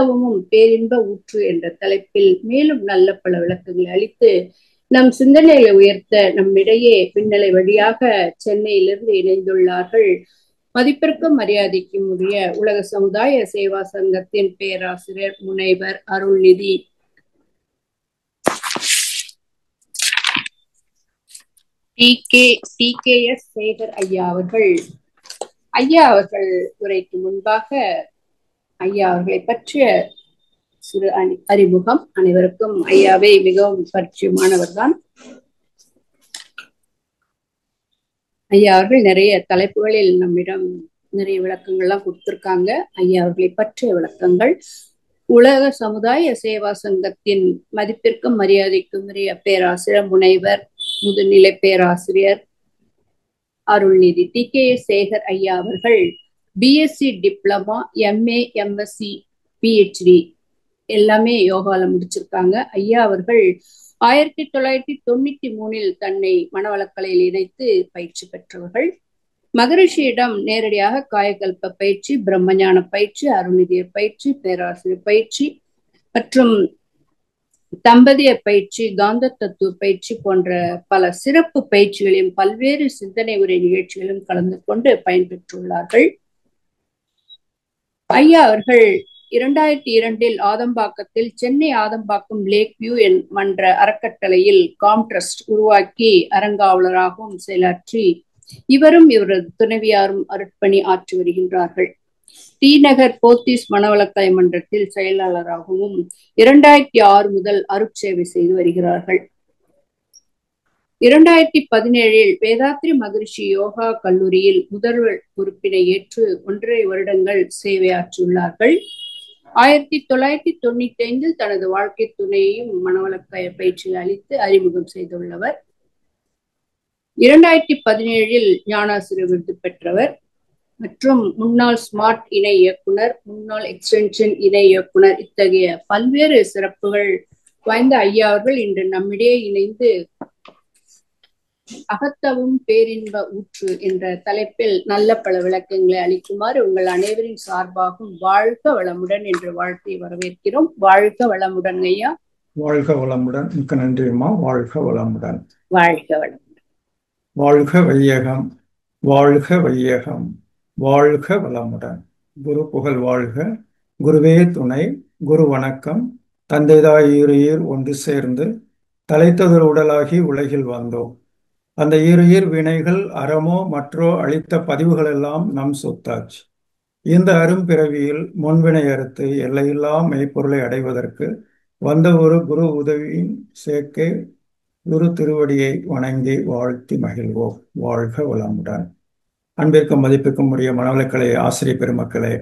அகத்தவமும் பேரின்ப ஊற்று என்ற தலைப்பில் மேலும் நல்ல பல விளக்கங்களை அளித்து நம் சிந்தனைகளை உயர்த்த நம்மிடையே பின்னலை வழியாக சென்னையிலிருந்து இணைந்துள்ளார்கள் மதிப்பிற்கும் மரியாதைக்கும் உரிய உலக சமுதாய சேவா சங்கத்தின் பேராசிரியர் முனைவர் அருள்நிதி டி.கே.எஸ். சேகர் ஐயா அவர்கள். ஐயா அவர்கள் உரைக்கு முன்பாக ஐயா அவர்களை பற்றிய சிறு அறிமுகம். அனைவருக்கும் ஐயாவை மிகவும் பரிச்சயமானவர் தான். ஐயா அவர்கள் நிறைய தலைப்புகளில் நம்மிடம் நிறைய விளக்கங்கள்லாம் கொடுத்திருக்காங்க. ஐயா அவர்களை பற்றிய விளக்கங்கள் உலக சமுதாய சேவா சங்கத்தின் மதிப்பிற்கும் மரியாதைக்கும் உரிய பேராசிரியர் முனைவர் முதுநிலை பேராசிரியர் அருள்நிதி டி.கே.எஸ். சேகர் ஐயா அவர்கள் BSc diploma, MA, MSc, PhD எல்லாமே யோகால முடிச்சிருக்காங்க. ஐயா அவர்கள் 1993 தன்னை மனவளக்கலையில் இணைத்து பயிற்சி பெற்றவர்கள். மகரிஷியிடம் நேரடியாக காயகல்ப பயிற்சி, பிரம்மஞான பயிற்சி, அருள்நிதியர் பயிற்சி, பேராசிரியர் பயிற்சி மற்றும் தம்பதியர் பயிற்சி, காந்த தத்துவ பயிற்சி போன்ற பல சிறப்பு பயிற்சிகளையும் பல்வேறு சிந்தனை உரை நிகழ்ச்சிகளிலும் கலந்து கொண்டு பயன்பெற்றுள்ளார்கள். ஐயா அவர்கள் 2002 ஆதம்பாக்கத்தில் சென்னை ஆதம்பாக்கம் லேக் வியூ மன்ற அறக்கட்டளையில் காம்ட்ரஸ்ட் உருவாக்கி அரங்காவலராகவும் செயலாற்றி இவரும் இவரது துணைவியாரும் அருட்பணி ஆற்றி வருகின்றார்கள். டி நகர் போத்தீஸ் மனவளக்கலை மன்றத்தில் செயலாளராகவும் 2006 முதல் அருட்சேவை செய்து வருகிறார்கள். 2017 வேதாத்ரி மகரிஷி யோகா கல்லூரியில் முதல்வர் பொறுப்பினை ஏற்று 1.5 வருடங்கள் சேவையாற்றியுள்ளார்கள். 1995 தனது வாழ்க்கை துணையையும் மனவளக்கலை பயிற்சி அளித்து அறிமுகம் செய்துள்ளவர். 2017 ஞானாசிரியர் விருது பெற்றவர் மற்றும் முன்னாள் ஸ்மார்ட் இணை இயக்குனர், முன்னாள் எக்ஸ்டென்ஷன் இணை இயக்குனர் இத்தகைய பல்வேறு சிறப்புகள் வாய்ந்த ஐயா அவர்கள் இன்று நம்மிடையே இணைந்து அகத்தவும் பேரின்ப ஊற்று என்ற தலைப்பில் நல்ல பல விளக்கங்களை அளிக்குமாறு உங்கள் அனைவரின் சார்பாகவும் வாழ்க வளமுடன் என்று வாழ்த்தி வரவேற்கிறோம். வாழ்க வளமுடன் ஐயா. வாழ்க வளமுடன். மிக்க நன்றி அம்மா. வாழ்க வளமுடன். வாழ்க வளமுடன். வாழ்க வையகம், வாழ்க வையகம், வாழ்க வளமுடன். குரு புகழ் வாழ்க. குருவே துணை. குரு வணக்கம். தந்தைதாய் ஈருயிர் ஒன்று சேர்ந்து தலைத்ததொரு உடலாகி உலகில் வந்தோம். அந்த ஈருயிர் வினைகள் அறமோ மற்றோ அளித்த பதிவுகளெல்லாம் நம் சொத்தாச்சு. இந்த அரும்பிறவியில் முன்வினை அறுத்து எல்லையில்லா மெய்ப்பொருளை அடைவதற்கு வந்த ஒரு குரு உதவியின் சேர்க்கை குரு திருவடியை வணங்கி வாழ்த்தி மகிழ்வோம். வாழ்க வளமுடன். அன்பிற்கும் மதிப்பிற்கும் உரிய மனவளக்கலை ஆசிரியர் பெருமக்களே,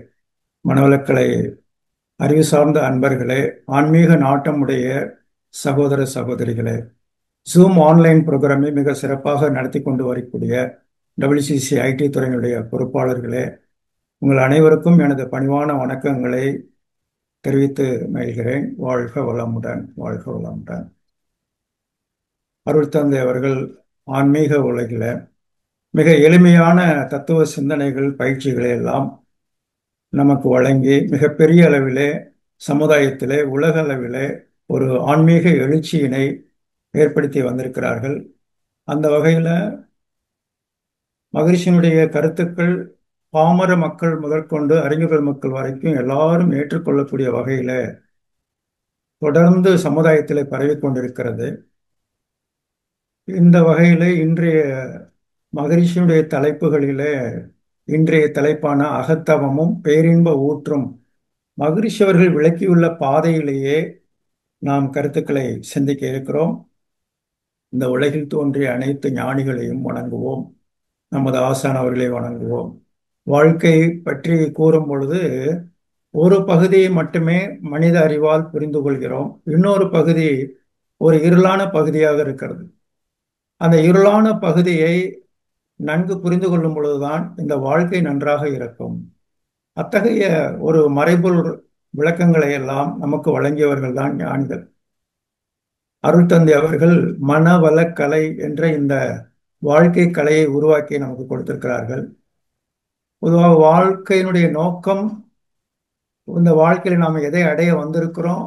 மனவளக்கலை அறிவு சார்ந்த அன்பர்களே, ஆன்மீக நாட்டமுடைய சகோதர சகோதரிகளே, ஜூம் ஆன்லைன் ப்ரோக்ராமை மிக சிறப்பாக நடத்தி கொண்டு வரக்கூடிய WCC IT துறையினுடைய பொறுப்பாளர்களே, உங்கள் அனைவருக்கும் எனது பணிவான வணக்கங்களை தெரிவித்து மகிழ்கிறேன். வாழ்க வளமுடன். வாழ்க வளமுடன். அருள் தந்தை அவர்கள் ஆன்மீக உலகில் மிக எளிமையான தத்துவ சிந்தனைகள் பயிற்சிகளை எல்லாம் நமக்கு வழங்கி மிகப்பெரிய அளவிலே சமுதாயத்திலே உலக அளவிலே ஒரு ஆன்மீக எழுச்சியினை ஏற்படுத்தி வந்திருக்கிறார்கள். அந்த வகையில் மகரிஷியினுடைய கருத்துக்கள் பாமர மக்கள் முதற்கொண்டு அறிஞர்கள் மக்கள் வரைக்கும் எல்லாரும் ஏற்றுக்கொள்ளக்கூடிய வகையில் தொடர்ந்து சமுதாயத்தில் பரவி கொண்டிருக்கிறது. இந்த வகையில் இன்றைய மகரிஷியுடைய தலைப்புகளிலே இன்றைய தலைப்பான அகத்தவமும் பேரின்ப ஊற்றும் மகரிஷி அவர்கள் விளக்கியுள்ள பாதையிலேயே நாம் கருத்துக்களை சிந்திக்க இருக்கிறோம். இந்த உலகில் தோன்றிய அனைத்து ஞானிகளையும் வணங்குவோம். நமது ஆசான் அவர்களை வணங்குவோம். வாழ்க்கை பற்றி கூறும் பொழுது ஒரு பகுதியை மட்டுமே மனித அறிவால் புரிந்து கொள்கிறோம். இன்னொரு பகுதி ஒரு இருளான பகுதியாக இருக்கிறது. அந்த இருளான பகுதியை நன்கு புரிந்து கொள்ளும் பொழுதுதான் இந்த வாழ்க்கை நன்றாக இருக்கும். அத்தகைய ஒரு மறைபொருள் விளக்கங்களை எல்லாம் நமக்கு வழங்கியவர்கள் தான் ஞானிகள். அருள் தந்தை அவர்கள் மனவளக்கலை என்ற இந்த வாழ்க்கை கலையை உருவாக்கி நமக்கு கொடுத்திருக்கிறார்கள். பொதுவாக வாழ்க்கையினுடைய நோக்கம் இந்த வாழ்க்கையில் நாம் எதை அடைய வந்திருக்கிறோம்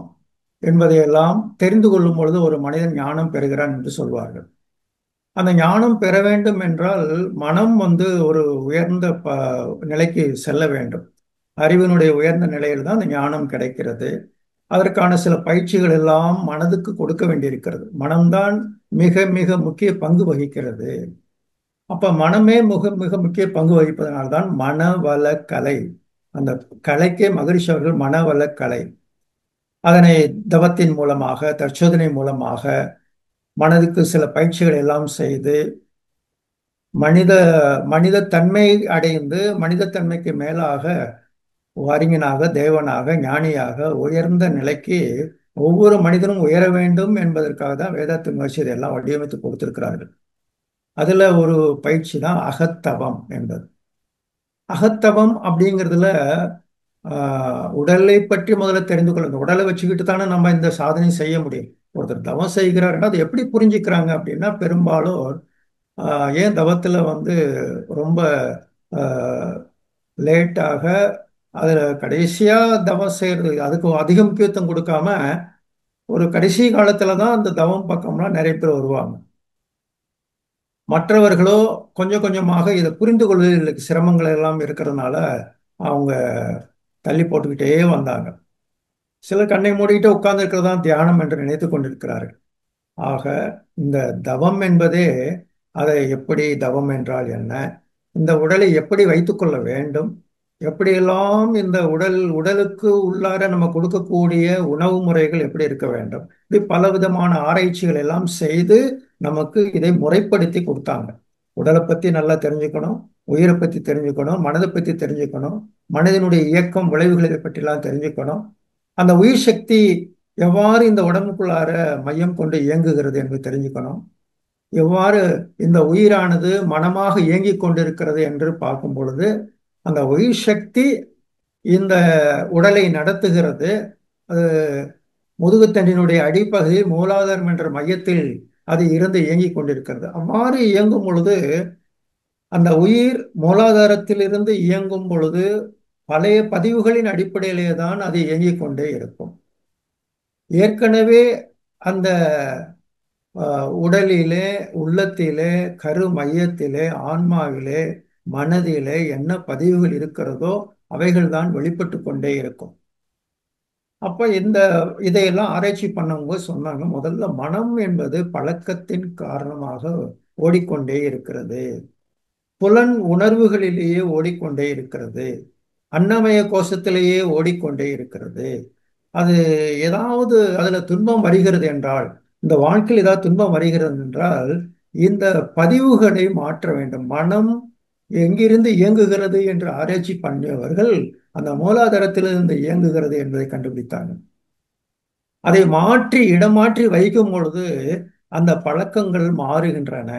என்பதையெல்லாம் தெரிந்து கொள்ளும் பொழுது ஒரு மனிதன் ஞானம் பெறுகிறான் என்று சொல்வார்கள். அந்த ஞானம் பெற வேண்டும் என்றால் மனம் ஒரு உயர்ந்த நிலைக்கு செல்ல வேண்டும். அறிவினுடைய உயர்ந்த நிலையில் தான் அந்த ஞானம் கிடைக்கிறது. அதற்கான சில பயிற்சிகள் எல்லாம் மனதுக்கு கொடுக்க வேண்டியிருக்கிறது. மனம்தான் மிக மிக முக்கிய பங்கு வகிக்கிறது. அப்ப மனமே மிக மிக முக்கிய பங்கு வகிப்பதனால்தான் மனவள கலை. அந்த கலைக்கே மகரிஷி அவர்கள் மனவள கலை. அதனை தவத்தின் மூலமாக, தற்சோதனை மூலமாக மனதுக்கு சில பயிற்சிகள் எல்லாம் செய்து மனித மனித தன்மை அடைந்து மனித தன்மைக்கு மேலாக அறிஞனாக, தேவனாக, ஞானியாக உயர்ந்த நிலைக்கு ஒவ்வொரு மனிதனும் உயர வேண்டும் என்பதற்காக தான் வேதாந்த மகர்ஷி இதெல்லாம் வடிவமைத்து கொடுத்திருக்கிறார்கள். அதுல ஒரு பயிற்சி தான் அகத்தவம் என்பது. அகத்தவம் அப்படிங்கிறதுல உடலை பற்றி முதல்ல தெரிந்து கொள்ள, இந்த உடலை வச்சுக்கிட்டு தானே நம்ம இந்த சாதனை செய்ய முடியும். ஒருத்தர் தவம் செய்கிறாருன்னா அது எப்படி புரிஞ்சுக்கிறாங்க அப்படின்னா, பெரும்பாலும் ஏன் தவத்துல ரொம்ப லேட்டாக அதுல கடைசியா தவம் செய்யறது அதுக்கு அதிக முக்கியத்துவம் கொடுக்காம ஒரு கடைசி காலத்துல தான் அந்த தவம் பக்கம்லாம் நிறைய பேர் வருவாங்க. மற்றவர்களோ கொஞ்சம் கொஞ்சமாக இதை புரிந்து கொள்வதில் சிரமங்கள் எல்லாம் இருக்கிறதுனால அவங்க தள்ளி போட்டுக்கிட்டே வந்தாங்க. சிலர் கண்ணை மூடிக்கிட்டு உட்கார்ந்து இருக்கிறதா தியானம் என்று நினைத்து கொண்டிருக்கிறார்கள். ஆக இந்த தவம் என்பதே, அதை எப்படி தவம் என்றால் என்ன, இந்த உடலை எப்படி வைத்துக்கொள்ள வேண்டும், எப்படியெல்லாம் இந்த உடலுக்கு உள்ளார நம்ம கொடுக்கக்கூடிய உணவு முறைகள் எப்படி இருக்க வேண்டும், இப்படி பல விதமான ஆராய்ச்சிகள் எல்லாம் செய்து நமக்கு இதை முறைப்படுத்தி கொடுத்தாங்க. உடலை பத்தி நல்லா தெரிஞ்சுக்கணும், உயிரை பத்தி தெரிஞ்சுக்கணும், மனதை பத்தி தெரிஞ்சுக்கணும், மனிதனுடைய இயக்கம் விளைவுகளை பற்றிலாம் தெரிஞ்சுக்கணும், அந்த உயிர் சக்தி எவ்வாறு இந்த உடம்புக்குள்ளார மையம் கொண்டு இயங்குகிறது என்று தெரிஞ்சுக்கணும், எவ்வாறு இந்த உயிரானது மனமாக இயங்கிக் கொண்டிருக்கிறது என்று பார்க்கும் பொழுது அந்த உயிர் சக்தி இந்த உடலை நடத்துகிறது. அது முதுகுத்தண்டினுடைய அடிப்பகுதியில் மூலாதாரம் என்ற மையத்தில் அது இருந்து இயங்கிக் கொண்டிருக்கிறது. அவ்வாறு இயங்கும் பொழுது அந்த உயிர் மூலாதாரத்திலிருந்து இயங்கும் பொழுது பழைய பதிவுகளின் அடிப்படையிலே தான் அது இயங்கிக் கொண்டே இருக்கும். ஏற்கனவே அந்த உடலிலே, உள்ளத்திலே, கரு மையத்திலே, ஆன்மாவிலே, மனதிலே என்ன பதிவுகள் இருக்கிறதோ அவைகள் தான் வெளிப்பட்டு கொண்டே இருக்கும். அப்ப இதையெல்லாம் ஆராய்ச்சி பண்ணும்போது சொன்னாங்க, முதல்ல மனம் என்பது பழக்கத்தின் காரணமாக ஓடிக்கொண்டே இருக்கிறது, புலன் உணர்வுகளிலேயே ஓடிக்கொண்டே இருக்கிறது, அன்னமய கோஷத்திலேயே ஓடிக்கொண்டே இருக்கிறது. அது ஏதாவது அதுல துன்பம் வருகிறது என்றால், இந்த வாழ்க்கையில் ஏதாவது துன்பம் வருகிறது என்றால் இந்த பதிவுகளை மாற்ற வேண்டும். மனம் எங்கிருந்து இயங்குகிறது என்று ஆராய்ச்சி பண்ணியவர்கள் அந்த மூலாதாரத்திலிருந்து இயங்குகிறது என்பதை கண்டுபிடித்தாங்க. அதை மாற்றி இடம் மாற்றி வைக்கும் பொழுது அந்த பழக்கங்கள் மாறுகின்றன.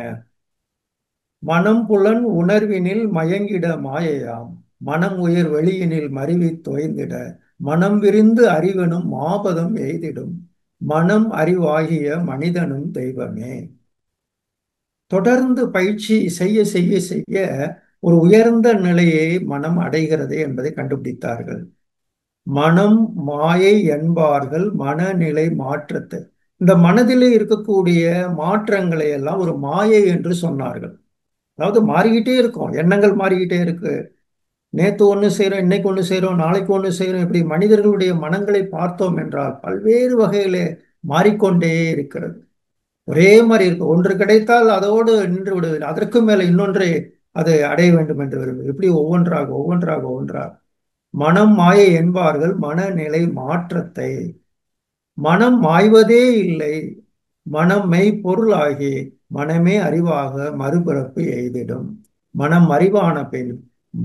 மனம் புலன் உணர்வினில் மயங்கிட மாயையாம், மனம் உயிர் வெளியினில் மருவி தோய்ந்திட மனம் விரிந்து அறிவனும் மாபதம் எய்திடும், மனம் அறிவாகிய மனிதனும் தெய்வமே. தொடர்ந்து பயிற்சி செய்ய செய்ய செய்ய ஒரு உயர்ந்த நிலையை மனம் அடைகிறது என்பதை கண்டுபிடித்தார்கள். மனம் மாயை என்பார்கள் மனநிலை மாற்றத்தை. இந்த மனதிலே இருக்கக்கூடிய மாற்றங்களை எல்லாம் ஒரு மாயை என்று சொன்னார்கள். அதாவது மாறிக்கிட்டே இருக்கும், எண்ணங்கள் மாறிக்கிட்டே இருக்கு. நேற்று ஒன்று செய்கிறோம், இன்னைக்கு ஒன்று செய்கிறோம், நாளைக்கு ஒன்று செய்கிறோம். இப்படி மனிதர்களுடைய மனங்களை பார்த்தோம் என்றால் பல்வேறு வகையிலே மாறிக்கொண்டே இருக்கிறது. ஒரே மாதிரி இருக்கு, ஒன்று கிடைத்தால் அதோடு நின்று விடுவது, அதற்கு மேலே இன்னொன்றை அது அடைய வேண்டும் என்று விரும்புவது, இப்படி ஒவ்வொன்றாக ஒவ்வொன்றாக ஒவ்வொன்றாக. மனம் மாயை என்பார்கள் மனநிலை மாற்றத்தை. மனம் மாய்வதே இல்லை, மனம் மெய்ப்பொருளாகி மனமே அறிவாக மறுபிறப்பு எய்திடும், மனம் அறிவான பின்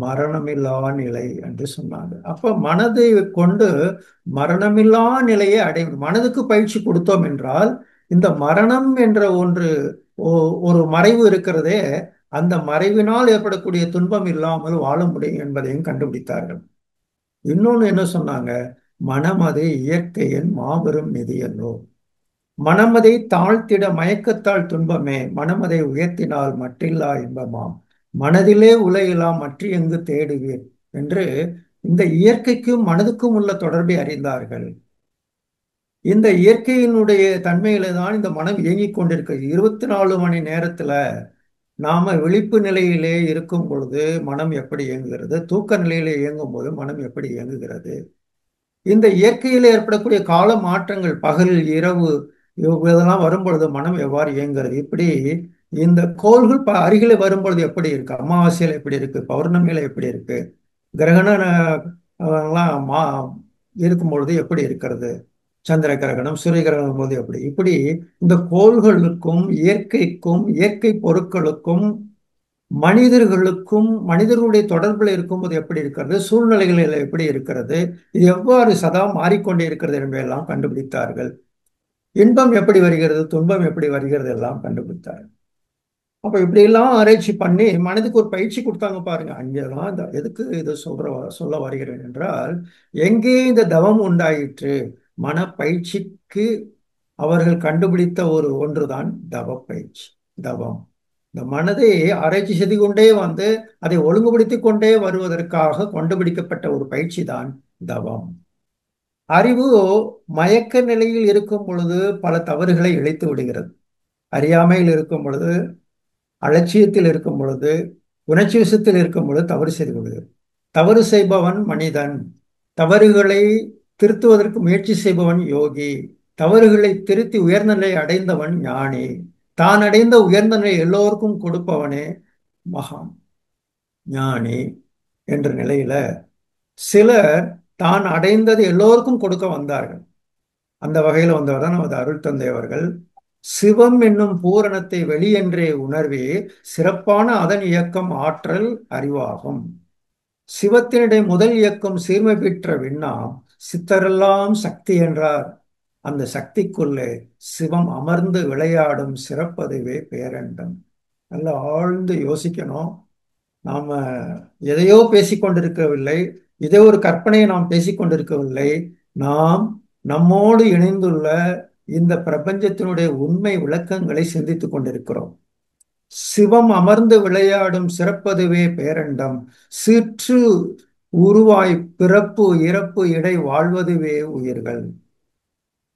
மரணமில்லா நிலை என்று சொன்னாங்க. அப்ப மனதை கொண்டு மரணமில்லா நிலையை அடையும். மனதுக்கு பயிற்சி கொடுத்தோம் என்றால் இந்த மரணம் என்ற ஒரு மறைவு இருக்கிறதே, அந்த மறைவினால் ஏற்படக்கூடிய துன்பம் இல்லாமல் வாழ முடியும் என்பதையும் கண்டுபிடித்தார்கள். இன்னொன்னு என்ன சொன்னாங்க, மனமது இயற்கையின் மாபெரும் நிதியல்லோ, மனமதை தாழ்த்திட மயக்கத்தால் துன்பமே, மனமதை உயர்த்தினால் மற்றில்லா இன்பமாம், மனதிலே உலகெல்லாம் மற்றி எங்கு தேடுவீர் என்று இந்த இயற்கைக்கும் மனதுக்கும் உள்ள தொடர்பை அறிந்தார்கள். இந்த இயற்கையினுடைய தன்மையில தான் இந்த மனம் இயங்கிக் கொண்டிருக்கு. 24 மணி நேரத்துல நாம விழிப்பு நிலையிலே இருக்கும் பொழுது மனம் எப்படி இயங்குகிறது, தூக்க நிலையிலே இயங்கும் போது மனம் எப்படி இயங்குகிறது, இந்த இயற்கையில் ஏற்படக்கூடிய கால மாற்றங்கள், பகல் இரவு இதெல்லாம் வரும்பொழுது மனம் எவ்வாறு இயங்குகிறது, இப்படி இந்த கோள்கள் அருகிலே வரும்பொழுது எப்படி இருக்கு, அமாவாசையில எப்படி இருக்கு, பௌர்ணமியில எப்படி இருக்கு, கிரகண எல்லாம் இருக்கும் பொழுது எப்படி இருக்கிறது, சந்திர கிரகணம் சூரிய கிரகணம் போது எப்படி, இப்படி இந்த கோள்களுக்கும் இயற்கைக்கும் இயற்கை பொருட்களுக்கும் மனிதர்களுக்கும் மனிதர்களுடைய தொடர்பில் இருக்கும்போது எப்படி இருக்கிறது, சூழ்நிலைகளில் எப்படி இருக்கிறது, இது எவ்வாறு சதா மாறிக்கொண்டே இருக்கிறது என்பதையெல்லாம் கண்டுபிடித்தார்கள். இன்பம் எப்படி வருகிறது, துன்பம் எப்படி வருகிறது எல்லாம் கண்டுபிடித்தார்கள். அப்ப இப்படி எல்லாம் ஆராய்ச்சி பண்ணி மனதுக்கு ஒரு பயிற்சி கொடுத்தாங்க பாருங்க. அங்கேதான் எதுக்கு இது சொல்ல வருகிறேன் என்றால், எங்கே இந்த தவம் உண்டாயிற்று, மன பயிற்சிக்கு அவர்கள் கண்டுபிடித்த ஒன்றுதான் தவ பயிற்சி, தவம். இந்த மனதை ஆராய்ச்சி செய்து கொண்டே வந்து அதை ஒழுங்குபடுத்திக் கொண்டே வருவதற்காக கண்டுபிடிக்கப்பட்ட ஒரு பயிற்சி தான் தவம். அறிவு மயக்க நிலையில் இருக்கும் பொழுது பல தவறுகளை இழைத்து விடுகிறது. அறியாமையில் இருக்கும் பொழுது, அலட்சியத்தில் இருக்கும் பொழுது, உணர்ச்சி வசத்தில் இருக்கும் பொழுது தவறு செய்து விடுகிறது. தவறு செய்பவன் மனிதன், தவறுகளை திருத்துவதற்கு முயற்சி செய்பவன் யோகி, தவறுகளை திருத்தி உயர்நிலை அடைந்தவன் ஞானி, தான் அடைந்த உயர்ந்த நிலை எல்லோருக்கும் கொடுப்பவனே மகான் ஞானி என்ற நிலையில சிலர் தான் அடைந்தது எல்லோருக்கும் கொடுக்க வந்தார்கள். அந்த வகையில் வந்தவர் தான் நமது அருள் தந்தை அவர்கள். சிவம் என்னும் பூரணத்தை வெளியென்றே உணர்வே சிறப்பான அதன் இயக்கம் ஆற்றல் அறிவாகும். சிவத்தினுடைய முதல் இயக்கம் சீர்மை பெற்ற விண்ணாம் சித்தரெல்லாம் சக்தி என்றார். அந்த சக்திக்குள்ளே சிவம் அமர்ந்து விளையாடும் சிறப்பதுவே பேரண்டம். நல்லா ஆழ்ந்து யோசிக்கணும். நாம எதையோ பேசிக்கொண்டிருக்கவில்லை, இதே ஒரு கற்பனையை நாம் பேசிக்கொண்டிருக்கவில்லை. நாம் நம்மோடு இணைந்துள்ள இந்த பிரபஞ்சத்தினுடைய உண்மை விளக்கங்களை சிந்தித்துக் கொண்டிருக்கிறோம். சிவம் அமர்ந்து விளையாடும் சிறப்பதுவே பேரண்டம், சீற்று உருவாய் பிறப்பு இறப்பு இடை வாழ்வதுவே உயிர்கள்.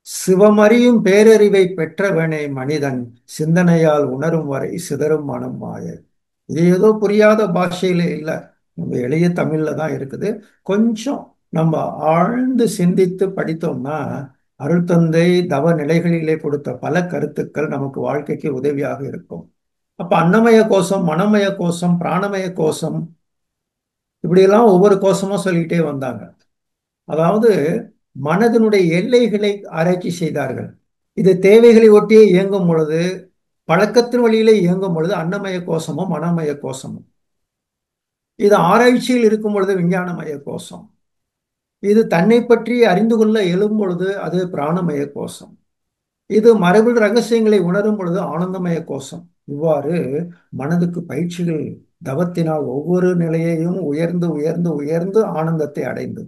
சிவமறியும் பேரறிவை பெற்றவனே மனிதன், சிந்தனையால் உணரும் வரை சிதறும் மனம் மாய. இது ஏதோ புரியாத பாஷையில இல்லை, நம்ம எளிய தமிழ்ல தான் இருக்குது. கொஞ்சம் நம்ம ஆழ்ந்து சிந்தித்து படித்தோம்னா அருள் தந்தை தவ நிலைகளிலே கொடுத்த பல கருத்துக்கள் நமக்கு வாழ்க்கைக்கு உதவியாக இருக்கும். அப்ப அன்னமய கோஷம், மனமய கோஷம், பிராணமய கோஷம், இப்படியெல்லாம் ஒவ்வொரு கோஷமும் சொல்லிக்கிட்டே வந்தாங்க. அதாவது மனதினுடைய எல்லைகளை ஆராய்ச்சி செய்தார்கள். இது தேவைகளை ஒட்டியே இயங்கும் பொழுது, பழக்கத்தின் வழியிலே இயங்கும் பொழுது அன்னமய கோஷமும் மனமய கோஷமும். இது ஆராய்ச்சியில் இருக்கும் பொழுது விஞ்ஞானமய கோஷம். இது தன்னை பற்றி அறிந்து கொள்ள எழும் பொழுது அது பிராணமய கோஷம். இது மரபு ரகசியங்களை உணரும் பொழுது ஆனந்தமய கோஷம். இவ்வாறு மனதுக்கு பயிற்சிகள் தவத்தினால் ஒவ்வொரு நிலையையும் உயர்ந்து உயர்ந்து உயர்ந்து ஆனந்தத்தை அடைந்து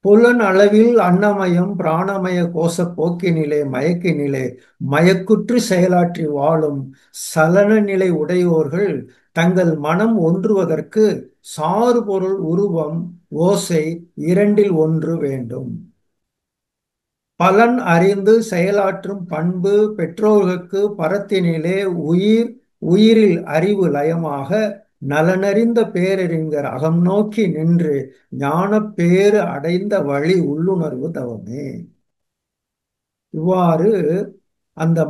புலன் அளவில் அன்னமயம் பிராணமய கோஷ போக்கினிலே மயக்கினிலே மயக்குற்று செயலாற்றி வாழும் சலன நிலை உடையோர்கள் தங்கள் மனம் ஒன்றுவதற்கு சாறு பொருள் உருவம் ஓசை இரண்டில் ஒன்று வேண்டும். பலன் அறிந்து செயலாற்றும் பண்பு பெற்றோர்களுக்கு பரத்தினிலே உயிரில் அறிவு லயமாக நலனறிந்த பேரறிஞர் அகம் நோக்கி நின்று ஞான பேறு அடைந்த வழி உள்ளுணர்வு தவமே. இவ்வாறு அந்த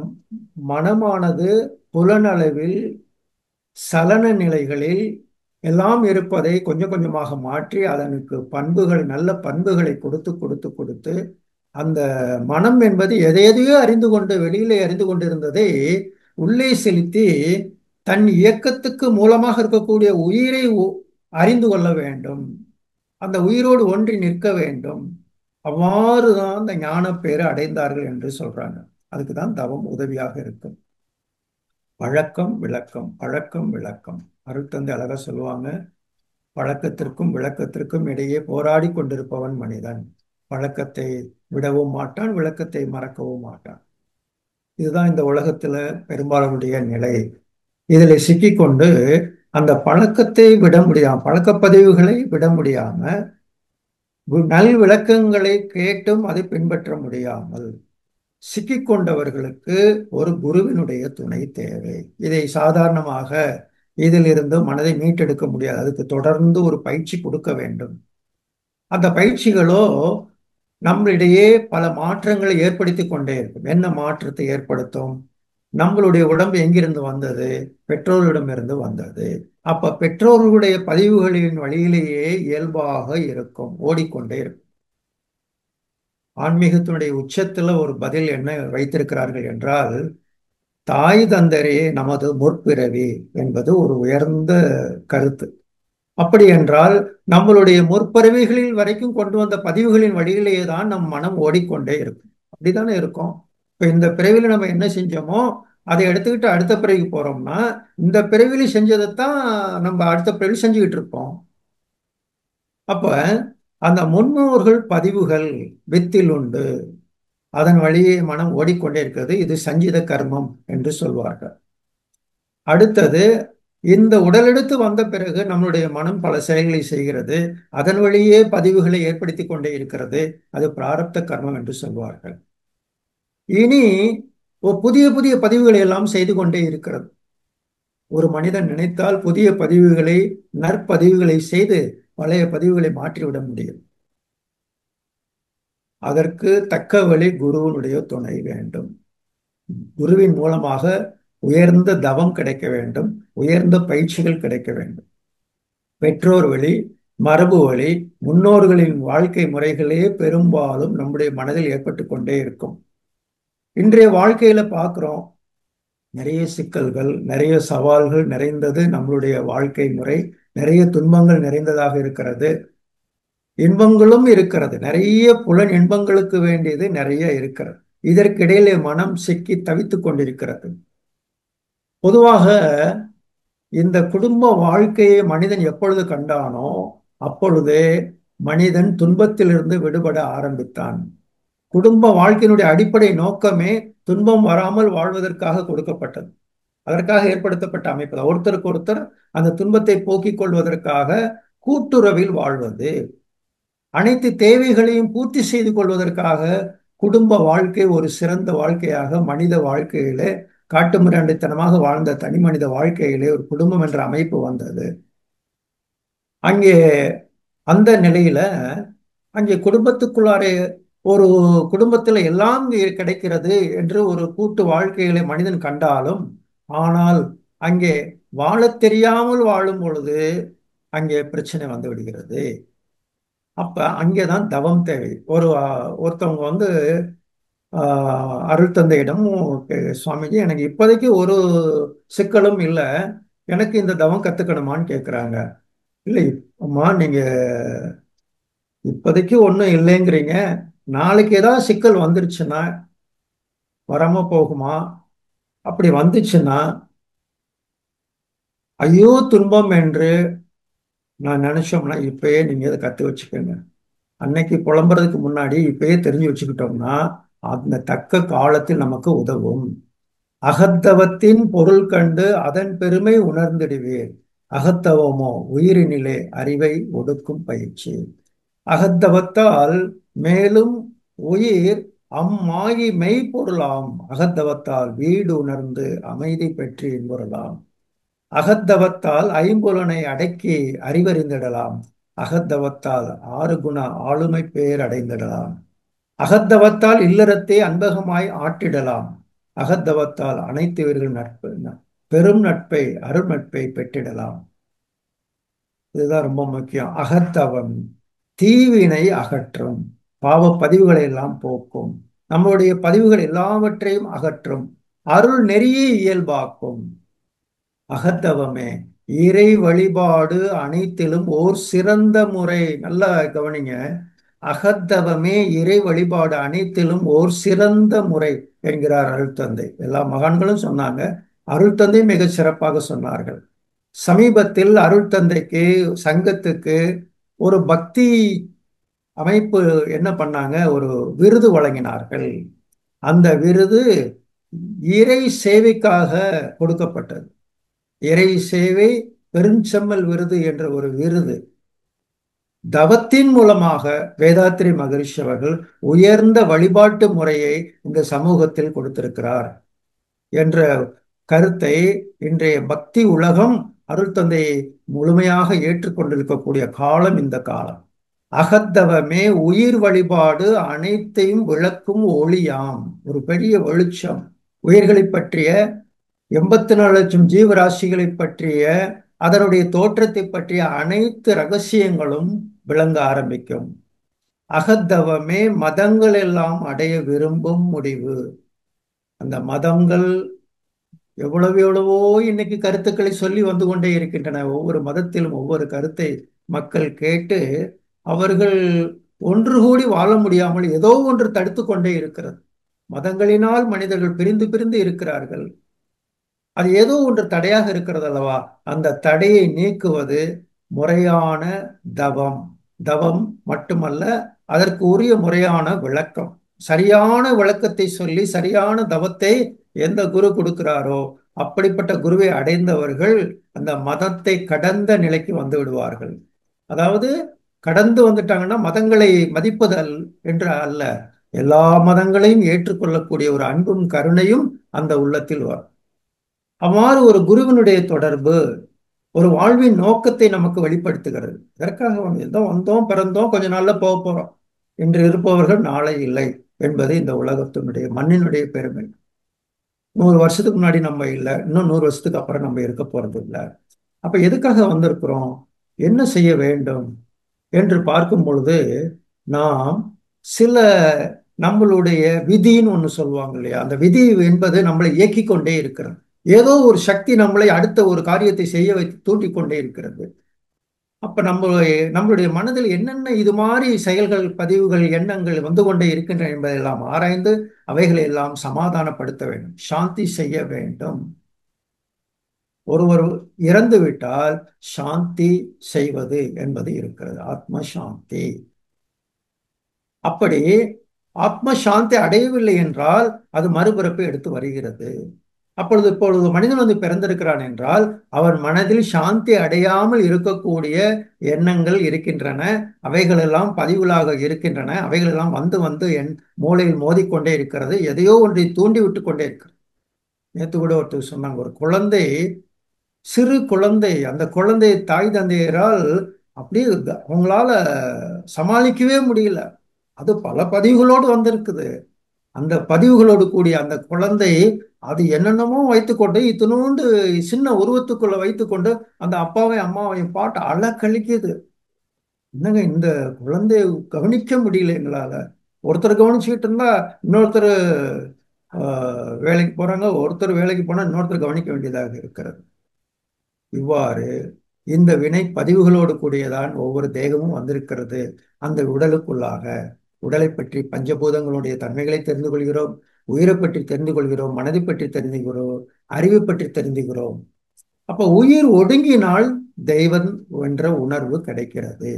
மனமானது புலனளவில் சலன நிலைகளில் எல்லாம் இருப்பதை கொஞ்சம் கொஞ்சமாக மாற்றி அதனுக்கு பண்புகள், நல்ல பண்புகளை கொடுத்து கொடுத்து கொடுத்து அந்த மனம் என்பது எதையதையோ அறிந்து கொண்டு வெளியிலே அறிந்து கொண்டிருந்ததை உள்ளே செலுத்தி தன் இயக்கத்துக்கு மூலமாக இருக்கக்கூடிய உயிரை அறிந்து கொள்ள வேண்டும், அந்த உயிரோடு ஒன்றி நிற்க வேண்டும். அவ்வாறுதான் அந்த ஞான பேரை அடைந்தார்கள் என்று சொல்றாங்க. அதுக்கு தான் தவம் உதவியாக இருக்கும். பழக்கம் விளக்கம், பழக்கம் விளக்கம். அருட்தந்தை அழகா சொல்லுவாங்க, பழக்கத்திற்கும் விளக்கத்திற்கும் இடையே போராடி கொண்டிருப்பவன் மனிதன். பழக்கத்தை விடவும் மாட்டான், விளக்கத்தை மறக்கவும் மாட்டான். இதுதான் இந்த உலகத்துல பெரும்பாலானுடைய நிலை. இதில் சிக்கிக்கொண்டு அந்த பழக்கத்தை விட முடியாம, பழக்கப்பதிவுகளை விட முடியாம நல் விளக்கங்களை கேட்டும் அதை பின்பற்ற முடியாமல் சிக்கிக்கொண்டவர்களுக்கு ஒரு குருவினுடைய துணை தேவை. இதை சாதாரணமாக இதிலிருந்து மனதை மீட்டெடுக்க முடியாது. அதுக்கு தொடர்ந்து ஒரு பயிற்சி கொடுக்க வேண்டும். அந்த பயிற்சிகளோ நம்மளிடையே பல மாற்றங்களை ஏற்படுத்தி கொண்டே இருக்கும். என்ன மாற்றத்தை ஏற்படுத்தும்? நம்மளுடைய உடம்பு எங்கிருந்து வந்தது? பெற்றோர்களிடமிருந்து வந்தது. அப்ப பெற்றோர்களுடைய பதிவுகளின் வழியிலேயே இயல்பாக இருக்கும், ஓடிக்கொண்டே இருக்கும். ஆன்மீகத்தினுடைய உச்சத்துல ஒரு பதில் என்ன வைத்திருக்கிறார்கள் என்றால், தாய் தந்தரே நமது முற்பிறவி என்பது ஒரு உயர்ந்த கருத்து. அப்படி என்றால் நம்மளுடைய முற்பிறவிகளில் வரைக்கும் கொண்டு வந்த பதிவுகளின் வழியிலேயே தான் நம் மனம் ஓடிக்கொண்டே இருக்கும். அப்படித்தானே இருக்கும். இப்ப இந்த பிறவில நம்ம என்ன செஞ்சோமோ அதை எடுத்துக்கிட்டு அடுத்த பிறவிக்கு போறோம்னா, இந்த பிறவில செஞ்சதைத்தான் நம்ம அடுத்த பிறவி செஞ்சுக்கிட்டு இருப்போம். அப்ப அந்த முன்னோர்கள் பதிவுகள் வித்தில் உண்டு, அதன் வழியே மனம் ஓடிக்கொண்டே இருக்கிறது. இது சஞ்சித கர்மம் என்று சொல்வார்கள். அடுத்தது, இந்த உடலெடுத்து வந்த பிறகு நம்மளுடைய மனம் பல செயல்களை செய்கிறது, அதன் வழியே பதிவுகளை ஏற்படுத்தி கொண்டே இருக்கிறது. அது பிராரப்த கர்மம் என்று சொல்வார்கள். இனி புதிய புதிய பதிவுகளை எல்லாம் செய்து கொண்டே இருக்கிறது. ஒரு மனிதன் நினைத்தால் புதிய பதிவுகளை, நற்பதிவுகளை செய்து பழைய பதிவுகளை மாற்றிவிட முடியும். அதற்கு தக்க வழி குருவினுடைய துணை வேண்டும். குருவின் மூலமாக உயர்ந்த தவம் கிடைக்க வேண்டும், உயர்ந்த பயிற்சிகள் கிடைக்க வேண்டும். பெற்றோர் வழி, மரபு வழி, முன்னோர்களின் வாழ்க்கை முறைகளே பெரும்பாலும் நம்முடைய மனதில் ஏற்பட்டு கொண்டே இருக்கும். இன்றைய வாழ்க்கையில பார்க்கிறோம், நிறைய சிக்கல்கள், நிறைய சவால்கள் நிறைந்தது நம்மளுடைய வாழ்க்கை முறை. நிறைய துன்பங்கள் நிறைந்ததாக இருக்கிறது, இன்பங்களும் இருக்கிறது. நிறைய புலன் இன்பங்களுக்கு வேண்டியது நிறைய இருக்கிறது. இதற்கிடையிலே மனம் சிக்கி தவித்துக் கொண்டிருக்கிறது. பொதுவாக இந்த குடும்ப வாழ்க்கையை மனிதன் எப்பொழுது கண்டானோ அப்பொழுதே மனிதன் துன்பத்திலிருந்து விடுபட ஆரம்பித்தான். குடும்ப வாழ்க்கையினுடைய அடிப்படை நோக்கமே துன்பம் வராமல் வாழ்வதற்காக கொடுக்கப்பட்டது. அதற்காக ஏற்படுத்தப்பட்ட அமைப்பு. ஒருத்தருக்கு ஒருத்தர் அந்த துன்பத்தை போக்கிக் கொள்வதற்காக கூட்டுறவில் வாழ்வது, அனைத்து தேவைகளையும் பூர்த்தி செய்து கொள்வதற்காக குடும்ப வாழ்க்கை ஒரு சிறந்த வாழ்க்கையாக மனித வாழ்க்கையிலே, காட்டுமிராண்டித்தனமாக வாழ்ந்த தனி மனித வாழ்க்கையிலே ஒரு குடும்பம் என்ற அமைப்பு வந்தது. அங்கே அந்த நிலையில அங்கே குடும்பத்துக்குள்ளாரே ஒரு குடும்பத்தில் எல்லாம் கிடைக்கிறது என்று ஒரு கூட்டு வாழ்க்கைகளை மனிதன் கண்டாலும், ஆனால் அங்கே வாழத் தெரியாமல் வாழும் பொழுது அங்கே பிரச்சனை வந்து விடுகிறது. அப்ப அங்கேதான் தவம் தேவை. ஒருத்தவங்க வந்து அருள் தந்தையிடம், சுவாமிஜி எனக்கு இப்போதைக்கு ஒரு சிக்கலும் இல்லை, எனக்கு இந்த தவம் கத்துக்கணுமான்னு கேட்குறாங்க. இல்லை அம்மா, நீங்க இப்போதைக்கு ஒன்றும் இல்லைங்கிறீங்க, நாளைக்கு ஏதாவது சிக்கல் வந்துருச்சுன்னா வராம போகுமா? அப்படி வந்துச்சுன்னா ஐயோ துன்பம் என்று நான் நினைச்சோம்னா இப்பயே நீங்க இதை கத்து வச்சுக்கோங்க. அன்னைக்கு புலம்புறதுக்கு முன்னாடி இப்பயே தெரிஞ்சு வச்சுக்கிட்டோம்னா அந்த தக்க காலத்தில் நமக்கு உதவும். அகத்தவத்தின் பொருள் கண்டு அதன் பெருமை உணர்ந்திடுவீர். அகத்தவமோ உயிரினிலே அறிவை ஒடுக்கும் பயிற்சி. அகத்தவத்தால் மேலும் உயிர் அம்மாயி மெய்ப்பொருளாம். அகத்தவத்தால் வீடு உணர்ந்து அமைதி பெற்று இன்புறலாம். அகத்தவத்தால் ஐம்புலனை அடக்கி அறிவறிந்திடலாம். அகத்தவத்தால் 6 குண ஆளுமை பேர் அடைந்திடலாம். அகத்தவத்தால் இல்லறத்தை அன்பகமாய் ஆட்டிடலாம். அகத்தவத்தால் அனைத்து வீர்கள் நட்பு, பெரும் நட்பை, அருள் நட்பை பெற்றிடலாம். இதுதான் ரொம்ப முக்கியம். அகத்தவம் தீவினை அகற்றும், பாவ பதிவுகளை எல்லாம் போக்கும், நம்முடைய பதிவுகள் எல்லாவற்றையும் அகற்றும், அருள் நெறியை இயல்பாக்கும். அகத்தவமே இறை வழிபாடு அனைத்திலும் ஓர் சிறந்த முறை. நல்லா கவனிங்க. அகத்தவமே இறை வழிபாடு அனைத்திலும் ஓர் சிறந்த முறை என்கிறார் அருள்தந்தை. எல்லா மகான்களும் சொன்னாங்க, அருள்தந்தை மிக சிறப்பாக சொன்னார்கள். சமீபத்தில் அருள்தந்தைக்கு, சங்கத்துக்கு ஒரு பக்தி அமைப்பு என்ன பண்ணாங்க, ஒரு விருது வழங்கினார்கள். அந்த விருது இறை சேவைக்காக கொடுக்கப்பட்டது. இறை சேவை பெருஞ்செம்மல் விருது என்ற ஒரு விருது. தவத்தின் மூலமாக வேதாத்திரி மகரிஷி அவர்கள் உயர்ந்த வழிபாட்டு முறையை இந்த சமூகத்தில் கொடுத்திருக்கிறார் என்ற கருத்தை இன்றைய பக்தி உலகம் அருள் தந்தையை முழுமையாக ஏற்றுக்கொண்டிருக்கக்கூடிய காலம் இந்த காலம். அகத்தவமே உயிர் வழிபாடு அனைத்தையும் விளக்கும் ஒளியாம். ஒரு பெரிய வெளிச்சம். உயிர்களை பற்றிய 84 லட்சம் ஜீவராசிகளை பற்றிய அதனுடைய தோற்றத்தை பற்றிய அனைத்து ரகசியங்களும் விளங்க ஆரம்பிக்கும். அகத்தவமே மதங்கள் எல்லாம் அடைய விரும்பும் முடிவு. அந்த மதங்கள் எவ்வளவு எவ்வளவோ இன்னைக்கு கருத்துக்களை சொல்லி வந்து கொண்டே இருக்கின்றன. ஒவ்வொரு மதத்திலும் ஒவ்வொரு கருத்தை மக்கள் கேட்டு அவர்கள் ஒன்று கூடி வாழ முடியாமல் ஏதோ ஒன்று தடுத்து கொண்டே இருக்கிறது. மதங்களினால் மனிதர்கள் பிரிந்து பிரிந்து இருக்கிறார்கள். அது ஏதோ ஒன்று தடையாக இருக்கிறது அல்லவா? அந்த தடையை நீக்குவது முறையான தவம். தவம் மட்டுமல்ல, அதற்கு உரிய முறையான விளக்கம். சரியான விளக்கத்தை சொல்லி சரியான தவத்தை எந்த குரு கொடுக்கிறாரோ அப்படிப்பட்ட குருவை அடைந்தவர்கள் அந்த மதத்தை கடந்த நிலைக்கு வந்து விடுவார்கள். அதாவது கடந்து வந்துட்டாங்கன்னா மதங்களை மதிப்பதல் என்று அல்ல, எல்லா மதங்களையும் ஏற்றுக்கொள்ளக்கூடிய ஒரு அன்பும் கருணையும் அந்த உள்ளத்தில் வரும். அவ்வாறு ஒரு குருவினுடைய தொடர்பு ஒரு வாழ்வின் நோக்கத்தை நமக்கு வெளிப்படுத்துகிறது. இதற்காக வந்தோம் பிறந்தோம் கொஞ்ச நாள்ல போக போறோம் என்று இருப்பவர்கள் நாளை இல்லை என்பது இந்த உலகத்தினுடைய மண்ணினுடைய பெருமை. 100 வருஷத்துக்கு முன்னாடி நம்ம இல்லை, இன்னும் 100 வருஷத்துக்கு அப்புறம் நம்ம இருக்க போறது இல்லை. அப்ப எதுக்காக வந்திருக்கிறோம், என்ன செய்ய வேண்டும் என்று பார்க்கும் பொழுது நாம் சில நம்மளுடைய விதின்னு ஒன்று சொல்லுவாங்க இல்லையா, அந்த விதி என்பது நம்மளை இயக்கி கொண்டே இருக்கிறது. ஏதோ ஒரு சக்தி நம்மளை அடுத்த ஒரு காரியத்தை செய்ய வைத்து தூண்டிக் கொண்டே இருக்கிறது. அப்ப நம்மளுடைய மனதில் என்னென்ன இது மாதிரி செயல்கள், பதிவுகள், எண்ணங்கள் வந்து கொண்டே இருக்கின்றன என்பதெல்லாம் ஆராய்ந்து அவைகளை எல்லாம் சமாதானப்படுத்த வேண்டும், சாந்தி செய்ய வேண்டும். ஒருவர் இறந்து விட்டால் சாந்தி செய்வது என்பது இருக்கிறது, ஆத்ம சாந்தி. அப்படி ஆத்ம சாந்தி அடையவில்லை என்றால் அது மறுபிறப்பு எடுத்து வருகிறது. இப்பொழுது மனிதன் வந்து பிறந்திருக்கிறான் என்றால் அவன் மனதில் சாந்தி அடையாமல் இருக்கக்கூடிய எண்ணங்கள் இருக்கின்றன. அவைகளெல்லாம் பதிவுகளாக இருக்கின்றன. அவைகளெல்லாம் வந்து வந்து என் மூளையில் மோதிக்கொண்டே இருக்கிறது, எதையோ ஒன்றை தூண்டி விட்டு கொண்டே இருக்கிறது. நேற்று கூட ஒருத்தர் சொன்னாங்க, ஒரு குழந்தை, சிறு குழந்தை, அந்த குழந்தை தாய் தந்தையரால் அப்படியே அவங்களால சமாளிக்கவே முடியல. அது பல பதிவுகளோடு வந்திருக்குது. அந்த பதிவுகளோடு கூடிய அந்த குழந்தை அது என்னென்னமோ வைத்துக்கொண்டு இத்தினோண்டு சின்ன உருவத்துக்குள்ள வைத்துக்கொண்டு அந்த அப்பாவையும் அம்மாவையும் பாட்டு அழக்கழிக்குது. என்னங்க இந்த குழந்தைய கவனிக்க முடியல எங்களால. ஒருத்தர் கவனிச்சுக்கிட்டு இருந்தா இன்னொருத்தர் வேலைக்கு போறாங்க, ஒருத்தர் வேலைக்கு போனா இன்னொருத்தர் கவனிக்க வேண்டியதாக இருக்கிறது. இவ்வாறு இந்த வினை பதிவுகளோடு கூடியதான் ஒவ்வொரு தேகமும் வந்திருக்கிறது. அந்த உடலுக்குள்ளாக உடலை பற்றி பஞ்சபூதங்களுடைய தன்மைகளை தெரிந்து கொள்கிறோம், உயிரை பற்றி தெரிந்து கொள்கிறோம், மனதை பற்றி தெரிந்துகிறோம், அறிவை பற்றி தெரிந்துகிறோம். அப்ப உயிர் ஒடுங்கினால் தெய்வம் என்ற உணர்வு கிடைக்கிறது.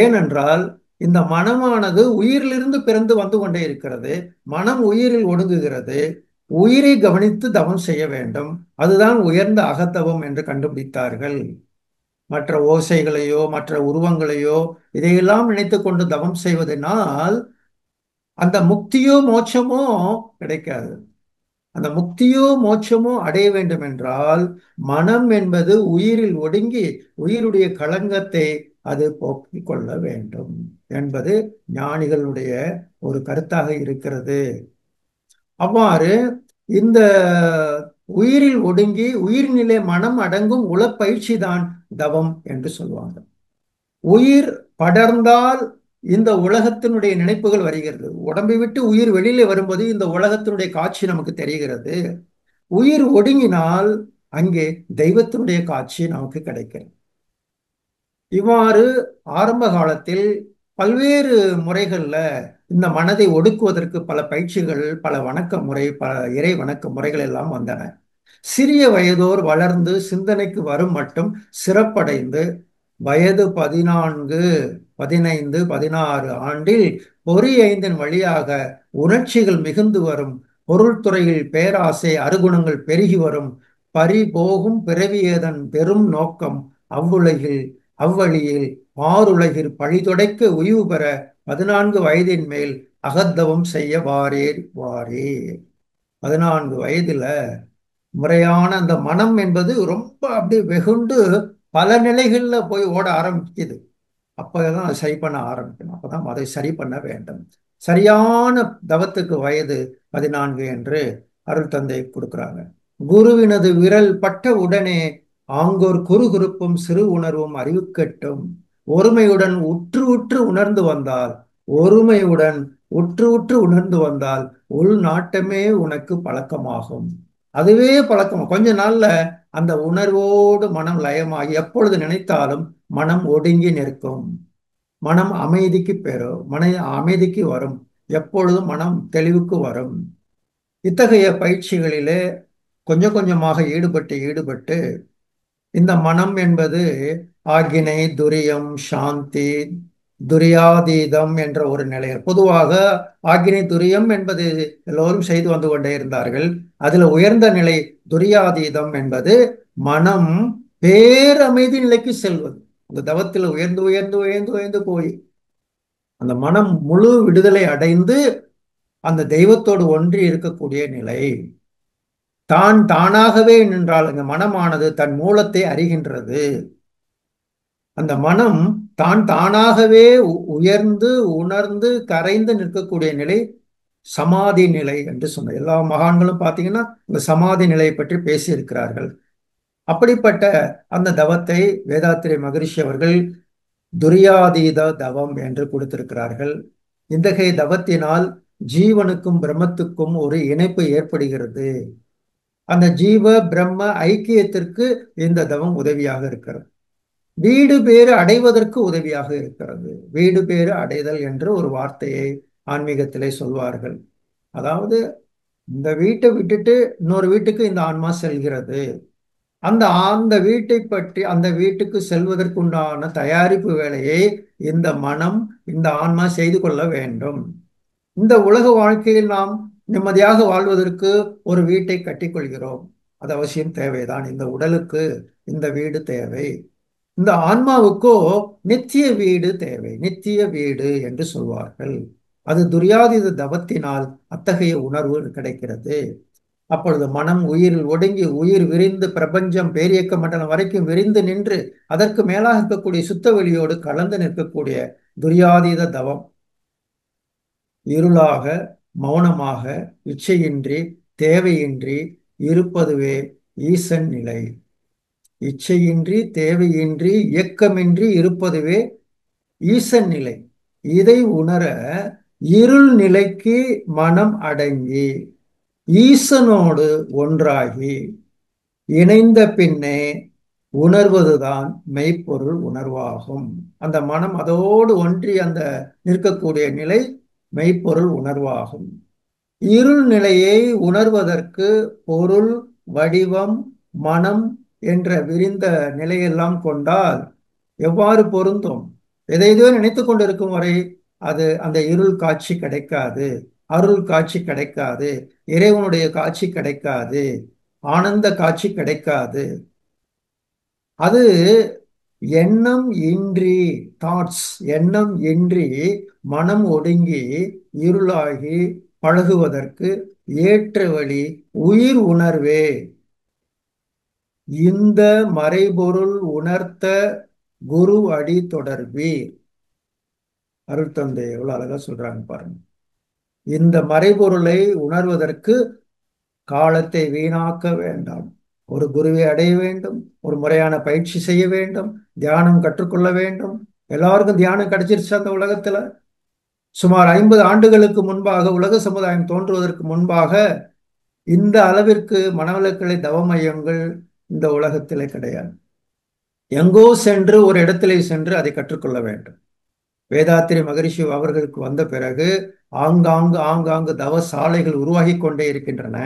ஏனென்றால் இந்த மனமானது உயிரிலிருந்து பிறந்து வந்து கொண்டே இருக்கிறது. மனம் உயிரில் ஒடுங்குகிறது. உயிரை கவனித்து தவம் செய்ய வேண்டும். அதுதான் உயர்ந்த அகத்தவம் என்று கண்டுபிடித்தார்கள். மற்ற ஓசைகளையோ மற்ற உருவங்களையோ இதையெல்லாம் நினைத்து கொண்டு தவம் செய்வதனால் அந்த முக்தியோ மோட்சமோ கிடைக்காது. அந்த முக்தியோ மோட்சமோ அடைய வேண்டும் என்றால் மனம் என்பது உயிரில் ஒடுங்கி உயிருடைய களங்கத்தை அது போக்கிக் கொள்ள வேண்டும் என்பது ஞானிகளுடைய ஒரு கருத்தாக இருக்கிறது. அவ்வாறு இந்த உயிரில் ஒடுங்கி உயிர்நிலை மனம் அடங்கும் உளப்பயிற்சி தான் தவம் என்று சொல்லுவாங்க. உயிர் படர்ந்தால் இந்த உலகத்தினுடைய நினைப்புகள் வருகிறது. உடம்பை விட்டு உயிர் வெளியில வரும்போது இந்த உலகத்தினுடைய காட்சி நமக்கு தெரிகிறது. உயிர் ஒடுங்கினால் அங்கே தெய்வத்தினுடைய காட்சி நமக்கு கிடைக்கிறது. இவ்வாறு ஆரம்ப காலத்தில் பல்வேறு முறைகள்ல இந்த மனதை ஒடுக்குவதற்கு பல பயிற்சிகள், பல வணக்க முறை, பல இறை வணக்க முறைகள் எல்லாம் வந்தன. சிறிய வயதோர் வளர்ந்து சிந்தனைக்கு வரும் மட்டும் சிறப்படைந்து வயது 14, 15, 16 ஆண்டில் பொறி 5 வழியாக உணர்ச்சிகள் மிகுந்து வரும். பொருள்துறையில் பேராசை அருகுணங்கள் பெருகி வரும். பறிபோகும் பிறவியேதன் பெரும் நோக்கம் அவ்வுலகில் அவ்வழியில் பாருலகில் பழிதுடைக்க உய்வு பெற 14 வயதின் மேல் அகத்தவம் செய்ய வாரே வாரே. 14 வயதுல முறையான அந்த மனம் என்பது ரொம்ப அப்படியே வெகுண்டு பல நிலைகள்ல போய் ஓட ஆரம்பிக்குது. அப்பதான் அதை சரி பண்ண ஆரம்பிக்கணும். அப்பதான் அதை சரி பண்ண வேண்டும். சரியான தவத்துக்கு வயது 14 என்று அருள் தந்தை கொடுக்கிறாங்க. குருவினது விரல் பட்ட உடனே ஆங்கோர் குறுகுறுப்பும் சிறு உணர்வும் அறிவுக்கட்டும். ஒருமையுடன் உற்று உற்று உணர்ந்து வந்தால் ஒருமையுடன் உற்று உற்று உணர்ந்து வந்தால் உள்நாட்டமே உனக்கு பழக்கமாகும். அதுவே பழக்கம். கொஞ்ச நாள்ல அந்த உணர்வோடு மனம் லயமாகி எப்பொழுது நினைத்தாலும் மனம் ஒடுங்கி நிற்கும். மனம் அமைதிக்கு பெறும். அமைதிக்கு வரும். எப்பொழுதும் மனம் தெளிவுக்கு வரும். இத்தகைய பயிற்சிகளிலே கொஞ்சம் கொஞ்சமாக ஈடுபட்டு ஈடுபட்டு இந்த மனம் என்பது ஆகினை, துரியம், சாந்தி, துரியாதீதம் என்ற ஒரு நிலையில் பொதுவாக ஆகினை துரியம் என்பது எல்லோரும் செய்து வந்து கொண்டே இருந்தார்கள். அதுல உயர்ந்த நிலை துரியாதீதம் என்பது மனம் பேரமைதி நிலைக்கு செல்வது. அந்த தவத்தில் உயர்ந்து உயர்ந்து உயர்ந்து உயர்ந்து போய் அந்த மனம் முழு விடுதலை அடைந்து அந்த தெய்வத்தோடு ஒன்றி இருக்கக்கூடிய நிலை. தான் தானாகவே நின்றால் அந்த மனமானது தன் மூலத்தை அறிகின்றது. அந்த மனம் தான் தானாகவே உயர்ந்து உணர்ந்து கரைந்து நிற்கக்கூடிய நிலை சமாதி நிலை என்று சொன்ன எல்லா மகான்களும் பார்த்தீங்கன்னா இந்த சமாதி நிலையை பற்றி பேசியிருக்கிறார்கள். அப்படிப்பட்ட அந்த தவத்தை வேதாத்திரி மகரிஷி அவர்கள் துரியாதீத தவம் என்று கொடுத்திருக்கிறார்கள். இத்தகைய தவத்தினால் ஜீவனுக்கும் பிரம்மத்துக்கும் ஒரு இணைப்பு ஏற்படுகிறது. அந்த ஜீவ பிரம்ம ஐக்கியத்திற்கு இந்த தவம் உதவியாக இருக்கிறது. வீடு பேறு அடைவதற்கு உதவியாக இருக்கிறது. வீடு பேறு அடைதல் என்று ஒரு வார்த்தையை ஆன்மீகத்திலே சொல்வார்கள். அதாவது இந்த வீட்டை விட்டுட்டு இன்னொரு வீட்டுக்கு இந்த ஆன்மா செல்கிறது. அந்த அந்த வீட்டை பற்றி அந்த வீட்டுக்கு செல்வதற்குண்டான தயாரிப்பு வேலையை இந்த மனம் இந்த ஆன்மா செய்து கொள்ள வேண்டும். இந்த உலக வாழ்க்கையில் நாம் நிம்மதியாக வாழ்வதற்கு ஒரு வீட்டை கட்டிக்கொள்கிறோம். அது அவசியம் தேவைதான். இந்த உடலுக்கு இந்த வீடு தேவை. இந்த ஆன்மாவுக்கோ நித்திய வீடு தேவை. நித்திய வீடு என்று சொல்வார்கள். அது துரியாதீத தவத்தினால் அத்தகைய உணர்வு கிடைக்கிறது. அப்பொழுது மனம் உயிரில் ஒடுங்கி உயிர் விரிந்து பிரபஞ்சம் பேரியக்க மண்டலம் வரைக்கும் விரிந்து நின்று அதற்கு மேலாக இருக்கக்கூடிய சுத்த வெளியோடு கலந்து நிற்கக்கூடிய துரியாதீத தவம். இருளாக மௌனமாக இச்சையின்றி தேவையின்றி இருப்பதுவே ஈசன் நிலை. இச்சையின்றி தேவையின்றி இயக்கமின்றி இருப்பதுவே ஈசன் நிலை. இதை உணர இருள் நிலைக்கு மனம் அடங்கி ஈசனோடு ஒன்றாகி இணைந்த பின்னே உணர்வதுதான் மெய்ப்பொருள் உணர்வாகும். அந்த மனம் அதோடு ஒன்றி அந்த நிற்கக்கூடிய நிலை மெய்ப்பொருள் உணர்வாகும். இருள் நிலையை உணர்வதற்கு பொருள், வடிவம், மனம் என்ற விரிந்த நிலையெல்லாம் கொண்டால் எவ்வாறு பொருந்தும்? எதையோ நினைத்து கொண்டிருக்கும் வரை அது அந்த இருள் காட்சி கிடைக்காது, அருள் காட்சி கிடைக்காது, இறைவனுடைய காட்சி கிடைக்காது, ஆனந்த காட்சி கிடைக்காது. அது எண்ணம் இன்றி தாட்ஸ் எண்ணம் இன்றி மனம் ஒடுங்கி இருளாகி பழகுவதற்கு ஏற்ற வழி உயிர் உணர்வே. இந்த மறைபொருள் உணர்த்த குரு அடி தொடர்பீர். அருள் தந்தை எவ்வளவு அழகா சொல்றாங்க பாருங்க. இந்த மறைபொருளை உணர்வதற்கு காலத்தை வீணாக்க வேண்டாம். ஒரு குருவை அடைய வேண்டும், ஒரு முறையான பயிற்சி செய்ய வேண்டும், தியானம் கற்றுக்கொள்ள வேண்டும். எல்லாருக்கும் தியானம் கிடைச்சிருச்சு அந்த உலகத்துல. சுமார் 50 ஆண்டுகளுக்கு முன்பாக உலக சமுதாயம் தோன்றுவதற்கு முன்பாக இந்த அளவிற்கு மனவளக்கலை தவ மையங்கள் இந்த உலகத்திலே கிடையாது. எங்கோ சென்று ஒரு இடத்திலே சென்று அதை கற்றுக்கொள்ள வேண்டும். வேதாத்திரி மகரிஷி அவர்களுக்கு வந்த பிறகு ஆங்காங்கு தவ சாலைகள் உருவாகி கொண்டே இருக்கின்றன.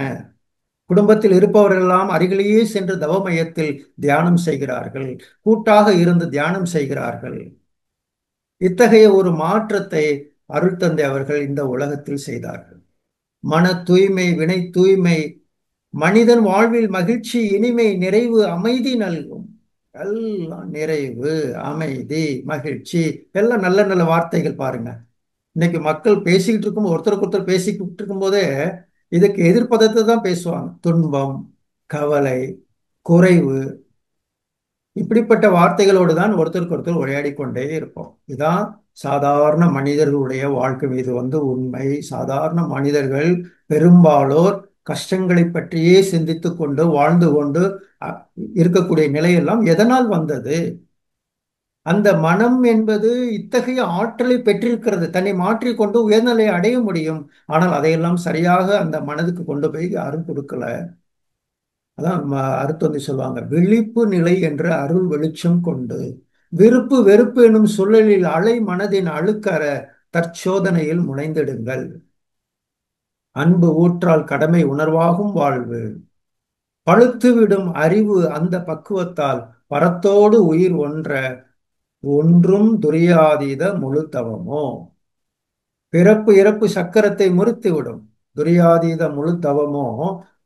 குடும்பத்தில் இருப்பவர்கள் எல்லாம் அருகிலேயே சென்று தவ மையத்தில் தியானம் செய்கிறார்கள், கூட்டாக இருந்து தியானம் செய்கிறார்கள். இத்தகைய ஒரு மாற்றத்தை அருள் தந்தை அவர்கள் இந்த உலகத்தில் செய்தார்கள். மன தூய்மை, வினை தூய்மை மனிதன் வாழ்வில் மகிழ்ச்சி, இனிமை, நிறைவு, அமைதி நல்கும். எல்லாம் நிறைவு, அமைதி, மகிழ்ச்சி, எல்லாம் நல்ல நல்ல வார்த்தைகள் பாருங்க. இன்னைக்கு மக்கள் பேசிக்கிட்டு இருக்கும், ஒருத்தருக்கு ஒருத்தர் பேசிக்கிட்டு இருக்கும் போதே இதுக்கு எதிர்ப்பதத்தை தான் பேசுவாங்க. துன்பம், கவலை, குறைவு, இப்படிப்பட்ட வார்த்தைகளோடு தான் ஒருத்தருக்கு ஒருத்தர் உரையாடி கொண்டே இருப்போம். இதான் சாதாரண மனிதர்களுடைய வாழ்க்கை. இது உண்மை. சாதாரண மனிதர்கள் பெரும்பாலோர் கஷ்டங்களை பற்றியே சிந்தித்துக் கொண்டு வாழ்ந்து கொண்டு அ- இருக்கக்கூடிய நிலையெல்லாம் எதனால் வந்தது? அந்த மனம் என்பது இத்தகைய ஆற்றலை பெற்றிருக்கிறது, தன்னை மாற்றிக்கொண்டு உயர்நிலையை அடைய முடியும். ஆனால் அதையெல்லாம் சரியாக அந்த மனதுக்கு கொண்டு போய் யாரும் கொடுக்கல. அதான் அருத்தந்தி சொல்லுவாங்க, விழிப்பு நிலை என்ற அருள் வெளிச்சம் கொண்டு விருப்பு வெறுப்பு எனும் சூழலில் அலை மனதின் அழுக்கற தற்சோதனையில் முனைந்திடுங்கள். அன்பு ஊற்றால் கடமை உணர்வாகும் வாழ்வு பழுத்துவிடும் அறிவு அந்த பக்குவத்தால் பரத்தோடு உயிர் ஒன்ற ஒன்றும் துரியாதீத முழு தவமோ. பிறப்பு இறப்பு சக்கரத்தை முறித்துவிடும். துரியாதீத முழு தவமோ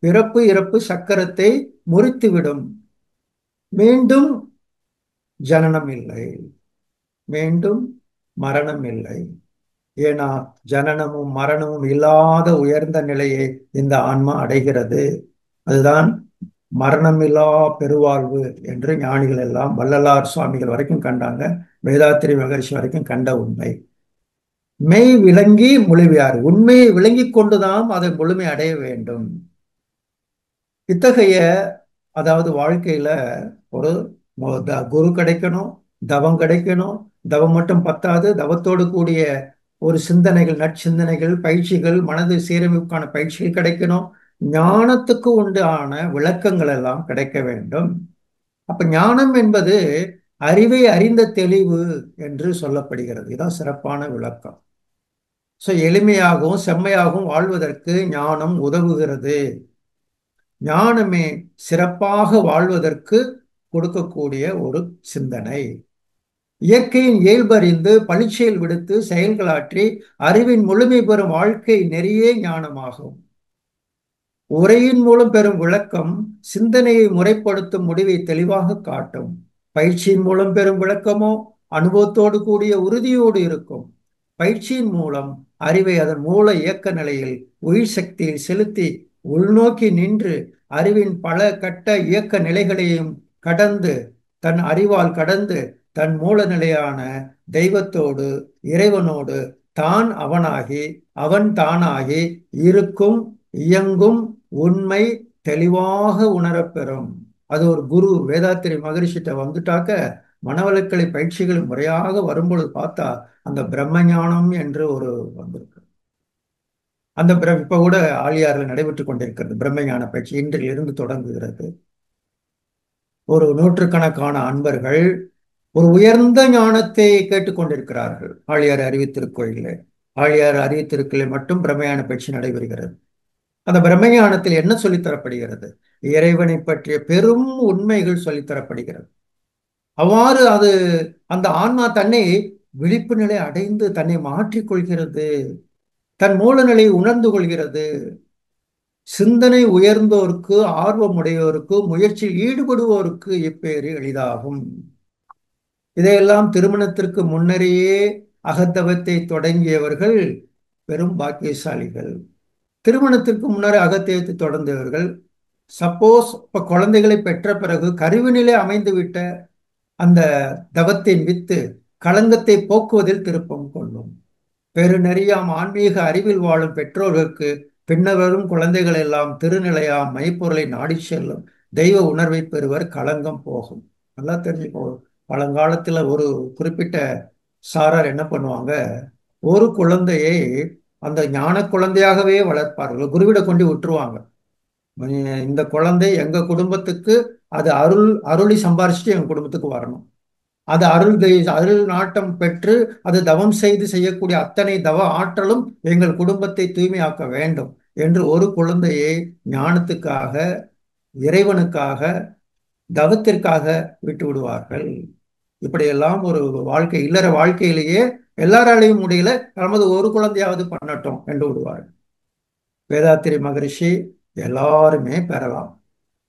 பிறப்பு இறப்பு சக்கரத்தை முறித்துவிடும். மீண்டும் ஜனனம் இல்லை, மீண்டும் மரணம் இல்லை. ஏன்னா ஜனனமும் மரணமும் இல்லாத உயர்ந்த நிலையை இந்த ஆன்மா அடைகிறது. அதுதான் மரணமில்லா பெருவாழ்வு என்று ஞானிகள் எல்லாம், வள்ளலார் சுவாமிகள் வரைக்கும் கண்டாங்க, வேதாத்திரி மகரிஷி வரைக்கும் கண்ட உண்மை. மெய் விளங்கி முழுமையார், உண்மையை விளங்கி கொண்டுதான் அதை முழுமை அடைய வேண்டும். இத்தகைய, அதாவது வாழ்க்கையில ஒரு குரு கிடைக்கணும், தவம் கிடைக்கணும். தவம் மட்டும் பத்தாது, தவத்தோடு கூடிய ஒரு சிந்தனைகள், நற்சிந்தனைகள், பயிற்சிகள், மனது சீரமைப்புக்கான பயிற்சிகள் கிடைக்கணும். ஞானத்துக்கு உண்டான விளக்கங்கள் எல்லாம் கிடைக்க வேண்டும். அப்ப ஞானம் என்பது அறிவை அறிந்த தெளிவு என்று சொல்லப்படுகிறது. இதுதான் சிறப்பான விளக்கம். எளிமையாகவும் செம்மையாகவும் வாழ்வதற்கு ஞானம் உதவுகிறது. ஞானமே சிறப்பாக வாழ்வதற்கு கொடுக்கக்கூடிய ஒரு சிந்தனை. இயற்கையின் இயல்பறிந்து பழிச்செயல் விடுத்து செயல்களாற்றி அறிவின் முழுமை பெறும் வாழ்க்கை நெறியே ஞானமாகும். உரையின் மூலம் பெறும் விளக்கம் சிந்தனையை முறைப்படுத்தும் முடிவை தெளிவாக காட்டும். பயிற்சியின் மூலம் பெறும் விளக்கமோ அனுபவத்தோடு கூடிய உறுதியோடு இருக்கும். பயிற்சியின் மூலம் அறிவை அதன் மூல இயக்க நிலையில் உயிர் சக்தியில் செலுத்தி உள்நோக்கி நின்று அறிவின் பல கட்ட இயக்க நிலைகளையும் கடந்து, தன் அறிவால் கடந்து, தன் மூல நிலையான தெய்வத்தோடு இறைவனோடு தான் அவனாகி அவன் தானாகி இருக்கும் இயங்கும் உண்மை தெளிவாக உணரப்பெறும். அது ஒரு குரு வேதாத்திரி மகரிஷிட்ட வந்துட்டாக்க, மனவளக்கலை பயிற்சிகள் முறையாக வரும்பொழுது பார்த்தா அந்த பிரம்ம ஞானம் என்று ஒரு வந்திருக்கு. அந்த இப்ப கூட ஆழியாரில் நடைபெற்றுக் கொண்டிருக்கிறது பிரம்ம ஞான பயிற்சி, இன்றில் இருந்து தொடங்குகிறது. ஒரு நூற்றுக்கணக்கான அன்பர்கள் ஒரு உயர்ந்த ஞானத்தை கேட்டுக்கொண்டிருக்கிறார்கள். ஆழியார் அறிவித்திருக்கோயிலே, ஆழியார் அறிவித்திருக்கோயிலே மட்டும் பிரம்மஞான பயிற்சி நடைபெறுகிறது. அந்த பிரம்மஞானத்தில் என்ன சொல்லித்தரப்படுகிறது? இறைவனை பற்றிய பெரும் உண்மைகள் சொல்லித்தரப்படுகிறது. அவ்வாறு அது அந்த ஆன்மா தன்னை விழிப்பு நிலை அடைந்து தன்னை மாற்றிக்கொள்கிறது, தன் மூல நிலையை உணர்ந்து கொள்கிறது. சிந்தனை உயர்ந்தோருக்கு, ஆர்வமுடையோருக்கு, முயற்சியில் ஈடுபடுவோருக்கு இப்பேறு எளிதாகும். இதையெல்லாம் திருமணத்திற்கு முன்னரேயே அகத்தவத்தை தொடங்கியவர்கள் பெரும் பாக்கியசாலிகள். திருமணத்திற்கு முன்னரே அகத்தியத்தை தொடர்ந்தவர்கள், சப்போஸ் இப்ப குழந்தைகளை பெற்ற பிறகு கருவினிலே அமைந்துவிட்ட அந்த தவத்தின் வித்து களங்கத்தை போக்குவதில் திருப்பம் கொள்ளும். பெருநெறியாம் ஆன்மீக அறிவில் வாழும் பெற்றோர்களுக்கு பின்னவரும் குழந்தைகள் எல்லாம் திருநிலையாம் மைப்பொருளை நாடி செல்லும் தெய்வ உணர்வை பெறுவர், களங்கம் போகும். நல்லா தெரிஞ்சுக்கோ. பழங்காலத்துல ஒரு குறிப்பிட்ட சாரார் என்ன பண்ணுவாங்க, ஒரு குழந்தையை அந்த ஞான குழந்தையாகவே வளர்ப்பார்கள், குருவிட கொண்டு விட்டுருவாங்க. இந்த குழந்தை எங்க குடும்பத்துக்கு அது அருளி சம்பாரிச்சுட்டு எங்க குடும்பத்துக்கு வரணும், அது அருள் நாட்டம் பெற்று அது தவம் செய்து செய்யக்கூடிய அத்தனை தவ ஆற்றலும் எங்கள் குடும்பத்தை தூய்மையாக்க வேண்டும் என்று ஒரு குழந்தையை ஞானத்துக்காக, இறைவனுக்காக, தவத்திற்காக விட்டு விடுவார்கள். இப்படியெல்லாம் ஒரு வாழ்க்கை, இல்லற வாழ்க்கையிலேயே எல்லாராலையும் முடியல, நமது ஒரு குழந்தையாவது பண்ணட்டும் என்று விடுவார்கள். வேதாத்திரி மகரிஷி எல்லாருமே பெறலாம்.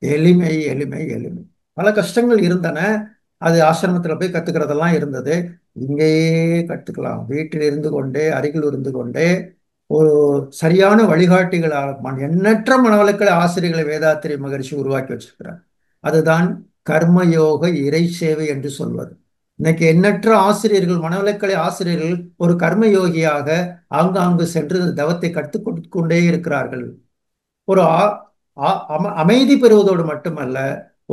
எளிமை எளிமை எளிமை. பல கஷ்டங்கள் இருந்தன. அது ஆசிரமத்தில் போய் கத்துக்கிறதெல்லாம் இருந்தது. இங்கேயே கற்றுக்கலாம், வீட்டில் இருந்து கொண்டே, அருகில் இருந்து கொண்டே. ஒரு சரியான வழிகாட்டிகளால் எண்ணற்ற மனவளக்கலை ஆசிரியர்களை வேதாத்திரி மகரிஷி உருவாக்கி வச்சிருக்கிறார். அதுதான் கர்மயோக இறை சேவை என்று சொல்வது. இன்னைக்கு எண்ணற்ற ஆசிரியர்கள், மனவளக்கலை ஆசிரியர்கள் ஒரு கர்மயோகியாக ஆங்காங்கு சென்று தவத்தை கற்றுக் கொண்டே இருக்கிறார்கள். ஒரு அமைதி பெறுவதோடு மட்டுமல்ல,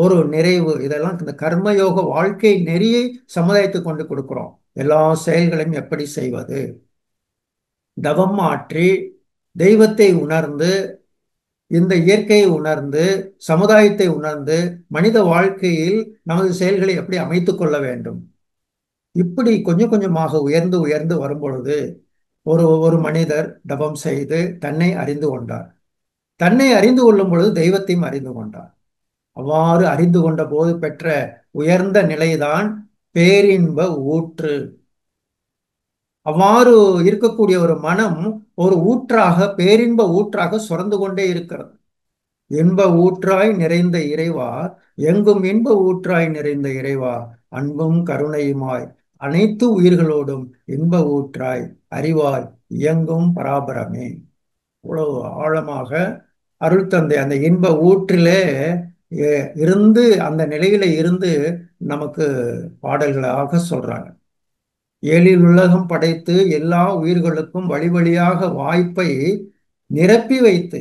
ஒரு நிறைவு. இதெல்லாம் இந்த கர்மயோக வாழ்க்கை நெறியை சமுதாயத்துக்கு கொண்டு கொடுக்கிறோம். எல்லா செயல்களையும் எப்படி செய்வது, தவம் ஆற்றி தெய்வத்தை உணர்ந்து, இந்த இயற்கையை உணர்ந்து, சமுதாயத்தை உணர்ந்து, மனித வாழ்க்கையில் நமது செயல்களை எப்படி அமைத்துக் கொள்ள வேண்டும். இப்படி கொஞ்சம் கொஞ்சமாக உயர்ந்து உயர்ந்து வரும் பொழுது ஒரு ஒரு மனிதர் தவம் செய்து தன்னை அறிந்து கொண்டார். தன்னை அறிந்து கொள்ளும் பொழுது தெய்வத்தையும் அறிந்து கொண்டார். அவ்வாறு அறிந்து கொண்ட போது பெற்ற உயர்ந்த நிலைதான் பேரின்ப ஊற்று. அவ்வாறு இருக்கக்கூடிய ஒரு மனம் ஒரு ஊற்றாக, பேரின்ப ஊற்றாக சுரந்து கொண்டே இருக்கிறது. இன்ப ஊற்றாய் நிறைந்த இறைவா, எங்கும் இன்ப ஊற்றாய் நிறைந்த இறைவா, அன்பும் கருணையுமாய் அனைத்து உயிர்களோடும் இன்ப ஊற்றாய் அறிவாய் இயங்கும் பராபரமே. இவ்வளவு ஆழமாக அருள் தந்தை அந்த இன்ப ஊற்றிலே இருந்து, அந்த நிலையில இருந்து நமக்கு பாடல்களாக சொல்றாங்க. ஏழில் உலகம் படைத்து எல்லா உயிர்களுக்கும் வழி வழியாக வாய்ப்பை நிரப்பி வைத்து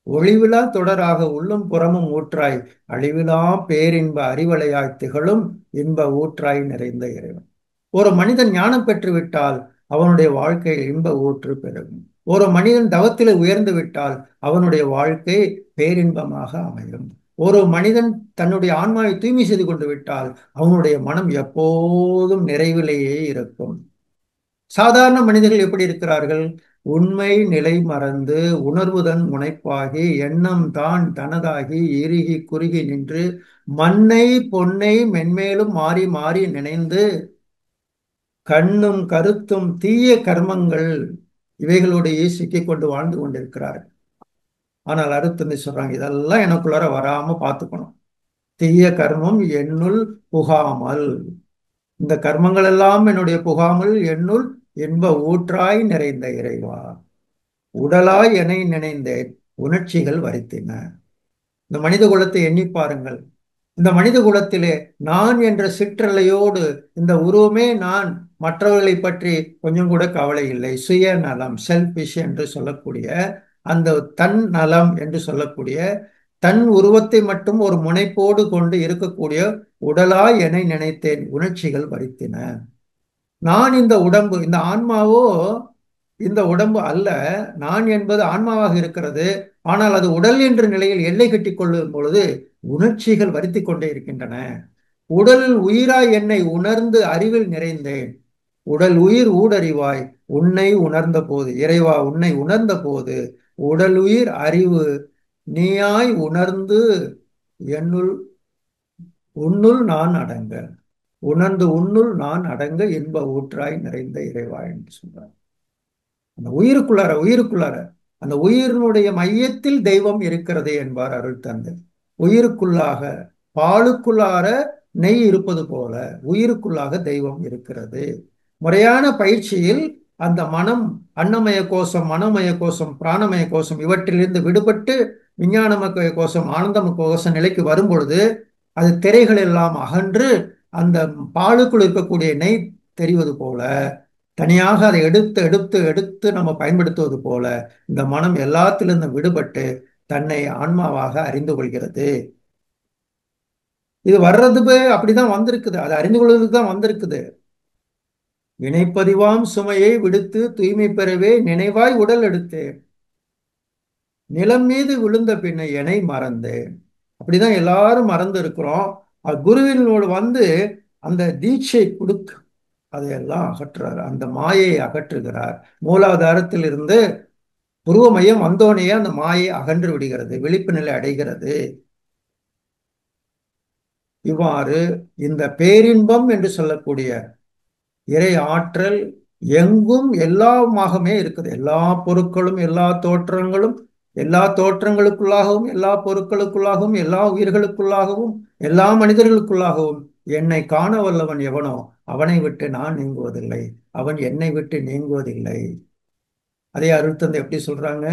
ஒளிவிலா தொடராக உள்ளும் புறமும் ஊற்றாய் அழிவிலா பேரின்ப அறிவலையாய் திகழும் இன்ப ஊற்றாய் நிறைந்த இறைவன். ஒரு மனிதன் ஞானம் பெற்றுவிட்டால் அவனுடைய வாழ்க்கையில் இன்ப ஊற்று பெருகும். ஒரு மனிதன் தவத்தில் உயர்ந்து விட்டால் அவனுடைய வாழ்க்கை பேரின்பமாக அமையும். ஒரு மனிதன் தன்னுடைய ஆன்மாவை தூய்மை செய்து கொண்டு விட்டால் அவனுடைய மனம் எப்போதும் நிறைவிலேயே இருக்கும். சாதாரண மனிதர்கள் எப்படி இருக்கிறார்கள்? உண்மை நிலை மறந்து உணர்வுதன் முனைப்பாகி எண்ணம் தான் தனதாகி இறுகி குறுகி நின்று மண்ணை பொன்னை மென்மேலும் மாறி மாறி நினைந்து கண்ணும் கருத்தும் தீய கர்மங்கள் இவைகளோடையே சிக்கிக் கொண்டு வாழ்ந்து கொண்டிருக்கிறார்கள். ஆனால் அருத்தந்தை சொல்றாங்க, இதெல்லாம் எனக்குள்ளார வராம பார்த்துக்கணும். தீய கர்மம் என்னுள் புகாமல், இந்த கர்மங்கள் எல்லாம் என்னுடைய புகாமல் என்னுள் இன்ப ஊற்றாய் நிறைந்த இறைவா, உடலாய் என்னை நினைந்தேன் உணர்ச்சிகள் வருத்தின. இந்த மனித குலத்தை எண்ணி பாருங்கள். இந்த மனித குலத்திலே நான் என்ற சிற்றலையோடு இந்த உருவமே நான், மற்றவர்களை பற்றி கொஞ்சம் கூட கவலை இல்லை. சுயநலம், செல்பிஷ் என்று சொல்லக்கூடிய அந்த தன் நலம் என்று சொல்லக்கூடிய தன் உருவத்தை மட்டும் ஒரு முனைப்போடு கொண்டு இருக்கக்கூடிய உடலாய் என்னை நினைத்தேன் உணர்ச்சிகள் வருத்தின. நான் இந்த உடம்பு, இந்த ஆன்மாவோ இந்த உடம்பு அல்ல. நான் என்பது ஆன்மாவாக இருக்கிறது. ஆனால் அது உடல் என்ற நிலையில் எல்லை கட்டி கொள்ளும் பொழுது உணர்ச்சிகள் வருத்தி கொண்டே இருக்கின்றன. உடலில் உயிராய் என்னை உணர்ந்து அறிவில் நிறைந்தேன். உடல் உயிர் ஊடறிவாய் உன்னை உணர்ந்த போது, இறைவா உன்னை உணர்ந்த போது உடல் உயிர் அறிவு நீயாய் உணர்ந்து என்னுள் உன்னுள் நான் அடங்க, உணர்ந்து உன்னுள் நான் அடங்க இன்ப ஊற்றாய் நிறைந்த இறைவா என்று சொல்றார். அந்த உயிருக்குள்ளார அந்த உயிரினுடைய மையத்தில் தெய்வம் இருக்கிறது என்பார் அருள் தந்தை. உயிருக்குள்ளாக, பாலுக்குள்ளார நெய் இருப்பது போல உயிருக்குள்ளாக தெய்வம் இருக்கிறது. முறையான பயிற்சியில் அந்த மனம், அன்னமய கோஷம், மனோமய கோஷம், பிராணமய கோஷம் இவற்றிலிருந்து விடுபட்டு விஞ்ஞானமய கோஷம், ஆனந்தமய கோஷம் நிலைக்கு வரும் பொழுது அது திரைகள் எல்லாம் அகன்று அந்த பாலுக்குள் இருக்கக்கூடிய நெய் தெரிவது போல, தனியாக அதை எடுத்து எடுத்து எடுத்து நம்ம பயன்படுத்துவது போல இந்த மனம் எல்லாத்திலிருந்து விடுபட்டு தன்னை ஆன்மாவாக அறிந்து கொள்கிறது. இது வர்றது அப்படிதான் வந்திருக்குது. அதை அறிந்து கொள்வதற்கு தான் வந்திருக்குது. வினைப்பதிவாம் சுமையை விடுத்து தூய்மை பெறவே நினைவாய் உடல் எடுத்தேன், நிலம் மீது விழுந்த பின்ன என்னை மறந்தேன். அப்படிதான் எல்லாரும் மறந்து இருக்கிறோம். குருவினோடு வந்து அந்த தீட்சை கொடுத்து அதையெல்லாம் அகற்றுறார். அந்த மாயை அகற்றுகிறார். மூலாதாரத்தில் இருந்து புருவ மையம் வந்தோனையே அந்த மாயை அகன்று விடுகிறது, விழிப்பு நிலை அடைகிறது. இவ்வாறு இந்த பேரின்பம் என்று சொல்லக்கூடிய இறை ஆற்றல் எங்கும் எல்லாமாகவே இருக்குது. எல்லா பொருட்களும், எல்லா தோற்றங்களும், எல்லா தோற்றங்களுக்குள்ளாகவும், எல்லா பொருட்களுக்குள்ளாகவும், எல்லா உயிர்களுக்குள்ளாகவும், எல்லா மனிதர்களுக்குள்ளாகவும் என்னை காண வல்லவன் எவனோ அவனை விட்டு நான் நீங்குவதில்லை, அவன் என்னை விட்டு நீங்குவதில்லை. அதே அருட்தந்தை எப்படி சொல்றாங்க?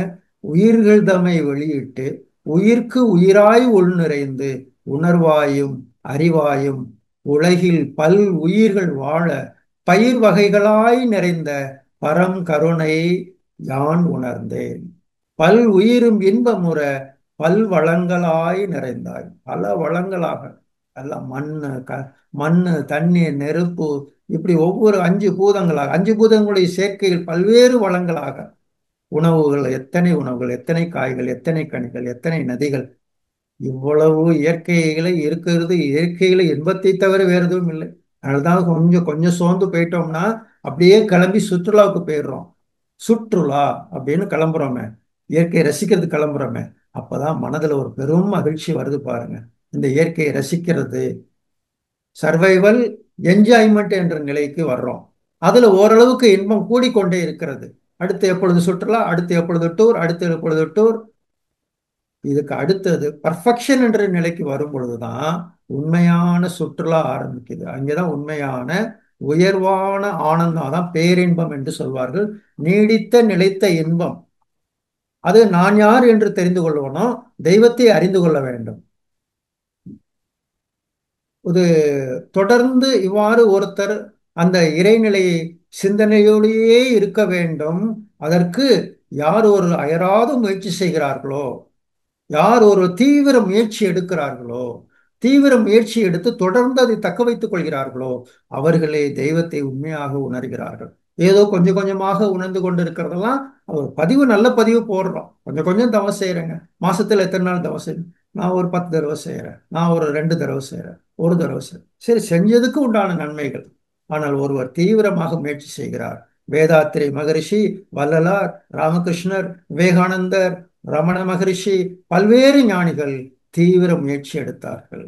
உயிர்கள் தம்மை வெளியிட்டு உயிர்க்கு உயிராய் உள் நிறைந்து உணர்வாயும் அறிவாயும் உலகில் பல் உயிர்கள் வாழ பயிர் வகைகளாய் நிறைந்த பரம் கருணை யான் உணர்ந்தேன். பல் உயிரும் இன்பமுற பல் வளங்களாய் நிறைந்தாய். பல வளங்களாக எல்லாம் மண்ணு தண்ணீர் நெருப்பு, இப்படி ஒவ்வொரு 5 பூதங்களாக 5 பூதங்களுடைய சேர்க்கையில் பல்வேறு வளங்களாக உணவுகள், எத்தனை உணவுகள், எத்தனை காய்கள், எத்தனை கனிகள், எத்தனை நதிகள், இவ்வளவு இயற்கைகளை இருக்கிறது. இயற்கையில இன்பத்தை தவிர வேறு எதுவும் இல்லை. அதனால்தான் கொஞ்சம் கொஞ்சம் சோர்ந்து போயிட்டோம்னா அப்படியே கிளம்பி சுற்றுலாவுக்கு போயிடுறோம். சுற்றுலா அப்படின்னு கிளம்புறோமே, இயற்கையை ரசிக்கிறது கிளம்புறோமே, அப்பதான் மனதுல ஒரு பெரும் மகிழ்ச்சி வருது பாருங்க. இந்த இயற்கையை ரசிக்கிறது, சர்வைவல் என்ஜாய்மெண்ட் என்ற நிலைக்கு வர்றோம். அதுல ஓரளவுக்கு இன்பம் கூடிக்கொண்டே இருக்கிறது. அடுத்து எப்பொழுது சுற்றுலா, அடுத்து எப்பொழுது டூர், அடுத்து எப்பொழுது டூர். இதுக்கு அடுத்தது பர்ஃபெக்ஷன் என்ற நிலைக்கு வரும் பொழுதுதான் உண்மையான சுற்றுலா ஆரம்பிக்குது. அங்கேதான் உண்மையான உயர்வான ஆனந்தம், அதான் பேரின்பம் என்று சொல்வார்கள். நீடித்த நிலைத்த இன்பம். அது நான் யார் என்று தெரிந்து கொள்ளணும், தெய்வத்தை அறிந்து கொள்ள வேண்டும். ஒரு தொடர்ந்து இவ்வாறு ஒருத்தர் அந்த இறைநிலை சிந்தனையோடையே இருக்க வேண்டும். அதற்கு யார் ஒரு அயராத முயற்சி செய்கிறார்களோ, யார் ஒரு தீவிர முயற்சி எடுக்கிறார்களோ, தீவிர முயற்சி எடுத்து தொடர்ந்து அதை தக்க வைத்துக் கொள்கிறார்களோ, அவர்களே தெய்வத்தை உண்மையாக உணர்கிறார்கள். ஏதோ கொஞ்சம் கொஞ்சமாக உணர்ந்து கொண்டு இருக்கிறதெல்லாம் ஒரு பதிவு, நல்ல பதிவு போடுறோம். கொஞ்சம் கொஞ்சம் தவம் செய்யறேங்க. மாசத்துல எத்தனை நாள் தவம் செய்யணும்? நான் ஒரு 10 தடவை செய்யறேன், நான் ஒரு 2 தடவை செய்யறேன், ஒரு தடவை செய்யறேன். சரி, செஞ்சதுக்கு உண்டான நன்மைகள். ஆனால் ஒருவர் தீவிரமாக முயற்சி செய்கிறார். வேதாத்திரி மகரிஷி, வள்ளலார், ராமகிருஷ்ணர், விவேகானந்தர், ரமண மகரிஷி, பல்வேறு ஞானிகள் தீவிர முயற்சி எடுத்தார்கள்.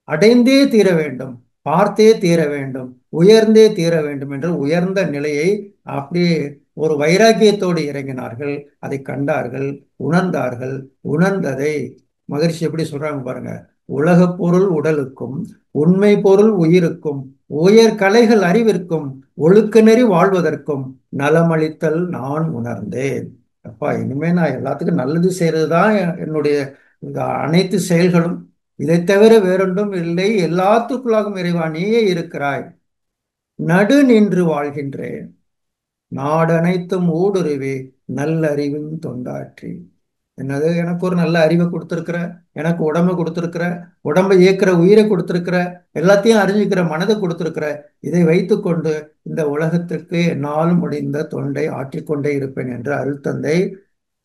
அடைந்தே தீர வேண்டும், பார்த்தே தீர வேண்டும், உயர்ந்தே தீர வேண்டும் என்ற உயர்ந்த நிலையை அப்படியே ஒரு வைராக்கியத்தோடு இறங்கினார்கள். அதை கண்டார்கள், உணர்ந்தார்கள். உணர்ந்ததை மகரிஷி எப்படி சொல்றாங்க பாருங்க. உலக பொருள் உடலுக்கும், உண்மை பொருள் உயிருக்கும், உயர் கலைகள் அறிவிற்கும், ஒழுக்க நெறி வாழ்வதற்கும் நலமளித்தல் நான் உணர்ந்தேன். அப்பா, இனிமே நான் எல்லாத்துக்கும் நல்லது செய்யறதுதான் என்னுடைய அனைத்து செயல்களும். இதை தவிர வேறொன்றும் இல்லை. எல்லாத்துக்குள்ளாகவும் இறைவா நீயே இருக்கிறாய். நடு நின்று வாழ்கின்றேன், நாடனைத்தும் ஊடுருவி நல்லறிவின் தொண்டாற்றி. என்னது, எனக்கு ஒரு நல்ல அறிவை கொடுத்துருக்குற, எனக்கு உடம்பை கொடுத்துருக்குற, உடம்பை இயக்குற உயிரை கொடுத்துருக்குற, எல்லாத்தையும் அறிஞ்சிக்கிற மனதை கொடுத்துருக்குற. இதை வைத்துக்கொண்டு இந்த உலகத்திற்கு என்னால் முடிந்த தொண்டை ஆற்றிக்கொண்டே இருப்பேன் என்று அருட்தந்தை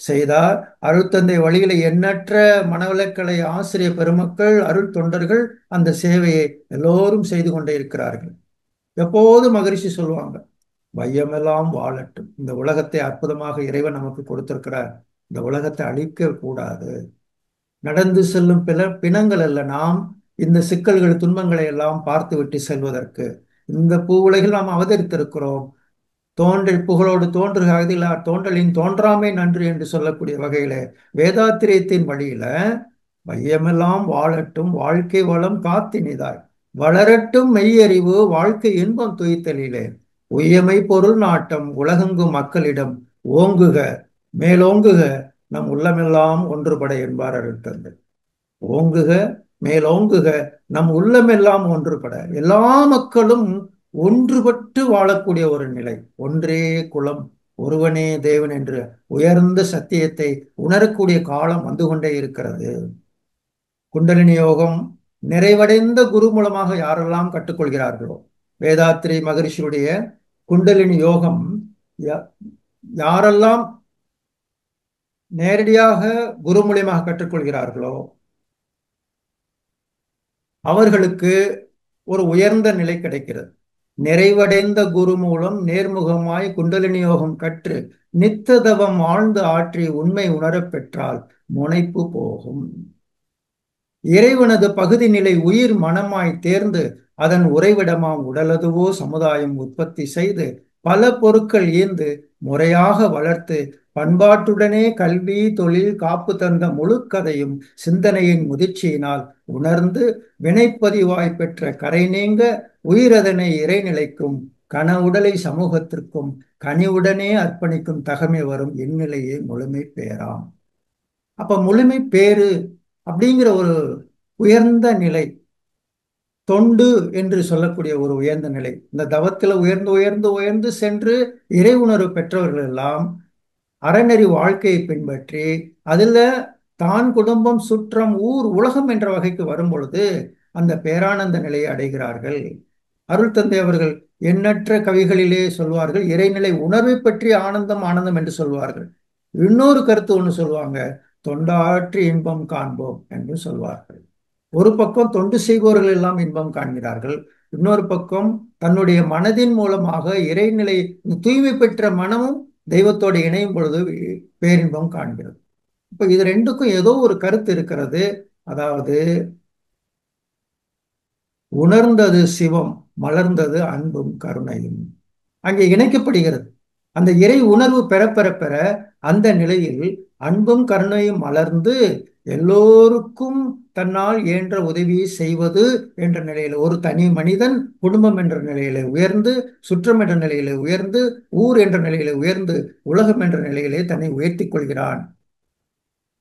செய்தார். அருட்தந்தை வழியில எண்ணற்ற மனவளக்கலை ஆசிரிய பெருமக்கள், அருள் தொண்டர்கள் அந்த சேவையை எல்லோரும் செய்து கொண்டே இருக்கிறார்கள். எப்போது மகரிஷி சொல்லுவாங்க, வையமெல்லாம் வாழட்டும். இந்த உலகத்தை அற்புதமாக இறைவன் நமக்கு கொடுத்திருக்கிறார். இந்த உலகத்தை அழிக்க கூடாது. நடந்து செல்லும் பிணங்கள் அல்ல நாம். இந்த சிக்கல்கள் துன்பங்களை எல்லாம் பார்த்து விட்டு செல்வதற்கு இந்த பூ உலகில் நாம் அவதரித்திருக்கிறோம். தோன்றல் புகழோடு தோன்றுக அகதிலார் தோன்றலின் தோன்றாமை நன்று என்று சொல்லக்கூடிய வகையில வேதாத்திரியத்தின் வழியில வையமெல்லாம் வாழட்டும், வாழ்க்கை வளம் காத்தினிதாய் வளரட்டும் மெய்யறிவு வாழ்க்கை இன்பம் துய்த்தலிலே உய்யமை பொருள் நாட்டம் உலகெங்கும் மக்களிடம் ஓங்குக மேலோங்குக நம் உள்ளமெல்லாம் ஒன்றுபட என்பார் அருட்தந்தை. ஓங்குக மேலோங்குக நம் உள்ளமெல்லாம் ஒன்றுபட, எல்லா மக்களும் ஒன்றுபட்டு வாழக்கூடிய ஒரு நிலை. ஒன்றே குலம், ஒருவனே தேவன் என்று உயர்ந்த சத்தியத்தை உணரக்கூடிய காலம் வந்து கொண்டே இருக்கிறது. குண்டலினி யோகம் நிறைவடைந்த குரு மூலமாக யாரெல்லாம் கற்றுக்கொள்கிறார்களோ, வேதாத்திரி மகரிஷியுடைய குண்டலினி யோகம் யாரெல்லாம் நேரடியாக குரு மூலியமாக கற்றுக்கொள்கிறார்களோ அவர்களுக்கு ஒரு உயர்ந்த நிலை கிடைக்கிறது. நிறைவடைந்த குரு மூலம் நேர்முகமாய் குண்டலினி யோகம் கற்று நித்ததவம் ஆழ்ந்து ஆற்றி உண்மை உணரப் பெற்றால் முனைப்பு போகும். இறைவனது பகுதி நிலை உயிர் மனமாய் தேர்ந்து அதன் உறைவிடமாம் உடலதுவோ சமுதாயம் உற்பத்தி செய்து பல பொருட்கள் ஈந்து முறையாக வளர்த்து பண்பாட்டுடனே கல்வி தொழில் காப்பு தந்த முழு கதையும் சிந்தனையின் முதிர்ச்சியினால் உணர்ந்து வினைப்பதிவாய் பெற்ற கரை நீங்க உயிரதனை இறைநிலைக்கும் கனவுடலை சமூகத்திற்கும் கனிவுடனே அர்ப்பணிக்கும் தகமை வரும் இந்நிலையே முழுமை பேராம். அப்ப முழுமை பேரு அப்படிங்கிற ஒரு உயர்ந்த நிலை, தொண்டு என்று சொல்லக்கூடிய ஒரு உயர்ந்த நிலை, இந்த தவத்தில் உயர்ந்து உயர்ந்து உயர்ந்து சென்று இறை உணர்வு பெற்றவர்கள் எல்லாம் அறநெறி வாழ்க்கையை பின்பற்றி அதில் தான் குடும்பம் சுற்றம் ஊர் உலகம் என்ற வகைக்கு வரும் பொழுது அந்த பேரானந்த நிலையை அடைகிறார்கள். அருள் தந்தை அவர்கள் எண்ணற்ற கவிகளிலே சொல்வார்கள், இறைநிலை உணர்வை பற்றி ஆனந்தம் ஆனந்தம் என்று சொல்வார்கள். இன்னொரு கருத்து ஒன்று சொல்லுவாங்க, தொண்டாற்றி இன்பம் காண்போம் என்று சொல்வார்கள். ஒரு பக்கம் தொண்டு செய்பவர்கள் எல்லாம் இன்பம் காண்கிறார்கள், இன்னொரு பக்கம் தன்னுடைய மனதின் மூலமாக இறைநிலை தூய்மை பெற்ற மனமும் தெய்வத்தோடு இணையும் பொழுது பேரின்பம் காண்கிறது. இப்ப இது ரெண்டுக்கும் ஏதோ ஒரு கருத்து இருக்கிறது. அதாவது உணர்ந்தது சிவம், மலர்ந்தது அன்பும் கருணையும் அங்கே இணைக்கப்படுகிறது. அந்த இறை உணர்வு பெற பெற பெற அந்த நிலையில் அன்பும் கருணையும் மலர்ந்து எல்லோருக்கும் தன்னால் இயன்ற உதவியை செய்வது என்ற நிலையில ஒரு தனி மனிதன் குடும்பம் என்ற நிலையில உயர்ந்து, சுற்றம் என்ற நிலையில உயர்ந்து, ஊர் என்ற நிலையில உயர்ந்து, உலகம் என்ற நிலையிலே தன்னை உயர்த்தி கொள்கிறான்.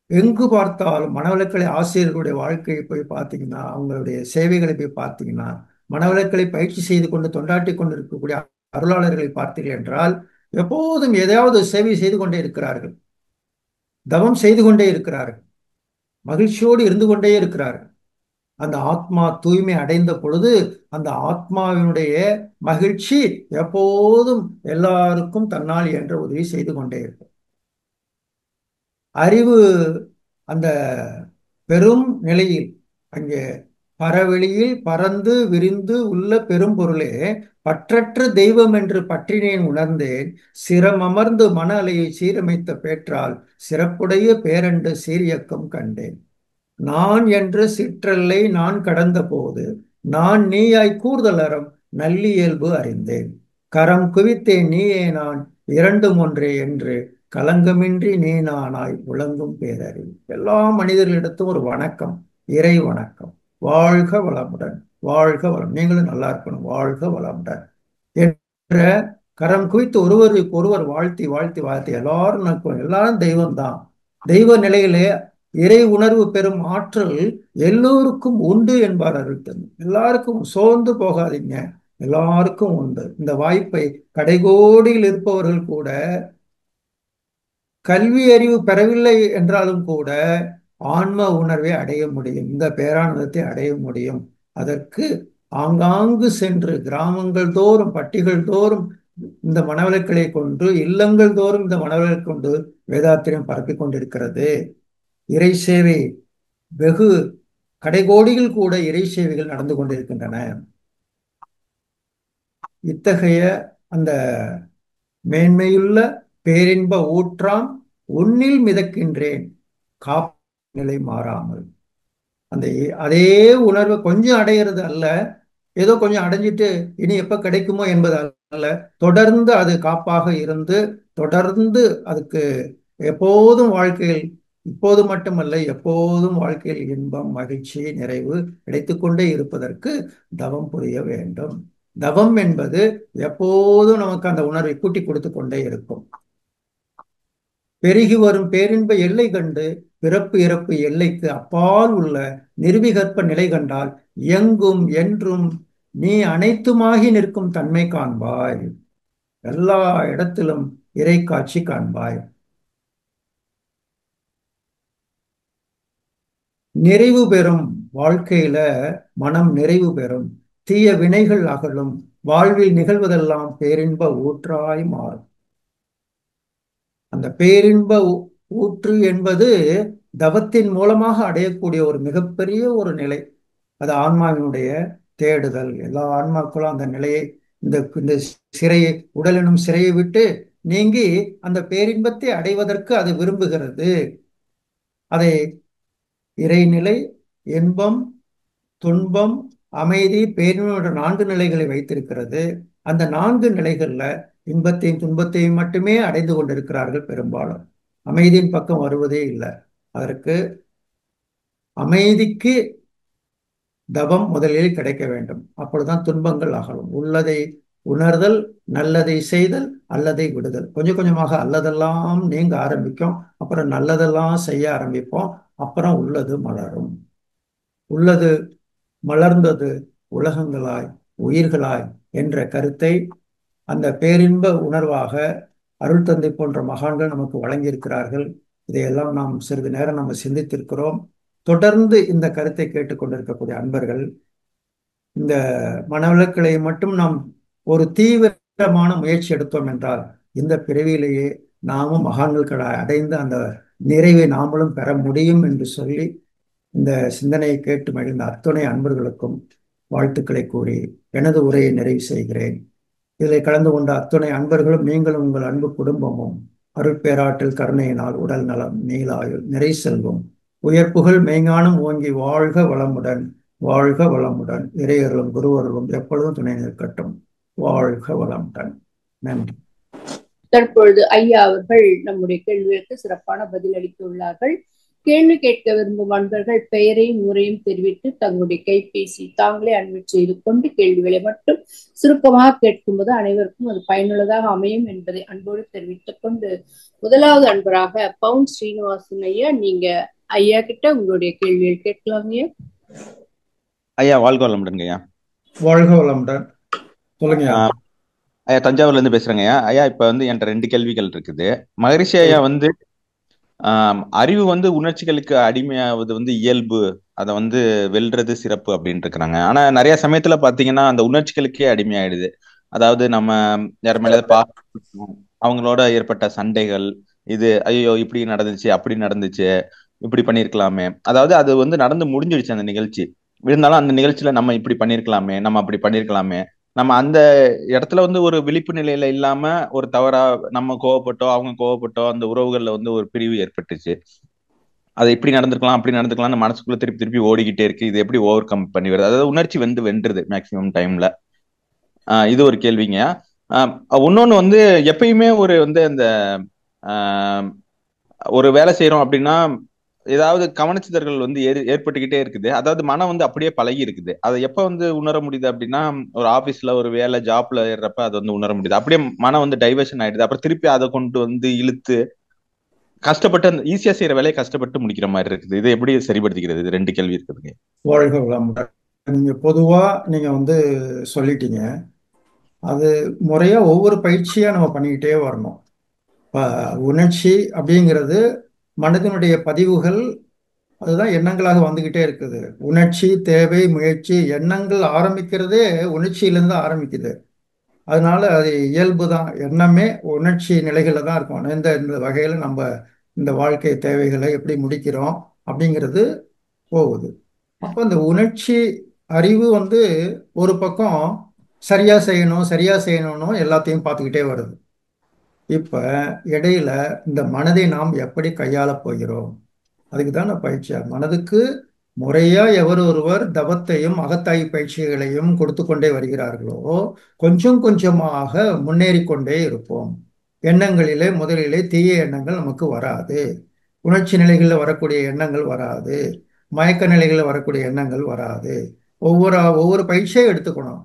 எங்கு பார்த்தாலும் மனவளக்கலை ஆசிரியர்களுடைய வாழ்க்கையை போய் பார்த்தீங்கன்னா, அவங்களுடைய சேவைகளை போய் பார்த்தீங்கன்னா, மனவளக்கலை பயிற்சி செய்து கொண்டு தொண்டாட்டி கொண்டு இருக்கக்கூடிய அருளாளர்களை பார்த்தீர்கள் என்றால் எப்போதும் எதையாவது சேவை செய்து கொண்டே இருக்கிறார்கள், தவம் செய்து கொண்டே இருக்கிறார்கள், மகிழ்ச்சியோடு இருந்து கொண்டே இருக்கிறார்கள். அந்த ஆத்மா தூய்மை அடைந்த பொழுது அந்த ஆத்மாவினுடைய மகிழ்ச்சி எப்போதும் எல்லாருக்கும் தன்னால் என்ற உதவி செய்து கொண்டே இருக்கும். அறிவு அந்த பெரும் நிலையில் அங்கே பரவெளியில் பறந்து விரிந்து உள்ள பெரும்பொருளே பற்றற்ற தெய்வம் என்று பற்றினேன் உணர்ந்தேன், சிரமமர்ந்து மன அலையை சீரமைத்த பேற்றால் சிறப்புடைய பேரண்டு சீரியக்கம் கண்டேன். நான் என்ற சிற்றல்லை நான் கடந்த போது நான் நீயாய் கூர்தலறம் நல்லியல்பு அறிந்தேன். கரம் குவித்தேன் நீயே நான் இரண்டும் ஒன்றே என்று கலங்கமின்றி நீ நானாய் விளங்கும் பேரறிவு. எல்லா மனிதர்களிடத்தும் ஒரு வணக்கம், இறை வணக்கம். வாழ்க வளமுடன், வாழ்க வளம், நீங்களும் நல்லா இருக்கணும், வாழ்க வளமுடன் என்ற கரம் குவித்து ஒருவருக்கு ஒருவர் வாழ்த்தி வாழ்த்தி வாழ்த்தி எல்லாரும் நினைப்போம். எல்லாரும் தெய்வம்தான். தெய்வ நிலையிலே இறை உணர்வு பெறும் ஆற்றல் எல்லோருக்கும் உண்டு என்பார் அருள் தந்தை. எல்லாருக்கும் சோர்ந்து போகாதீங்க, எல்லாருக்கும் உண்டு. இந்த வாய்ப்பை கடைகோடியில் இருப்பவர்கள் கூட கல்வி அறிவு பெறவில்லை என்றாலும் கூட ஆன்ம உணர்வை அடைய முடியும், இந்த பேரானந்தத்தை அடைய முடியும். அதற்கு ஆங்காங்கு சென்று கிராமங்கள் தோறும் பட்டிகள் தோறும் இந்த மனவளக்கலை கொண்டு, இல்லங்கள் தோறும் இந்த மனவளை கொண்டு வேதாத்திரியம் பரப்பிக் கொண்டிருக்கிறது. இறை சேவை வெகு கடைகோடியில் கூட இறை சேவைகள் நடந்து கொண்டிருக்கின்றன. இத்தகைய அந்த மேன்மையுள்ள பேரின்ப ஊற்றாம் உன்னில் மிதக்கின்றேன் காப்பு நிலை மாறாமல். அந்த அதே உணர்வை கொஞ்சம் அடையிறது அல்ல, ஏதோ கொஞ்சம் அடைஞ்சிட்டு இனி எப்ப கிடைக்குமோ என்பது அல்ல, தொடர்ந்து அது காப்பாக இருந்து தொடர்ந்து அதுக்கு எப்போதும் வாழ்க்கையில், இப்போது மட்டுமல்ல எப்போதும் வாழ்க்கையில் இன்பம் மகிழ்ச்சி நிறைவு கிடைத்துக்கொண்டே இருப்பதற்கு தவம் புரிய வேண்டும். தவம் என்பது எப்போதும் நமக்கு அந்த உணர்வை கூட்டி கொடுத்து கொண்டே இருக்கும். பெருகி வரும் பேரின்ப எல்லை கண்டு பிறப்பு இறப்பு எல்லைக்கு அப்பால் உள்ள நிர்விகற்ப நிலை கண்டால் எங்கும் என்றும் நீ அனைத்துமாகி நிற்கும் தன்மை காண்பாய். எல்லா இடத்திலும் இறை காட்சி காண்பாய். நிறைவு பெறும் வாழ்க்கையில மனம் நிறைவு பெறும், தீய வினைகள் அகலும், வாழ்வில் நிகழ்வதெல்லாம் பேரின்ப ஊற்றாய் மாறும். அந்த பேரின்ப ஊற்று என்பது தவத்தின் மூலமாக அடையக்கூடிய ஒரு மிகப்பெரிய ஒரு நிலை. அது ஆன்மாவினுடைய தேடுதல். எல்லா ஆன்மாக்களும் அந்த நிலையை, இந்த சிறையை, உடலெனும் சிறையை விட்டு நீங்கி அந்த பேரின்பத்தை அடைவதற்கு அது விரும்புகிறது. அதை இறைநிலை, இன்பம், துன்பம், அமைதி, பேரின்பம் என்ற 4 நிலைகளை வைத்திருக்கிறது. அந்த 4 நிலைகள்ல இன்பத்தையும் துன்பத்தையும் மட்டுமே அடைந்து கொண்டிருக்கிறார்கள் பெரும்பாலும். அமைதியின் பக்கம் வருவதே இல்லை. அதற்கு அமைதிக்கு தவம் முதலில் கிடைக்க வேண்டும். அப்பொழுதுதான் துன்பங்கள் அகலும். உள்ளதை உணர்தல், நல்லதை செய்தல், அல்லதை விடுதல். கொஞ்சம் கொஞ்சமாக அல்லதெல்லாம் நீங்க ஆரம்பிக்கும். அப்புறம் நல்லதெல்லாம் செய்ய ஆரம்பிப்போம். அப்புறம் உள்ளது மலரும். உள்ளது மலர்ந்தது உலகங்களாய் உயிர்களாய் என்ற கருத்தை அந்த பேரின்ப உணர்வாக அருள் தந்தை போன்ற மகான்கள் நமக்கு வழங்கியிருக்கிறார்கள். இதையெல்லாம் நாம் சிறிது நேரம் நம்ம சிந்தித்திருக்கிறோம். தொடர்ந்து இந்த கருத்தை கேட்டுக்கொண்டிருக்கக்கூடிய அன்பர்கள், இந்த மனவிலக்கலை மட்டும் நாம் ஒரு தீவிரமான முயற்சி எடுத்தோம் என்றால் இந்த பிறவியிலேயே நாமும் மகான்களை அடைந்து அந்த நிறைவை நாமளும் பெற முடியும் என்று சொல்லி இந்த சிந்தனையை கேட்டு மகிழ்ந்த அத்துணை அன்பர்களுக்கும் வாழ்த்துக்களை கூறி எனது உரையை நிறைவு செய்கிறேன். இதில் கலந்து கொண்ட அத்துணை அன்பர்களும் நீங்களும் உங்கள் அன்பு குடும்பமும் அருட்பேராற்றல் கருணையினால் உடல் நலம், நீலாயுள், நிறை செல்வம், உயர்ப்புகள் மெய்ஞானம் ஓங்கி வாழ்க வளமுடன், வாழ்க வளமுடன், இறையர்களும் குருவர்களும் எப்பொழுதும் துணை நிற்கட்டும். வாழ்க வளமுடன். நன்றி. தற்பொழுது ஐயா அவர்கள் நம்முடைய கேள்விகளுக்கு சிறப்பான பதில் அளித்துள்ளார்கள். கேள்வி கேட்க விரும்பும் அன்பர்கள் பெயரையும் ஊரையும் தெரிவித்து தங்களுடைய கைபேசி தாங்களே அன்மிட் செய்து கொண்டு கேள்விகளை மட்டும் சுருக்கமாக கேட்கும்போது அனைவருக்கும் அது பயனுள்ளதாக அமையும் என்பதை அன்போடு தெரிவித்துக் கொண்டு முதலாவது அன்பராக பவுன் ஸ்ரீனிவாசன் ஐயா, நீங்க ஐயா கிட்ட உங்களுடைய கேள்விகள் கேட்கலாங்க ஐயா. ஐயா வாழ்க வளமுடன் ஐயா. வாழ்க வளமுடன். சொல்லுங்க ஐயா. தஞ்சாவூர்ல இருந்து பேசுறேங்க ஐயா. ஐயா இப்ப என்கிட்ட 2 கேள்விகள் இருக்குது. மகரிஷி ஐயா அறிவு உணர்ச்சிகளுக்கு அடிமையாவது இயல்பு, அதை வெல்றது சிறப்பு அப்படின்னு இருக்கிறாங்க. ஆனா நிறைய சமயத்துல பாத்தீங்கன்னா அந்த உணர்ச்சிகளுக்கே அடிமையாயிடுது. அதாவது நம்ம யார் மேல அவங்களோட ஏற்பட்ட சண்டைகள், இது ஐயோ இப்படி நடந்துச்சு அப்படி நடந்துச்சு இப்படி பண்ணிருக்கலாமே, அதாவது அது நடந்து முடிஞ்சிடுச்சு அந்த நிகழ்ச்சி. இருந்தாலும் அந்த நிகழ்ச்சியில நம்ம இப்படி பண்ணிருக்கலாமே, நம்ம அப்படி பண்ணிருக்கலாமே, நம்ம அந்த இடத்துல ஒரு விழிப்பு நிலையில இல்லாம ஒரு தவறா நம்ம கோவப்பட்டோ அவங்க கோவப்பட்டோ அந்த உறவுகள்ல ஒரு பிரிவு ஏற்பட்டுச்சு. அது இப்படி நடந்திருக்கலாம் அப்படி நடந்துக்கலாம்னு மனசுக்குள்ள திருப்பி திருப்பி ஓடிக்கிட்டே இருக்கு. இது எப்படி ஓவர் கம் பண்ணி வருது? அதாவது உணர்ச்சி வென்றுது மேக்சிமம் டைம்ல. இது ஒரு கேள்விங்க. இன்னொன்னு எப்பயுமே அந்த ஒரு வேலை செய்யறோம் அப்படின்னா ஏதாவது கவனச்சிதறல் ஏற்பட்டுக்கிட்டே இருக்குது. அதாவது மனம் அப்படியே பழகி இருக்குது. அதை எப்ப உணர முடியுது அப்படின்னா, ஒரு ஆபீஸ்ல ஒரு வேலை ஜாப்ல ஏறப்ப அது உணர முடியுது. அப்படியே மனம் டைவர்ஷன் ஆயிடுது. அப்புறம் திருப்பி அதை கொண்டு இழுத்து கஷ்டப்பட்டு அந்த ஈஸியா செய்யற வேலையை கஷ்டப்பட்டு முடிக்கிற மாதிரி இருக்குது. இது எப்படி சரிபடுத்திக்கிறது? இது 2 கேள்வி இருக்குதுங்க. வாழ்க வளமுடன். நீங்க பொதுவா நீங்க சொல்லிட்டீங்க. அது முறையா ஒவ்வொரு பயிற்சியா நம்ம பண்ணிக்கிட்டே வரணும். உணர்ச்சி அப்படிங்கிறது மனதினுடைய பதிவுகள், அதுதான் எண்ணங்களாக வந்துகிட்டே இருக்குது. உணர்ச்சி, தேவை, முயற்சி, எண்ணங்கள் ஆரம்பிக்கிறதே உணர்ச்சியிலிருந்து ஆரம்பிக்குது. அதனால அது இயல்பு தான். எண்ணமே உணர்ச்சி நிலைகளில் தான் இருக்கும். இந்த இந்த வகையில் நம்ம இந்த வாழ்க்கை தேவைகளை எப்படி முடிக்கிறோம் அப்படிங்கிறது போகுது. அப்போ இந்த உணர்ச்சி அறிவு ஒரு பக்கம் சரியா செய்யணும் சரியா செய்யணும்னு எல்லாத்தையும் பார்த்துக்கிட்டே வருது. இப்ப இடையில இந்த மனதை நாம் எப்படி கையாளப் போகிறோம், அதுக்கு தான் பயிற்சியா. மனதுக்கு முறையா எவர் ஒருவர் தவத்தையும் அகத்தாய் பயிற்சிகளையும் கொடுத்து கொண்டே வருகிறார்களோ கொஞ்சம் கொஞ்சமாக முன்னேறி கொண்டே இருப்போம். எண்ணங்களிலே முதலிலே தீய எண்ணங்கள் நமக்கு வராது. உணர்ச்சி நிலைகளில் வரக்கூடிய எண்ணங்கள் வராது. மயக்க நிலைகளில் வரக்கூடிய எண்ணங்கள் வராது. ஒவ்வொரு பயிற்சியை எடுத்துக்கணும்.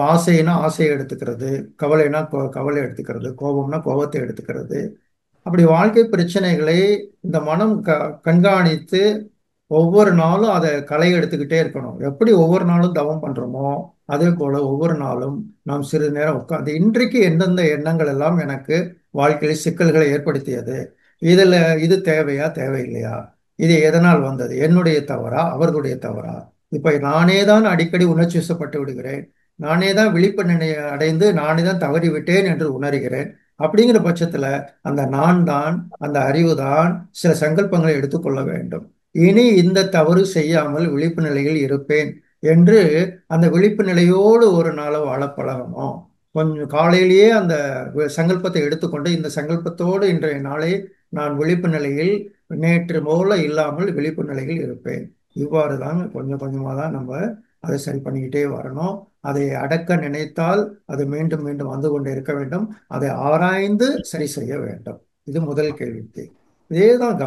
ஆசைனா ஆசையை எடுத்துக்கிறது, கவலைனா கவலை எடுத்துக்கிறது, கோபம்னா கோபத்தை எடுத்துக்கிறது. அப்படி வாழ்க்கை பிரச்சனைகளை இந்த மனம் கண்காணித்து ஒவ்வொரு நாளும் அதை களை எடுத்துக்கிட்டே இருக்கணும். எப்படி ஒவ்வொரு நாளும் தவம் பண்றோமோ அதே போல ஒவ்வொரு நாளும் நாம் சிறிது நேரம் உட்காந்து இன்றைக்கு எந்தெந்த எண்ணங்கள் எல்லாம் எனக்கு வாழ்க்கையில் சிக்கல்களை ஏற்படுத்தியது, இது தேவையா தேவையில்லையா, இது எதனால் வந்தது, என்னுடைய தவறா அவர்களுடைய தவறா, இப்ப நானே தான் அடிக்கடி உணர்ச்சி வசப்பட்டு விடுகிறேன், நானே தான் விழிப்பு நிலையை அடைந்து நானே தான் தவறி விட்டேன் என்று உணர்கிறேன். அப்படிங்கிற பட்சத்துல அந்த நான் தான், அந்த அறிவு தான் சில சங்கல்பங்களை எடுத்துக்கொள்ள வேண்டும். இனி இந்த தவறு செய்யாமல் விழிப்பு நிலையில் இருப்பேன் என்று அந்த விழிப்பு நிலையோடு ஒரு நாளை வாழ பழகணும். கொஞ்சம் காலையிலேயே அந்த சங்கல்பத்தை எடுத்துக்கொண்டு இந்த சங்கல்பத்தோடு இன்றைய நாளை நான் விழிப்பு நிலையில் நேற்று போல இல்லாமல் விழிப்பு நிலையில் இருப்பேன். இவ்வாறு தான் கொஞ்சம் கொஞ்சமாக தான் நம்ம அதை சரி பண்ணிக்கிட்டே வரணும். அதை அடக்க நினைத்தால் அது மீண்டும் மீண்டும் வந்து கொண்டே இருக்க வேண்டும். அதை ஆராய்ந்து சரி செய்ய வேண்டும். இது முதல் கேள்விக்கு. இதேதான்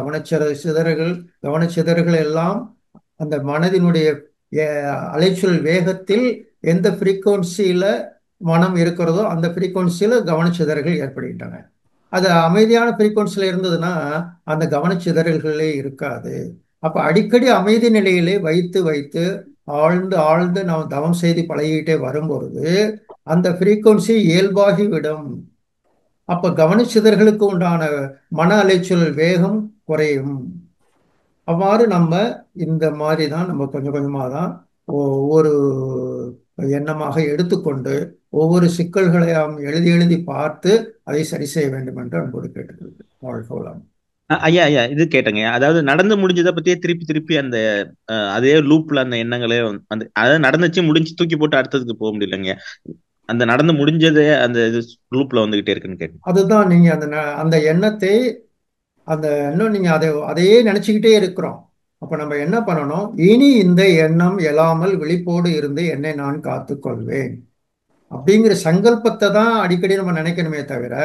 கவனச்சிதறல்கள் எல்லாம் அந்த மனதினுடைய அலைச்சல் வேகத்தில் எந்த ஃப்ரீக்குவன்சியில மனம் இருக்கிறதோ அந்த ஃப்ரீக்குவன்சியில கவனச்சிதறல்கள் ஏற்படுகின்றன. அது அமைதியான ஃப்ரீக்குவன்சில இருந்ததுன்னா அந்த கவனச்சிதறல்களே இருக்காது. அப்ப அடிக்கடி அமைதி நிலையிலே வைத்து வைத்து ஆழ்ந்து ஆழ்ந்து நாம் தவம் செய்து பழகிட்டே வரும்பொழுது அந்த ஃப்ரீக்குவன்சி இயல்பாகிவிடும். அப்ப கவனச்சிதறல்களுக்கு உண்டான மன அலைச்சல் வேகம் குறையும். அவ்வாறு நம்ம இந்த மாதிரி தான் நம்ம கொஞ்சம் கொஞ்சமாக தான் ஒவ்வொரு எண்ணமாக எடுத்துக்கொண்டு ஒவ்வொரு சிக்கல்களையும் எழுதி எழுதி பார்த்து அதை சரி செய்ய வேண்டும் என்று அன்போடு கேட்டுக்கொள்கிறேன். வாழ்க வளம். ஐயா ஐயா இது கேட்டேங்க. அதாவது நடந்து முடிஞ்சதை பத்தியே திருப்பி திருப்பி அந்த அதே லூப்ல அந்த எண்ணங்களே வந்து அதாவது நடந்துச்சு முடிஞ்சு தூக்கி போட்டு அடுத்ததுக்கு போக முடியலங்க. அந்த நடந்து முடிஞ்சதே அந்த இது லூப்ல வந்துகிட்டே இருக்குன்னு கேட்டேன். அதுதான் நீங்க அந்த எண்ணத்தை அந்த இன்னும் நீங்க அதையே நினைச்சுக்கிட்டே இருக்கிறோம். அப்ப நம்ம என்ன பண்ணணும்? இனி இந்த எண்ணம் எழாமல் விழிப்போடு இருந்து என்னை நான் காத்துக்கொள்வேன் அப்படிங்கிற சங்கல்பத்தை தான் அடிக்கடி நம்ம நினைக்கணுமே தவிர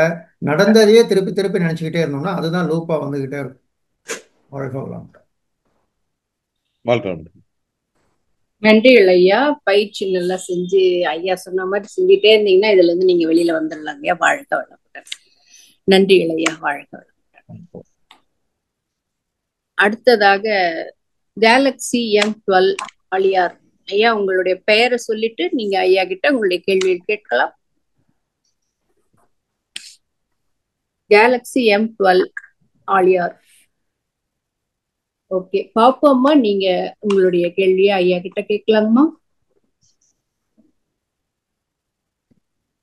நடந்ததையே திருப்பி திருப்பி நினைச்சுக்கிட்டே இருந்தோம்னா அதுதான் லூப்பா வந்துகிட்டே இருக்கும். வாழ்க வளமுடன். வாழ்க வளமுடன். நன்றிகள் ஐயா. பயிற்சி நல்லா செஞ்சு ஐயா சொன்ன மாதிரி செஞ்சுட்டே இருந்தீங்கன்னா இதுல இருந்து நீங்க வெளியில வந்துடலாம் ஐயா. வாழ்க வளமுடன். நன்றிகள் ஐயா. வாழ்க வளமுடன். அடுத்ததாக கேலக்ஸி M12 ஆழியார் ஐயா, உங்களுடைய பெயரை சொல்லிட்டு நீங்க ஐயா கிட்ட உங்களுடைய கேள்வியை கேட்கலாம். Galaxy M12 Aliyar. ஓகே, பாப்போம்மா, நீங்க உங்களுடைய கேள்வியை ஐயா கிட்ட கேட்கலாங்கம்மா.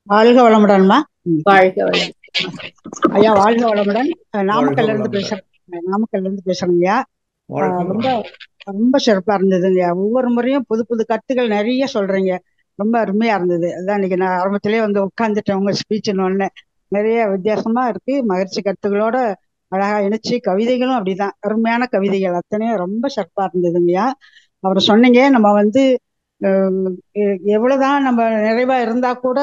வாழ்க வளமுடன்மா. வாழ்க வளம் ஐயா. வாழ்க வளமுடன். நாமக்கல்ல இருந்து பேசுறேங்க ஐயா. ரொம்ப ரொம்ப சிறப்பா இருந்ததுங்க. ஒவ்வொரு முறையும் புது புது கருத்துக்கள் நிறைய சொல்றீங்க. ரொம்ப அருமையா இருந்தது. அதான் இன்னைக்கு நான் ஆரம்பத்திலேயே வந்து உட்காந்துட்டேன் உங்க ஸ்பீச்சுன்னு ஒண்ணு. நிறைய வித்தியாசமா இருக்கு. மகிழ்ச்சி கருத்துக்களோட அழகா இணைச்சு கவிதைகளும் அப்படிதான் அருமையான கவிதைகள் அத்தனையும் ரொம்ப சிறப்பா இருந்ததுங்கய்யா. அப்புறம் சொன்னீங்க நம்ம வந்து எவ்வளவுதான் நம்ம நிறைவா இருந்தா கூட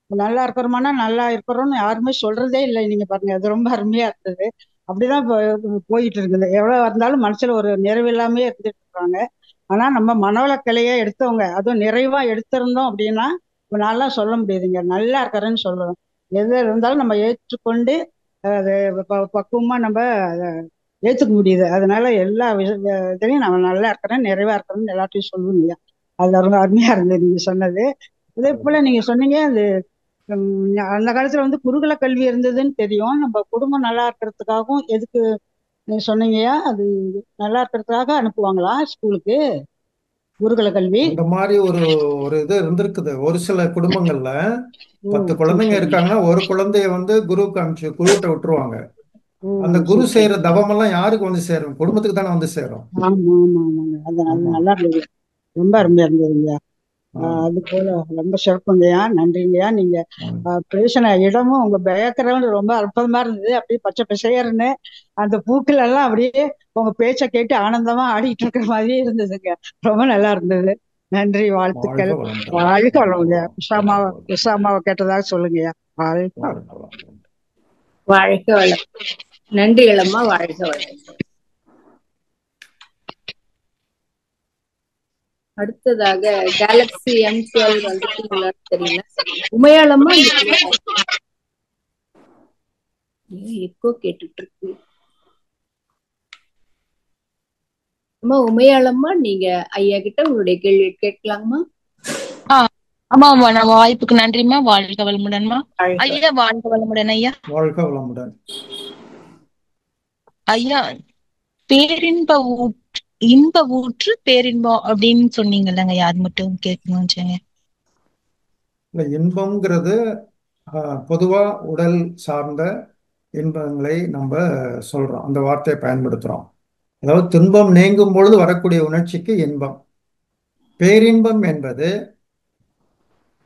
நல்லா இருக்கிறோமானா நல்லா இருக்கிறோம்னு யாருமே சொல்றதே இல்லை. நீங்க பாருங்க, அது ரொம்ப அருமையா இருந்தது. அப்படிதான் போயிட்டு இருக்குது. எவ்வளவு இருந்தாலும் மனசுல ஒரு நிறைவு இல்லாமே இருந்துட்டு இருக்காங்க. ஆனா நம்ம மனவளக்கலையை எடுத்தவங்க, அதுவும் நிறைவா எடுத்திருந்தோம் அப்படின்னா நல்லா சொல்ல முடியுதுங்க. நல்லா இருக்கிறேன்னு சொல்லுவோம். எது இருந்தாலும் நம்ம ஏற்றுக்கொண்டு அதை பக்குவமா நம்ம அதை ஏற்றுக்க முடியுது. அதனால எல்லா இதுலையும் நம்ம நல்லா இருக்கிறேன் நிறைவா இருக்கிறேன்னு எல்லாத்தையும் சொல்லுவீங்க. அது ரொம்ப அருமையா இருந்தது நீங்க சொன்னது. அதே போல நீங்க சொன்னீங்க அது அந்த காலத்துல வந்து குருகுல கல்வி இருந்ததுன்னு தெரியும். நம்ம குடும்பம் நல்லா இருக்கிறதுக்காகவும் எதுக்கு நீங்க சொன்னீங்கயா, அது நல்லா இருக்கிறதுக்காக அனுப்புவாங்களா ஸ்கூலுக்கு குருகுல கல்வி? அந்த மாதிரி ஒரு இது இருந்திருக்குது. ஒரு சில குடும்பங்கள்ல 10 குழந்தைங்க இருக்காங்கன்னா ஒரு குழந்தைய வந்து குருவுக்கு அனுப்பிச்சு குருவிட்ட விட்டுருவாங்க. அந்த குரு செய்யற தவமெல்லாம் யாருக்கு வந்து சேரும்? குடும்பத்துக்கு தானே வந்து சேரும். ஆமா ஆமா ஆமாங்க. அது நல்லா இருந்தது. ரொம்ப அருமையா இருந்ததுங்கய்யா. அது போல ரொம்ப சிறப்புங்கய்யா. நன்றிங்கய்யா. நீங்க பேசின இடமும் உங்க பேக்ரவுண்ட் ரொம்ப அற்புதமா இருந்தது. அப்படியே பச்சை பசையர்னு அந்த பூக்கள் எல்லாம் அப்படியே உங்க பேச்சை கேட்டு ஆனந்தமா ஆடிட்டு இருக்கிற மாதிரியே இருந்ததுங்க. ரொம்ப நல்லா இருந்தது. நன்றி, வாழ்த்துக்கள். வாழ்க வளமுங்க. உஷாமாவை கேட்டதாக சொல்லுங்கய்யா. வாழ்க வளம். நன்றிகளம்மா. வாழ்க வளம். அடுத்ததாக கேலக்ஸி M12 வந்துட்டீங்களா தெரியல. உமையாளம்மா எக்கோ கேட்டுட்டு இருக்கு. அம்மா உமையாளம்மா, நீங்க ஐயா கிட்ட உங்களுடைய கேள்வி கேட்கலாங்கம்மா. ஆமா ஆமா, நம்ம வாய்ப்புக்கு நன்றிம்மா. வாழ்க வளமுடன்மா ஐயா. வாழ்க வளமுடன் ஐயா. வாழ்க வளமுடன் ஐயா. இன்ப ஊற்று பேரின்பம் அப்படின்னு சொன்னீங்கல்லங்க, அது மட்டும் கேட்கணும். இன்பம்ங்கிறது பொதுவா உடல் சார்ந்த இன்பங்களை நம்ம சொல்றோம், அந்த வார்த்தையை பயன்படுத்துறோம். அதாவது துன்பம் நீங்கும் பொழுது வரக்கூடிய உணர்ச்சிக்கு இன்பம். பேரின்பம் என்பது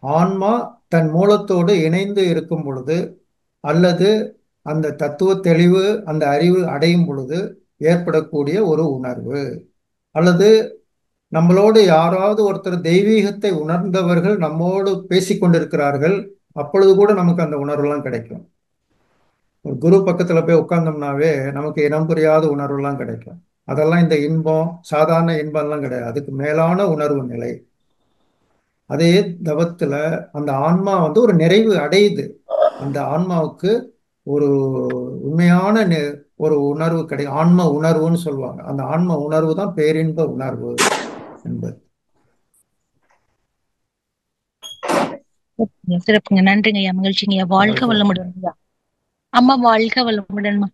ஆன்மா தன் மூலத்தோடு இணைந்து இருக்கும் பொழுது அல்லது அந்த தத்துவ தெளிவு அந்த அறிவு அடையும் பொழுது ஏற்படக்கூடிய ஒரு உணர்வு அல்லது நம்மளோடு யாராவது ஒருத்தர் தெய்வீகத்தை உணர்ந்தவர்கள் நம்மோடு பேசிக்கொண்டிருக்கிறார்கள், அப்பொழுது கூட நமக்கு அந்த உணர்வுலாம் கிடைக்கும். ஒரு குரு பக்கத்துல போய் உட்கார்ந்தோம்னாவே நமக்கு இனம் புரியாத உணர்வுலாம் கிடைக்கும். அதெல்லாம் இந்த இன்பம், சாதாரண இன்பம்லாம் கிடையாது, அதுக்கு மேலான உணர்வு நிலை. அதே தவத்துல அந்த ஆன்மா வந்து ஒரு நிறைவு அடையுது. அந்த ஆன்மாவுக்கு ஒரு உண்மையான ஒரு உணர்வு கிடைக்கும், ஆன்ம உணர்வுன்னு சொல்லுவாங்க. அந்த ஆன்ம உணர்வு தான் பேரின்ப உணர்வு என்பது. சிறப்புங்க, நன்றிங்க ஐயா, மகிழ்ச்சிங்க ஐயா. வாழ்க வளமுடன் ஐயா. அம்மா வாழ்க வளமுடன்மா.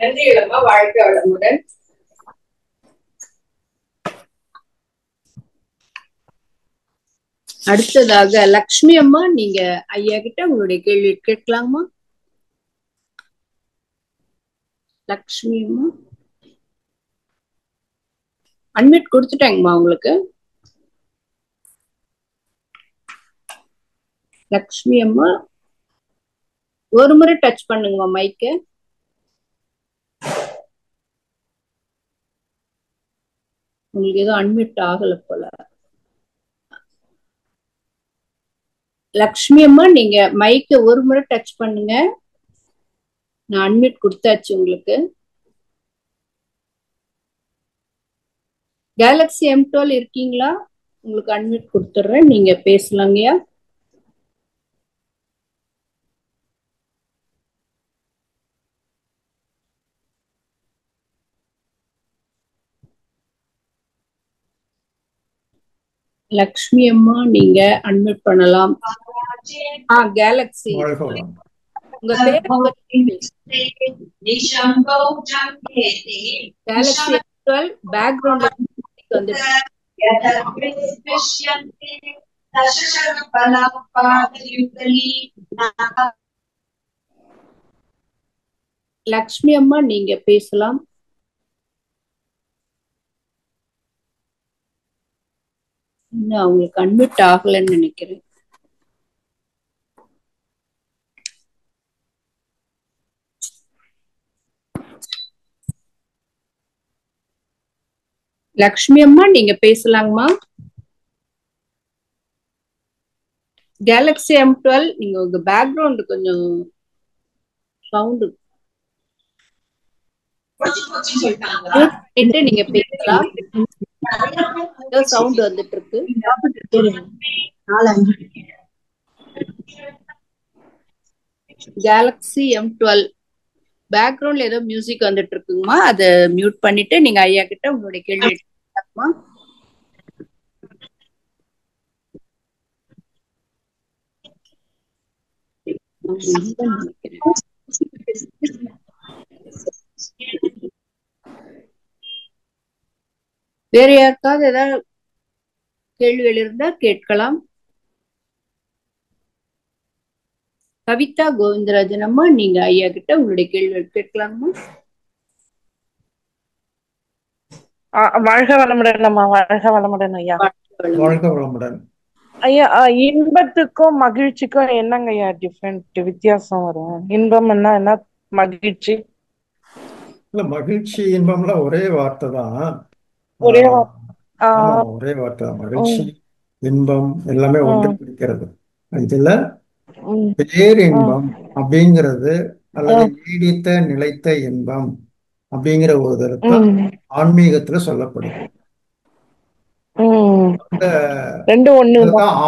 நன்றிகளம்மா, வாழ்க வளமுடன். அடுத்ததாக லக்ஷ்மி அம்மா, நீங்க ஐயா கிட்ட உங்களுடைய கேள்வி கேட்கலாமா? லக்ஷ்மி அம்மா அன்மியூட் கொடுத்துட்டாங்கம்மா உங்களுக்கு. லக்ஷ்மி அம்மா ஒரு முறை டச் பண்ணுங்கம்மா மைக்க. உங்களுக்கு ஏதோ அன்மியூட் ஆகல போல. லக்ஷ்மி அம்மா நீங்க மைக்க ஒரு முறை டச் பண்ணுங்க. நான் அன்மியூட் கொடுத்தாச்சு உங்களுக்கு. கேலக்ஸி M12 இருக்கீங்களா? உங்களுக்கு அன்மியூட் கொடுத்துட்றேன், நீங்க பேசலாங்கய்யா. லக்ஷ்மி அம்மா நீங்க அன்மியூட் பண்ணலாம். கேலக்ஸி உங்க பேர் கேலக்ஸி M12 பேக்ரவுண்ட்ல வந்து லக்ஷ்மி அம்மா நீங்க பேசலாம். இன்னும் அவங்களுக்கு அன்மியூட் ஆகலன்னு நினைக்கிறேன். லக்ஷ்மி அம்மா நீங்க பேசலாங்கம்மா. கேலக்ஸி M12 நீங்க உங்க பேக்ரவுண்ட் கொஞ்சம் சவுண்ட் நீங்க பேசலாம். சவுண்ட் வந்துட்டு இருக்கு. கேலக்ஸி M12 பேக்ரவுண்ட்ல ஏதோ மியூசிக் வந்துட்டு இருக்குங்கம்மா, அதை மியூட் பண்ணிட்டு நீங்க ஐயா கிட்ட உங்களுடைய கேள்வி எடுத்துக்கலாமா? வேற யாருக்காவது ஏதாவது கேள்விகள் இருந்தா கேட்கலாம். கவிதா கோவிந்தராஜன் அம்மா நீங்க ஐயா கிட்ட உங்களுடைய கேள்விகள் கேட்கலாமா? வாழ்க வளமுடன் அம்மா. வாழ்க வளமுடன் ஐயா. வாழ்க வளமுடன் ஐயா. இன்பத்துக்கும் மகிழ்ச்சிக்கும் என்னங்க ஐயா டிஃபரெண்ட், வித்தியாசம் வரும்? இன்பம்னா என்ன, மகிழ்ச்சி? இல்ல, மகிழ்ச்சி இன்பம்லாம் ஒரே வார்த்தை தான். ஒரே ஒரே வார்த்தை தான். மகிழ்ச்சி இன்பம் எல்லாமே ஒன்று பிடிக்கிறது. இதுல பேரின்பம் அப்படிங்கிறது அல்லது நீடித்த நிலைத்த இன்பம் அப்படிங்கிற ஒரு தான் ஆன்மீகத்துல சொல்லப்படுது.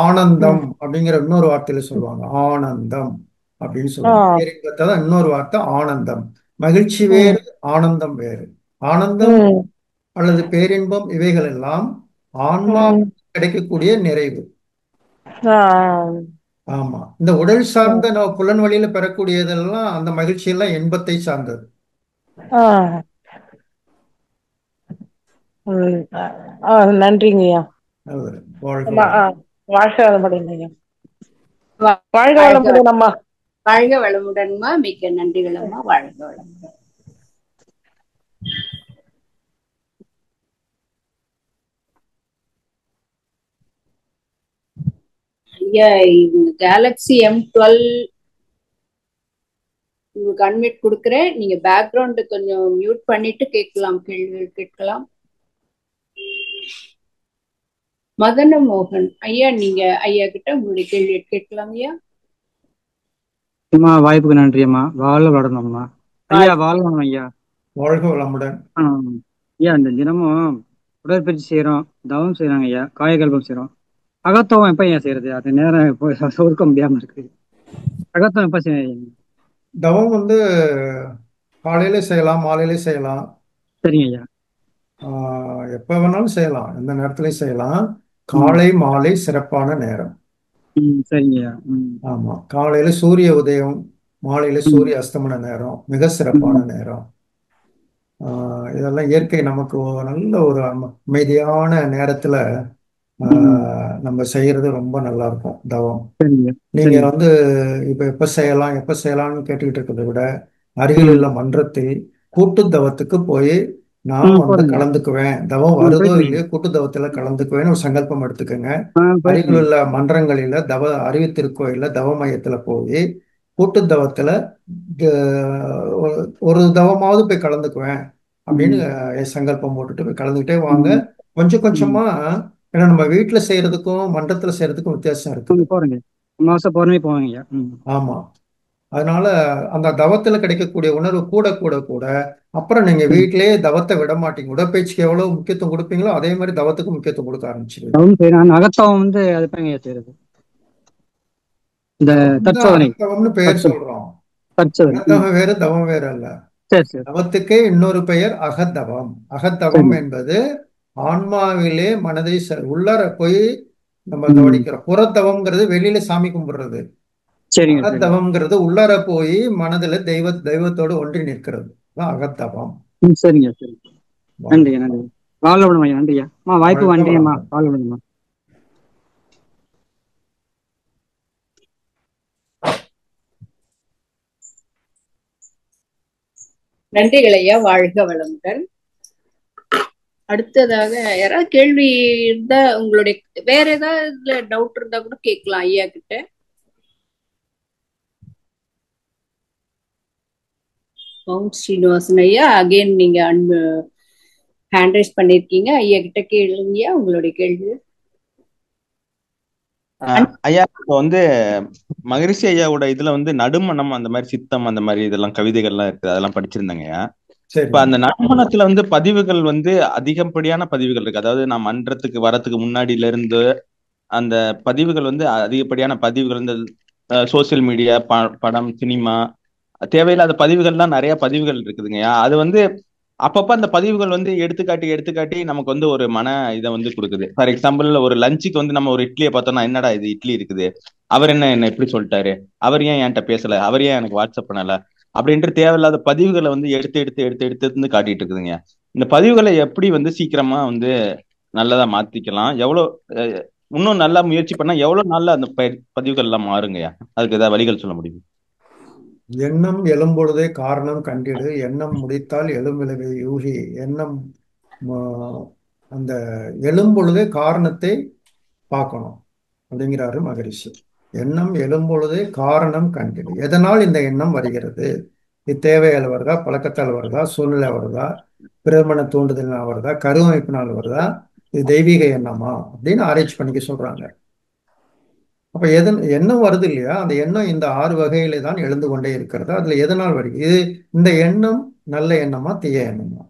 ஆனந்தம் அப்படிங்கிற இன்னொரு வார்த்தையில சொல்லுவாங்க. ஆனந்தம் அப்படின்னு சொல்லுவாங்க. பேரின்பத்தை தான் இன்னொரு வார்த்தை ஆனந்தம். மகிழ்ச்சி வேறு, ஆனந்தம் வேறு. ஆனந்தம் அல்லது பேரின்பம் இவைகள் எல்லாம் ஆன்மா கிடைக்கக்கூடிய நிறைவு. ஆமா, இந்த உடல் சார்ந்த புலன் வழியில பெறக்கூடியதெல்லாம் அந்த மகிழ்ச்சி எல்லாம் இன்பத்தை சார்ந்தது. நன்றிங்கய்யா. வாழ்க வளமுடன் ஐயா. வாழ்க வளமுடன் அம்மா. வாழ்க வளமுடன்மா. மிக்க நன்றிகள் அம்மா. வாழ்க வளமுடன். ஐயா, கேலக்ஸி M12 உங்களுக்கு அன்மியூட் கொடுக்குறேன். நீங்க பேக்ரவுண்ட் கொஞ்சம் மியூட் பண்ணிட்டு கேட்கலாம், கேள்விகள் கேட்கலாம். மதன மோகன் ஐயா, நீங்க ஐயா கிட்ட உங்களுடைய கேள்வி கேட்கலாம் ஐயா. அம்மா வாய்ப்புக்கு நன்றி அம்மா. வாழ வளரணும்மா. ஐயா வாழணும் ஐயா. வாழ்க வளமுடன். ஐயா இந்த தினமும் உடற்பயிற்சி செய்யறோம், தவம் செய்யறாங்க ஐயா, காயகல்பம் செய்யறோம். அகத்தவம் எப்ப ஐயா செய்யறது? அது நேரம் இப்போ ஒதுக்க முடியாம இருக்கு. அகத்தவம் எப்ப செய்ய? தவம் வந்து காலையில செய்யலாம், மாலையில செய்யலாம். சரிங்க ஐயா. எப்ப வேணாலும் செய்யலாம், எந்த நேரத்திலையும் செய்யலாம். காலை மாலை சிறப்பான நேரம். சரிங்க ஐயா. ஆமா, காலையில சூரிய உதயம், மாலையில சூரிய அஸ்தமன நேரம் மிக சிறப்பான நேரம். இதெல்லாம் இயற்கை நமக்கு நல்ல ஒரு அமைதியான நேரத்துல நம்ம செய்யறது ரொம்ப நல்லா இருக்கும் தவம். நீங்க வந்து இப்ப எப்ப செய்யலாம் எப்ப செய்யலாம்னு கேட்டுக்கிட்டு இருக்கிறத விட அருகில் உள்ள மன்றத்தில் கூட்டு தவத்துக்கு போய் நான் வந்து கலந்துக்குவேன், தவம் வருதோ இல்லையோ கூட்டு தவத்துல கலந்துக்குவேன்னு ஒரு சங்கல்பம் எடுத்துக்கோங்க. அருகில் உள்ள மன்றங்களில அறிவு திருக்கோயில தவ மையத்துல போய் கூட்டு தவத்துல ஒரு தவமாவது போய் கலந்துக்குவேன் அப்படின்னு சங்கல்பம் போட்டுட்டு போய் கலந்துக்கிட்டே வாங்க. கொஞ்சம் கொஞ்சமா, ஏன்னா நம்ம வீட்டுல செய்யறதுக்கும் மன்றத்துல செய்யறதுக்கும் வித்தியாசம் இருக்கு. ஆமா, அதனால அந்த தவத்துல கிடைக்கக்கூடிய உணர்வு கூட கூட கூட அப்புறம் நீங்க வீட்டிலேயே தவத்தை விட மாட்டீங்க. உடற்பயிற்சிக்கு எவ்வளவு முக்கியத்துவம் கொடுப்பீங்களோ அதே மாதிரி தவத்துக்கு முக்கியத்துவம் கொடுக்க ஆரம்பிச்சிருவீங்க. அகத்தவம் வந்து அது செய்யறது இந்த அகத்தவம்னு பெயர் சொல்றோம். அகத்தவம் வேறு தவம் வேறு அல்ல. தவத்துக்கே இன்னொரு பெயர் அகத்தவம். அகத்தவம் என்பது ஆன்மாவிலே மனதை உள்ளார போய் நம்ம கவனிக்கிறோம். புறத்தவம்ங்கிறது வெளியில சாமி கும்பிடுறது. அகத்தவம்ங்கிறது உள்ளார போய் மனதுல தெய்வத்தோடு ஒன்றி நிற்கிறது. அகத்தவம். சரிங்க, சரி. நன்றி நன்றி. வாழ விடுமா. நன்றியா வாய்ப்பு நன்றியம்மா. வாழ விடுமா. நன்றிகள் ஐயா. வாழ்க வளமுடன். அடுத்ததாக யாராவது கேள்வி இருந்தா, உங்களுடைய வேற ஏதாவது டவுட் இருந்தா கூட கேட்கலாம் ஐயா கிட்ட. மவுண்ட் ஸ்ரீனிவாசன் ஐயா, அகைன் நீங்க ஹேண்ட் ரைஸ் பண்ணிருக்கீங்க. ஐயா கிட்ட கேளுங்க உங்களுடைய கேள்வி. ஐயா இப்போ வந்து மகரிஷி ஐயாவோட இதுல வந்து நடுமணம் அந்த மாதிரி சித்தம் அந்த மாதிரி இதெல்லாம் கவிதைகள்லாம் இருக்குது, அதெல்லாம் படிச்சிருந்தாங்க ஐயா. இப்ப அந்த நடுமணத்துல வந்து பதிவுகள் வந்து அதிகப்படியான பதிவுகள் இருக்கு. அதாவது நான் மன்றத்துக்கு வரத்துக்கு முன்னாடியில இருந்து அந்த பதிவுகள் வந்து அதிகப்படியான பதிவுகள், இந்த சோசியல் மீடியா, படம், சினிமா, தேவையில்லாத பதிவுகள்லாம் நிறைய பதிவுகள் இருக்குதுங்க. அது வந்து அப்பப்ப அந்த பதிவுகள் வந்து எடுத்துக்காட்டி நமக்கு வந்து ஒரு மன இதை வந்து கொடுக்குது. ஃபார் எக்ஸாம்பிள், ஒரு லஞ்சுக்கு வந்து நம்ம ஒரு இட்லியை பார்த்தோம்னா, என்னடா இது இட்லி இருக்குது, அவர் என்ன எப்படி சொல்லிட்டாரு, அவர் ஏன் என்கிட்ட பேசல, அவர் ஏன் எனக்கு வாட்ஸ்அப் பண்ணல அப்படின்ட்டு தேவையில்லாத பதிவுகளை வந்து எடுத்து காட்டிட்டு இருக்குதுங்க. இந்த பதிவுகளை எப்படி வந்து சீக்கிரமா வந்து நல்லதா மாத்திக்கலாம், எவ்வளவு இன்னும் நல்லா முயற்சி பண்ணா எவ்வளவு நாள்ல அந்த பதிவுகள் எல்லாம் மாறுங்கய்யா? அதுக்கு ஏதாவது வழிகள் சொல்ல முடியும்? எண்ணம் எழும்பொழுதே காரணம் கண்டிடு, எண்ணம் முடித்தால் எழும்பிலவை யூகி. எண்ணம் அந்த எழும்பொழுதே காரணத்தை பார்க்கணும் அப்படிங்கிறாரு மகரிஷி. எண்ணம் எழும்பொழுதே காரணம் கண்டிடு. எதனால் இந்த எண்ணம் வருகிறது? இது தேவையால் வருதா, பழக்கத்தால் வருதா, சூழ்நிலை வருதா, பிரமண தூண்டுதலினால் வருதா, கருவமைப்பினால் வருதா, இது தெய்வீக எண்ணமா அப்படின்னு ஆராய்ச்சி பண்ணிக்க சொல்றாங்க. அப்ப எண்ணம் வருது இல்லையா, அந்த எண்ணம் இந்த 6 வகையில தான் எழுந்து கொண்டே இருக்கிறது. அதுல எதனால் வருது? இந்த எண்ணம் நல்ல எண்ணமா தீய எண்ணமா?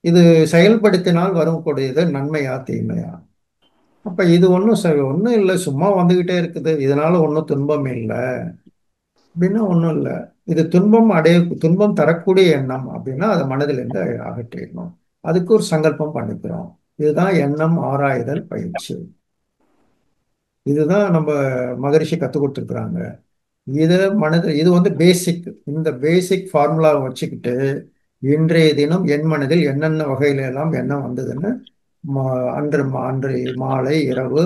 இது செயல்படுத்தினால் வரக்கூடியது நன்மையா தீமையா? அப்ப இது ஒன்றும் இல்லை, சும்மா வந்துகிட்டே இருக்குது, இதனால ஒன்றும் துன்பம் இல்லை அப்படின்னா ஒன்றும் இல்லை. இது துன்பம் தரக்கூடிய எண்ணம் அப்படின்னா அதை மனதிலிருந்து அகற்றிடணும். அதுக்கு ஒரு சங்கல்பம் பண்ணிக்கிறோம். இதுதான் எண்ணம் ஆராய்தல் பயிற்சி. இதுதான் நம்ம மகரிஷி கற்றுக் கொடுத்துருக்குறாங்க. இது வந்து பேசிக். இந்த பேசிக் ஃபார்முலாவை வச்சுக்கிட்டு இன்றைய தினம் என் மனதில் என்னென்ன வகையில எல்லாம் எண்ணம் வந்ததுன்னு அன்று மாலை இரவு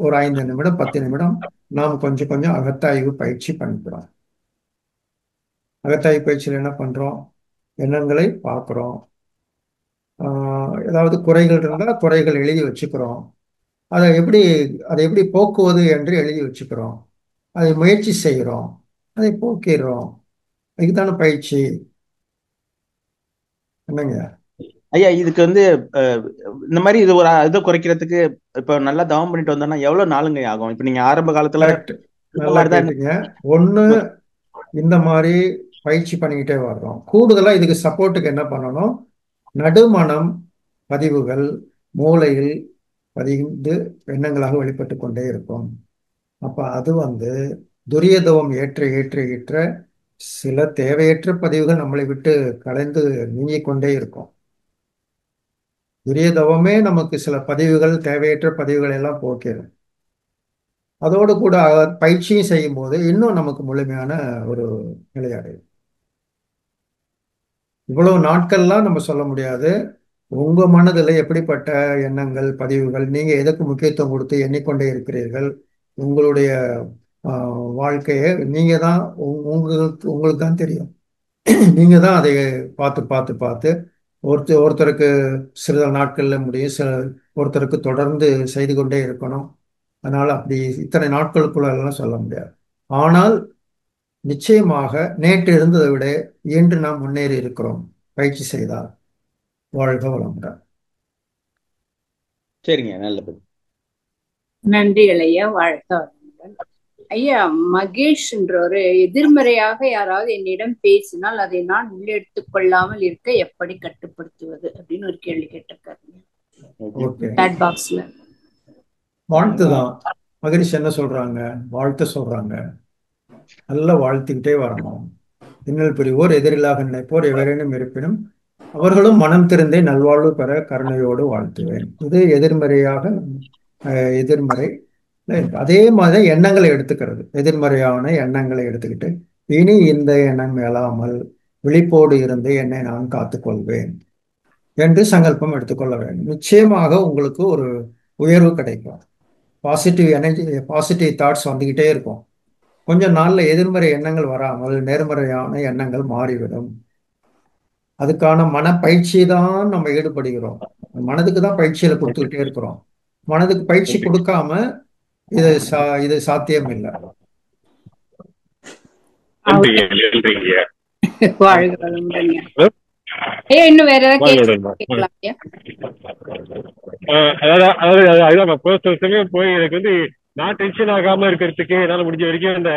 ஒரு 5 நிமிடம் 10 நிமிடம் நாம் கொஞ்சம் கொஞ்சம் அகத்தாய்வு பயிற்சி பண்ணிக்கிறோம். அகத்தாய்வு பயிற்சியில் என்ன பண்றோம்? எண்ணங்களை பார்க்குறோம். ஏதாவது குறைகள் இருந்தால் குறைகள் எழுதி வச்சுக்கிறோம். அதை எப்படி போக்குவது என்று எழுதி வச்சுக்கிறோம். அதை முயற்சி செய்கிறோம், அதை போக்கிடுறோம். இதுதான பயிற்சி. என்னங்க? ஐயா இதுக்கு வந்து இந்த மாதிரி இது ஒரு இதை குறைக்கிறதுக்கு இப்ப நல்லா தவம் பண்ணிட்டு வந்தோம்னா எவ்வளவு நாளுங்க ஆகும்? இப்ப நீங்க ஆரம்ப காலத்துல கரெக்ட், இந்த நல்லா மாதிரிதான் கேட்டீங்க. ஒண்ணு, இந்த மாதிரி பயிற்சி பண்ணிக்கிட்டே வர்றோம். கூடுதலா இதுக்கு சப்போர்ட்டுக்கு என்ன பண்ணணும், நடுமணம் பதிவுகள் மூளையில் பதிந்து எண்ணங்களாக வெளிப்பட்டு கொண்டே இருக்கும். அப்ப அது வந்து துரியதவம் ஏற்ற ஏற்ற ஏற்ற சில தேவையற்ற பதிவுகள் நம்மளை விட்டு கலைந்து நீங்கிக் கொண்டே இருக்கும். துரியதவமே நமக்கு சில பதிவுகள், தேவையற்ற பதிவுகள் எல்லாம் போக்கிடும். அதோடு கூட பயிற்சியும் செய்யும் போது இன்னும் நமக்கு முழுமையான ஒரு நிலையடையும். இவ்வளவு நாட்கள்லாம் நம்ம சொல்ல முடியாது. உங்க மனதில் எப்படிப்பட்ட எண்ணங்கள், பதிவுகள், நீங்க எதற்கு முக்கியத்துவம் கொடுத்து எண்ணிக்கொண்டே இருக்கிறீர்கள், உங்களுடைய வாழ்க்கையை நீங்க தான் உங்களுக்கு தான் தெரியும். நீங்க தான் அதை பார்த்து பார்த்து பார்த்து ஒருத்தருக்கு சில நாட்கள்ல முடியும், ஒருத்தருக்கு தொடர்ந்து செய்து கொண்டே இருக்கணும். அதனால அப்படி இத்தனை நாட்களுக்குள்ள எல்லாம் சொல்ல முடியாது. ஆனால் நிச்சயமாக நேற்று இருந்ததை விட இன்று நாம் முன்னேறி இருக்கிறோம் பயிற்சி செய்தால். வாழ்க வளமுடன். சரிங்க, நல்லது. நன்றிகள் ஐயா, வாழ்க வளமுடன். ஐயா, மகேஷ் என்றொரு எதிர்மறையாக யாராவது என்னிடம் பேசினால் அதை நான் உள்ளெடுத்துக் கொள்ளாமல் இருக்க எப்படி கட்டுப்படுத்துவது அப்படின்னு ஒரு கேள்வி கேட்டிருக்காருங்க சாட் பாக்ஸ்ல. வாழ்த்து தான். மகரிஷி என்ன சொல்றாங்க? வாழ்த்து சொல்றாங்க. நல்லா வாழ்த்திக்கிட்டே வரணும். இன்னல் புரிவோர் எதிரில்லாக நினைப்போர் எவரேனும் இருப்பினும் அவர்களும் மனம் திருந்தே நல்வாழ்வு பெற கருணையோடு வாழ்த்துவேன். இது எதிர்மறை. அதே மாதிரி எண்ணங்களை எடுத்துக்கிறது. எதிர்மறையான எண்ணங்களை எடுத்துக்கிட்டு இனி இந்த எண்ணம் மேலாமல் விழிப்போடு இருந்து என்னை நான் காத்துக்கொள்வேன் என்று சங்கல்பம் எடுத்துக்கொள்ள வேண்டும். நிச்சயமாக உங்களுக்கு ஒரு உயர்வு கிடைக்கும். பாசிட்டிவ் எனர்ஜி, பாசிட்டிவ் தாட்ஸ் வந்துகிட்டே இருக்கும். கொஞ்ச நாள்ல எதிர்மறை எண்ணங்கள் வராமல் நேர்மறையான எண்ணங்கள் மாறிவிடும். அதுக்கான மனப்பயிற்சி தான் நம்ம ஈடுபடுகிறோம். மனதுக்கு தான் பயிற்சியில கொடுத்துக்கிட்டே இருக்கிறோம். மனதுக்கு பயிற்சி கொடுக்காம இது சாத்தியம் இல்லை. இன்னும் வேற ஏதாவது போய் எனக்கு வந்து நான் டென்ஷன் ஆகாம இருக்கிறதுக்கு என்னால முடிஞ்ச வரைக்கும் இந்த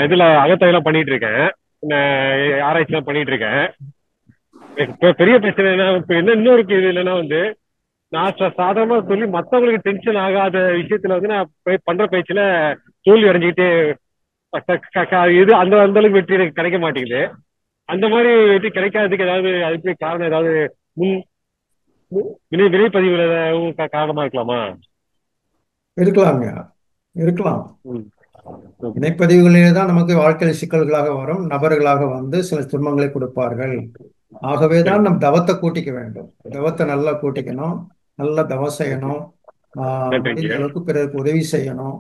இதுல அகத்தையெல்லாம் பண்ணிட்டு இருக்கேன், ஆராய்ச்சி எல்லாம் பண்ணிட்டு இருக்கேன். இப்ப பெரிய பிரச்சனை என்ன, இப்ப என்ன இன்னொரு இது இல்லைன்னா வந்து நான் சாதாரணமா சொல்லி மத்தவங்களுக்கு டென்ஷன் ஆகாத விஷயத்துல வந்து நான் பண்ற பயிற்சியில தோல்வி அடைஞ்சுக்கிட்டே இது அந்த அளவுக்கு வெற்றி எனக்கு கிடைக்க மாட்டேங்குது. அந்த மாதிரி வெற்றி கிடைக்காததுக்கு ஏதாவது அதுக்கு காரணம் ஏதாவது வினைப்பதிவுல காரணமா இருக்கலாமா? இருக்கலாம். வினைப்பதிவுகளே தான் நமக்கு வாழ்க்கையில் சிக்கல்களாக வரும். நபர்களாக வந்து சில துன்பங்களை கொடுப்பார்கள். ஆகவேதான் நம் தவத்தை கூட்டிக்க வேண்டும். தவத்தை நல்லா கூட்டிக்கணும், நல்லா தவம் செய்யணும், முடிஞ்ச அளவுக்கு பிறருக்கு உதவி செய்யணும்,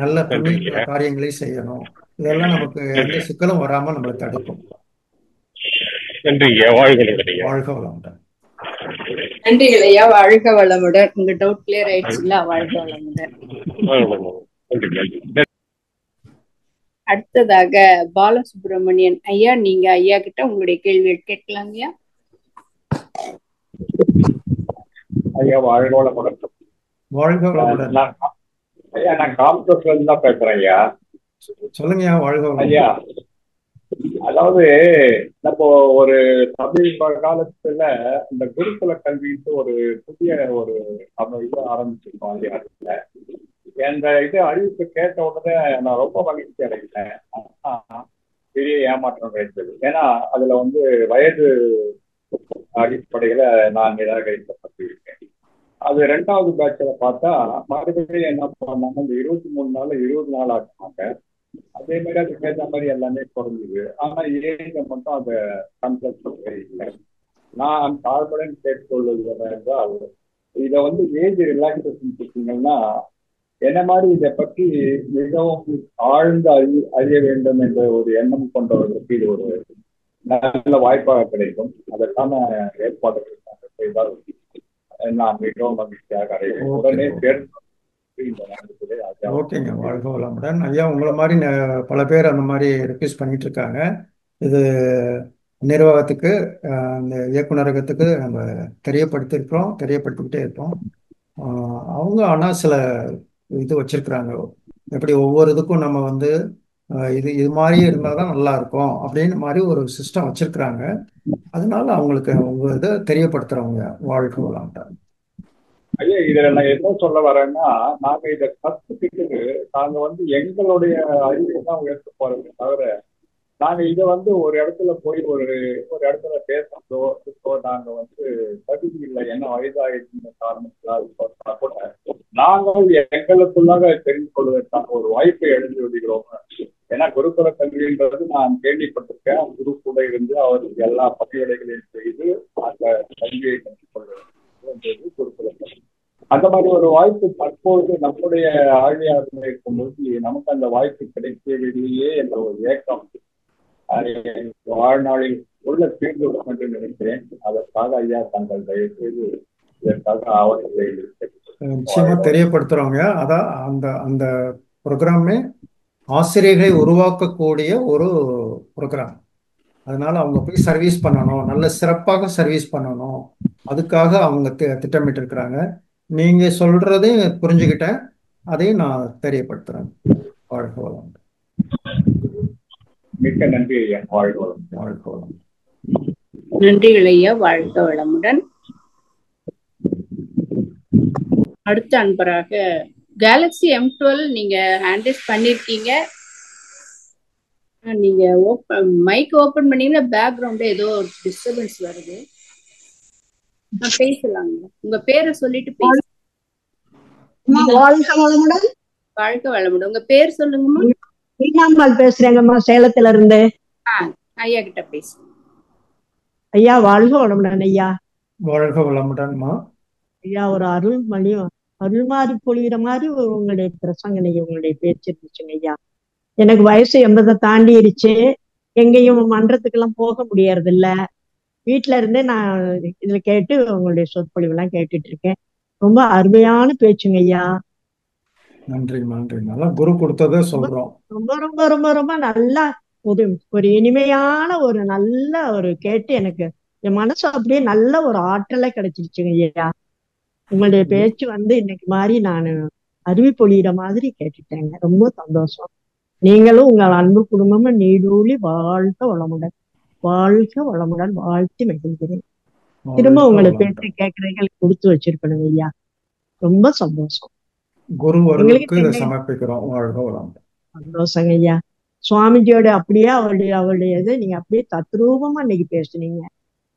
நல்ல புண்ணிய காரியங்களை செய்யணும். இதெல்லாம் நமக்கு எந்த சிக்கலும் வராம நம்மளை தடுக்கும். வாழ்க வளமுடன். நன்றிகள் ஐயா, வாழ்க வளமுடன். உங்க டவுட் கிளியர் ஆயிடுச்சுங்களா? வாழ்க வளமுடன். அடுத்ததாக பாலசுப்ரமணியன் ஐயா, நீங்க ஐயா கிட்ட உங்களுடைய கேள்வி கேட்கலாம் ஐயா. ஐயா வாழ்க வளமுடன். வாழ்க வளமுடன். ஐயா நான் காம்பஸ்ல இருந்து தான் பேசுறேன் ஐயா. சொல்லுங்க ஐயா. வாழ்க வளமுடன் ஐயா. அதாவது நம்ம ஒரு சமீப காலத்துல இந்த குருகுல கல்விட்டு ஒரு புதிய நம்ம இது ஆரம்பிச்சிருக்கோம் இல்லையா? இந்த இது அறிவிப்பு கேட்ட உடனே நான் ரொம்ப மகிழ்ச்சி அடைகிறேன். பெரிய ஏமாற்றம் கிடைத்தது. ஏன்னா அதுல வந்து வயது அடிப்படையில நான் நிராகரிக்கப்பட்டிருக்கேன். அது 2வது பேட்சில் பார்த்தா மறுபடியும் என்ன பண்ணாங்க, இந்த 23 நாள் 20 நாள் ஆக்குனாங்க. அதே மாதிரி அதுக்கு ஏற்ற மாதிரி எல்லாமே குறைஞ்சிது. ஆனா ஏஜ் மட்டும் அதை கன்சல்ட் இல்லை. நான் தாழ்வுடன் கேட்டுக்கொள்வது என்றால், இதை வந்து ஏஜ் ரிலாக்ஸேஷன் கொடுத்தீங்கன்னா என்ன மாதிரி இதை பற்றி மிகவும் ஆழ்ந்து அறிய வேண்டும் என்ற ஒரு எண்ணம் கொண்டவர்களுக்கு இது ஒரு நல்ல வாய்ப்பாக கிடைக்கும். அதற்கான ஏற்பாடுகள் செய்தால் நான் மிகவும் மகிழ்ச்சியாக அடைவேன். உடனே ஓகேங்க. வாழ்க வளமுடன் ஐயா. உங்களை மாதிரி பல பேர் அந்த மாதிரி ரிக்வெஸ்ட் பண்ணிட்டு இருக்காங்க. இது நிர்வாகத்துக்கு அந்த இயக்குநரகத்துக்கு நம்ம தெரியப்படுத்திக்கிட்டே இருப்போம். அவங்க ஆனால் சில இது வச்சிருக்கிறாங்க. எப்படி ஒவ்வொரு இதுக்கும் நம்ம வந்து இது மாதிரி இருந்தால் தான் நல்லா இருக்கும் அப்படின்னு மாதிரி ஒரு சிஸ்டம் வச்சிருக்கிறாங்க. அதனால அவங்களுக்கு உங்க இதை தெரியப்படுத்துறவங்க வாழ்க்கை வளம்ட்டாங்க. ஐயா, இதுல நான் என்ன சொல்ல வரேன்னா, நாங்க இதை கத்துக்கிட்டு நாங்க வந்து எங்களுடைய அறிவை தான் உயர்த்த போறோமே தவிர, நாங்க இதை வந்து ஒரு இடத்துல போய் ஒரு இடத்துல பேசுறதோ இப்போ நாங்க வந்து தகுதி இல்லை, என்ன வயதாயிருக்கிற காரணத்தினால கூட நாங்கள் எங்களுக்குள்ளாக தெரிந்து கொள்வதற்கான ஒரு வாய்ப்பை எழுதி விடுகிறோம். ஏன்னா குருகுல கல்வின்றது நான் கேள்விப்பட்டிருக்கேன். குரு கூட இருந்து அவருக்கு எல்லா பணிவிடைகளையும் செய்து அந்த கல்வியை கற்றுக்கொள்வது குருகுல கல்வி. அந்த மாதிரி ஒரு வாய்ப்பு தற்போது நம்முடைய ஆழியார்கள் இருக்கும்போது நமக்கு அந்த வாய்ப்பு கிடைக்கவில்லையே என்ற ஒரு ஏக்கம் வாழ்நாளில் உள்ள தீர்ந்து என்று நினைக்கிறேன். அதற்காக ஐயா தங்கள் தயவு செய்து இதற்காக ஆவணங்களை நிச்சயமா தெரியப்படுத்துறவங்க. அதான் அந்த அந்த ப்ரோக்ராமே ஆசிரியர்களை உருவாக்கக்கூடிய ஒரு ப்ரோக்ராம். அதனால அவங்க போய் சர்வீஸ் பண்ணணும், நல்ல சிறப்பாக சர்வீஸ் பண்ணணும், அதுக்காக அவங்க திட்டமிட்டு இருக்கிறாங்க. நீங்க சொல்றதையும் புரிஞ்சுக்கிட்டேன், அதையும் நான் தெரியப்படுத்துறேன். வாழ்க வளம். மிக்க நன்றி ஐயா. வாழ்க வளம். வாழ்க வளம். நன்றிகள் ஐயா. வாழ்க வளமுடன். அடுத்த அன்பராக கேலக்ஸி M12 நீங்க ஹேண்ட்ரைஸ் பண்ணிருக்கீங்க. நீங்க மைக் ஓபன் பண்ணீங்கன்னா பேக்ரவுண்ட்ல ஏதோ டிஸ்டர்பன்ஸ் வருது. பேசலாங்க. உங்க பேரை சொல்லிட்டு பேச. வாழ்க வளமுடன். வாழ்க வளமுடன். உங்க பேர் சொல்லுங்கம்மா. மீனாம்பாள் பேசுறேங்கம்மா, சேலத்துல இருந்து. ஐயா கிட்ட பேசு. ஐயா வாழ்க வளமுடன். ஐயா வாழ்க வளமுடன்மா. ஐயா ஒரு அருள் மாதிரி பொழிகிற மாதிரி உங்களுடைய பிரசங்க, உங்களுடைய பேச்சு இருந்துச்சுங்க ஐயா. எனக்கு வயசு 80 தாண்டிடுச்சு. எங்கேயும் மன்றத்துக்கெல்லாம் போக முடியறது இல்ல. வீட்டுல இருந்தே நான் இதுல கேட்டு உங்களுடைய சொற்பொழிவு எல்லாம் கேட்டுட்டு இருக்கேன். ரொம்ப அருமையான பேச்சுங்க ஐயா. நன்றி நன்றி. நல்லா குரு கொடுத்ததை சொல்றோம். ரொம்ப ரொம்ப ரொம்ப ரொம்ப நல்லா ஒரு இனிமையான ஒரு நல்ல ஒரு கேட்டு எனக்கு என் மனசு அப்படியே நல்ல ஒரு ஆற்றலை கிடைச்சிருச்சுங்க ஐயா. உங்களுடைய பேச்சு வந்து இன்னைக்கு மாதிரி நான் அருவி பொழியிற மாதிரி கேட்டுட்டேங்க. ரொம்ப சந்தோஷம். நீங்களும் உங்கள் அன்பு குடும்பமும் நீடூழி வாழ்க வளமுடன், வாழ்க வளமுடன் வாழ்த்தி மகிழ்கிறேன். திரும்ப உங்களை பேச்சு கேட்கறீங்களுக்கு கொடுத்து வச்சிருக்கணுங்க ஐயா. ரொம்ப சந்தோஷம். குருவர்களுக்கு இதை சமர்ப்பிக்கிறோம். வாழ்க வளமுடன். சந்தோஷங்க ஐயா. சுவாமிஜியோட அப்படியே அவருடைய இதை நீங்க அப்படியே தத்ரூபமா இன்னைக்கு பேசுனீங்க.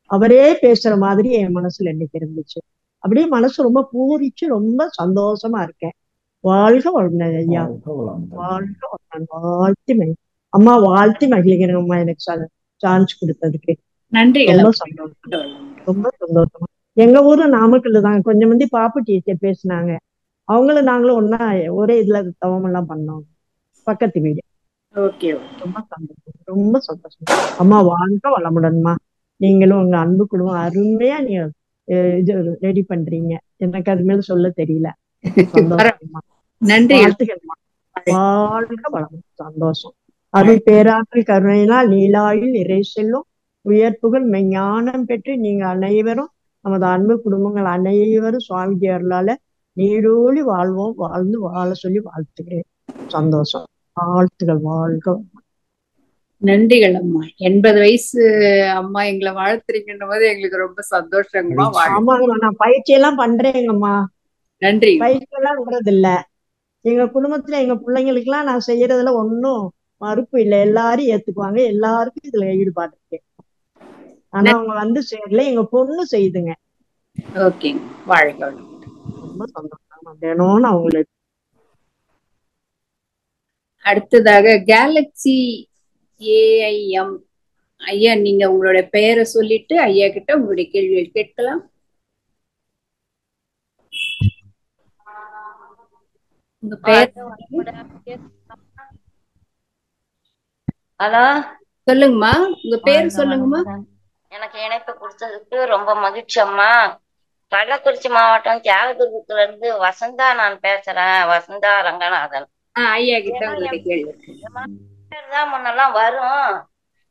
அவரே பேசுற மாதிரி என் மனசுல இன்னைக்கு இருந்துச்சு. அப்படியே மனசு ரொம்ப பூரிச்சு ரொம்ப சந்தோஷமா இருக்கேன். வாழ்க வளமுடன் ஐயா. வாழ்க வளமுடன். வாழ்த்தி அம்மா வாழ்த்தி மகிழ்கிறேன் அம்மா, எனக்கு சான்ஸ் கொடுத்ததுக்கு நன்றி. ரொம்ப சந்தோஷம். ரொம்ப சந்தோஷமா. எங்க ஊரு நாமக்கல் தான். கொஞ்சம் வந்து பாப்பு டீச்சர் பேசினாங்க. அவங்களும் நாங்களும் ஒன்னா ஒரே இதுல தவம் எல்லாம் பண்ணோம். பக்கத்து வீடு. ரொம்ப சந்தோஷம். ரொம்ப சந்தோஷம். அம்மா வாழ்க வளமுடன்மா. நீங்களும் உங்க அன்பு குடும்பம் அருமையா நீங்க இது ரெடி பண்றீங்க. எனக்கு அது மேல சொல்ல தெரியல. சந்தோஷமா. நன்றி. வாழ்த்துக்கள்மா. வாழ்க வளம். சந்தோஷம். அருள் பேராற்றல் கருணையினால் நீலாயில் இறை செல்லும் உயர்ப்புகள் மெஞ்ஞானம் பெற்று நீங்க அனைவரும் நமது அன்பு குடும்பங்கள் அனைவரும் சுவாமிஜி அருளால நீடூழி வாழ்வோம், வாழ்ந்து வாழ சொல்லி வாழ்த்துக்கிறேன். சந்தோஷம். வாழ்த்துகள். வாழ்க. நன்றிகள் அம்மா. 80 வயசு அம்மா எங்களை வாழ்த்துறீங்கன்ற போது எங்களுக்கு ரொம்ப சந்தோஷங்கம்மா. ஆமாங்கம்மா, நான் பயிற்சி எல்லாம் பண்றேங்கம்மா. நன்றி. பயிற்சி எல்லாம் விடுறது இல்ல. எங்க குடும்பத்துல எங்க பிள்ளைங்களுக்கு எல்லாம் நான் செய்யறதுல ஒன்னும் மறுப்பு இல்லை. எல்லாரும் ஏத்துக்குவாங்க. எல்லாருக்கும் இதுல ஈடுபாடு இருக்கு. ஆனா அவங்க வந்து செய்யல. எங்க பொண்ணு செய்யுதுங்க. ஓகேங்க. வாழ்க. ரொம்ப சந்தோஷம். வேணும்னு அவங்களுக்கு. அடுத்ததாக கேலக்ஸி AIM ஐயா, நீங்க உங்களோட பெயரை சொல்லிட்டு ஐயா கிட்ட உங்களுடைய கேள்விகள் கேட்கலாம். உங்க பெயர் ஹலோ சொல்லுங்கம்மா. உங்க பேர் சொல்லுங்கம்மா. எனக்கு இணைப்பு கொடுத்ததுக்கு ரொம்ப மகிழ்ச்சி அம்மா. கள்ளக்குறிச்சி மாவட்டம் தியாகதுர்கத்துல இருந்து வசந்தா நான் பேசுறேன். வசந்தா ரங்கநாதன். ஐயா கிட்ட உங்களுடைய கேள்வி தான் முன்னெல்லாம் வரும்.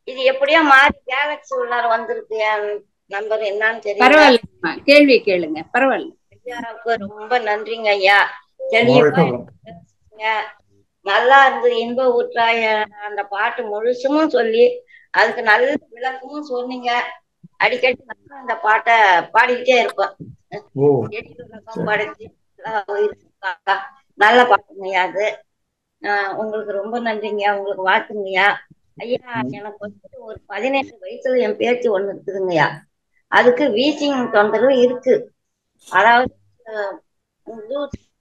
இது எப்படியோ மாறி கேலக்ஸி உள்ளார வந்திருக்கு. என் நம்பர் என்னன்னு தெரியல. பரவாயில்லைம்மா, கேள்வி கேளுங்க, பரவாயில்ல. ஐயாவுக்கு ரொம்ப நன்றிங்க ஐயா. தெளிவா வாழ்க வளம். பேசுறீங்க. நல்லா இருந்தது. இன்ப ஊற்றாய அந்த பாட்டு முழுசுமும் சொல்லி அதுக்கு நல்ல விளக்கமும் சொன்னீங்க. அடிக்கடி நான் அந்த பாட்டை பாடிக்கிட்டே இருப்பேன். ஓ எட்டு விளக்கம் சரி. படைச்சு நல்ல பாட்டுங்கய்யா அது. உங்களுக்கு ரொம்ப நன்றிங்கய்யா. உங்களுக்கு வாழ்த்துங்கய்யா. ஐயா, எனக்கு வந்து ஒரு 17 வயசுல என் பேச்சு ஒண்ணு இருக்குதுங்கய்யா. அதுக்கு வீசிங் தொந்தரவு இருக்கு. அதாவது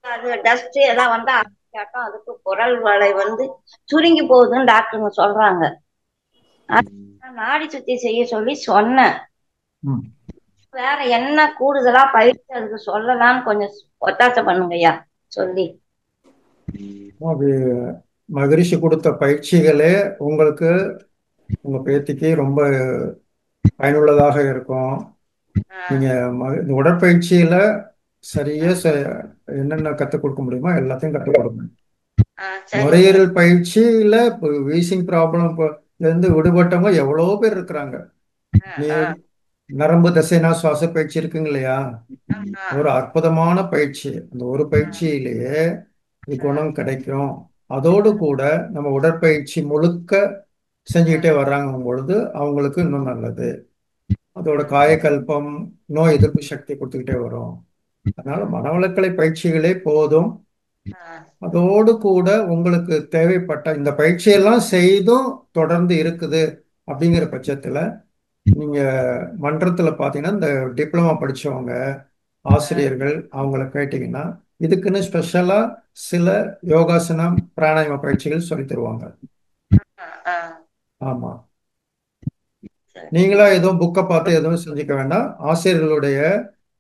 அது டஸ்ட் எல்லாம் வந்தா கேட்டோம், அதுக்கு குரல் வளை வந்து சுருங்கி போகுதுன்னு டாக்டருங்க சொல்றாங்க. நாடி சுத்தி செய்ய சொல்லி சொன்னேன். வேற என்ன கூடுதலா பயிற்சி அதுக்கு சொல்லலாம்னு கொஞ்சம் ஒத்தாசை பண்ணுங்கய்யா சொல்லி. அது மகரிஷி கொடுத்த பயிற்சிகளே உங்களுக்கு உங்க பேத்திக்கு ரொம்ப பயனுள்ளதாக இருக்கும். நீங்க இந்த உடற்பயிற்சியில சரியா என்னென்ன கற்றுக் கொடுக்க முடியுமோ எல்லாத்தையும் கற்றுக் கொடுங்க. நுரையீரல் பயிற்சியில இப்போ வீசிங் ப்ராப்ளம் இருந்து விடுபட்டவங்க எவ்வளோ பேர் இருக்கிறாங்க. நீ நரம்பு தசைனா சுவாச பயிற்சி இருக்குங்க இல்லையா, ஒரு அற்புதமான பயிற்சி. அந்த ஒரு பயிற்சியிலேயே இது குணம் கிடைக்கும். அதோடு கூட நம்ம உடற்பயிற்சி முழுக்க செஞ்சுக்கிட்டே வர்றாங்க பொழுது அவங்களுக்கு இன்னும் நல்லது. அதோட காயக்கல்பம், நோய் எதிர்ப்பு சக்தி கொடுத்துக்கிட்டே வரும். அதனால மனவளக்கலை பயிற்சிகளே போதும். அதோடு கூட உங்களுக்கு தேவைப்பட்ட இந்த பயிற்சியெல்லாம் செய்தும் தொடர்ந்து இருக்குது அப்படிங்கிற பட்சத்துல நீங்க மன்றத்துல பாத்தீங்கன்னா இந்த டிப்ளமா படிச்சவங்க ஆசிரியர்கள் அவங்கள கேட்டீங்கன்னா இதுக்குன்னு ஸ்பெஷலா சில யோகாசனம் பிராணாயாம பயிற்சிகள் சொல்லி தருவாங்க. ஆமா, நீங்களா எதுவும் புக்கை பார்த்து எதுவும் செஞ்சுக்க வேண்டாம். ஆசிரியர்களுடைய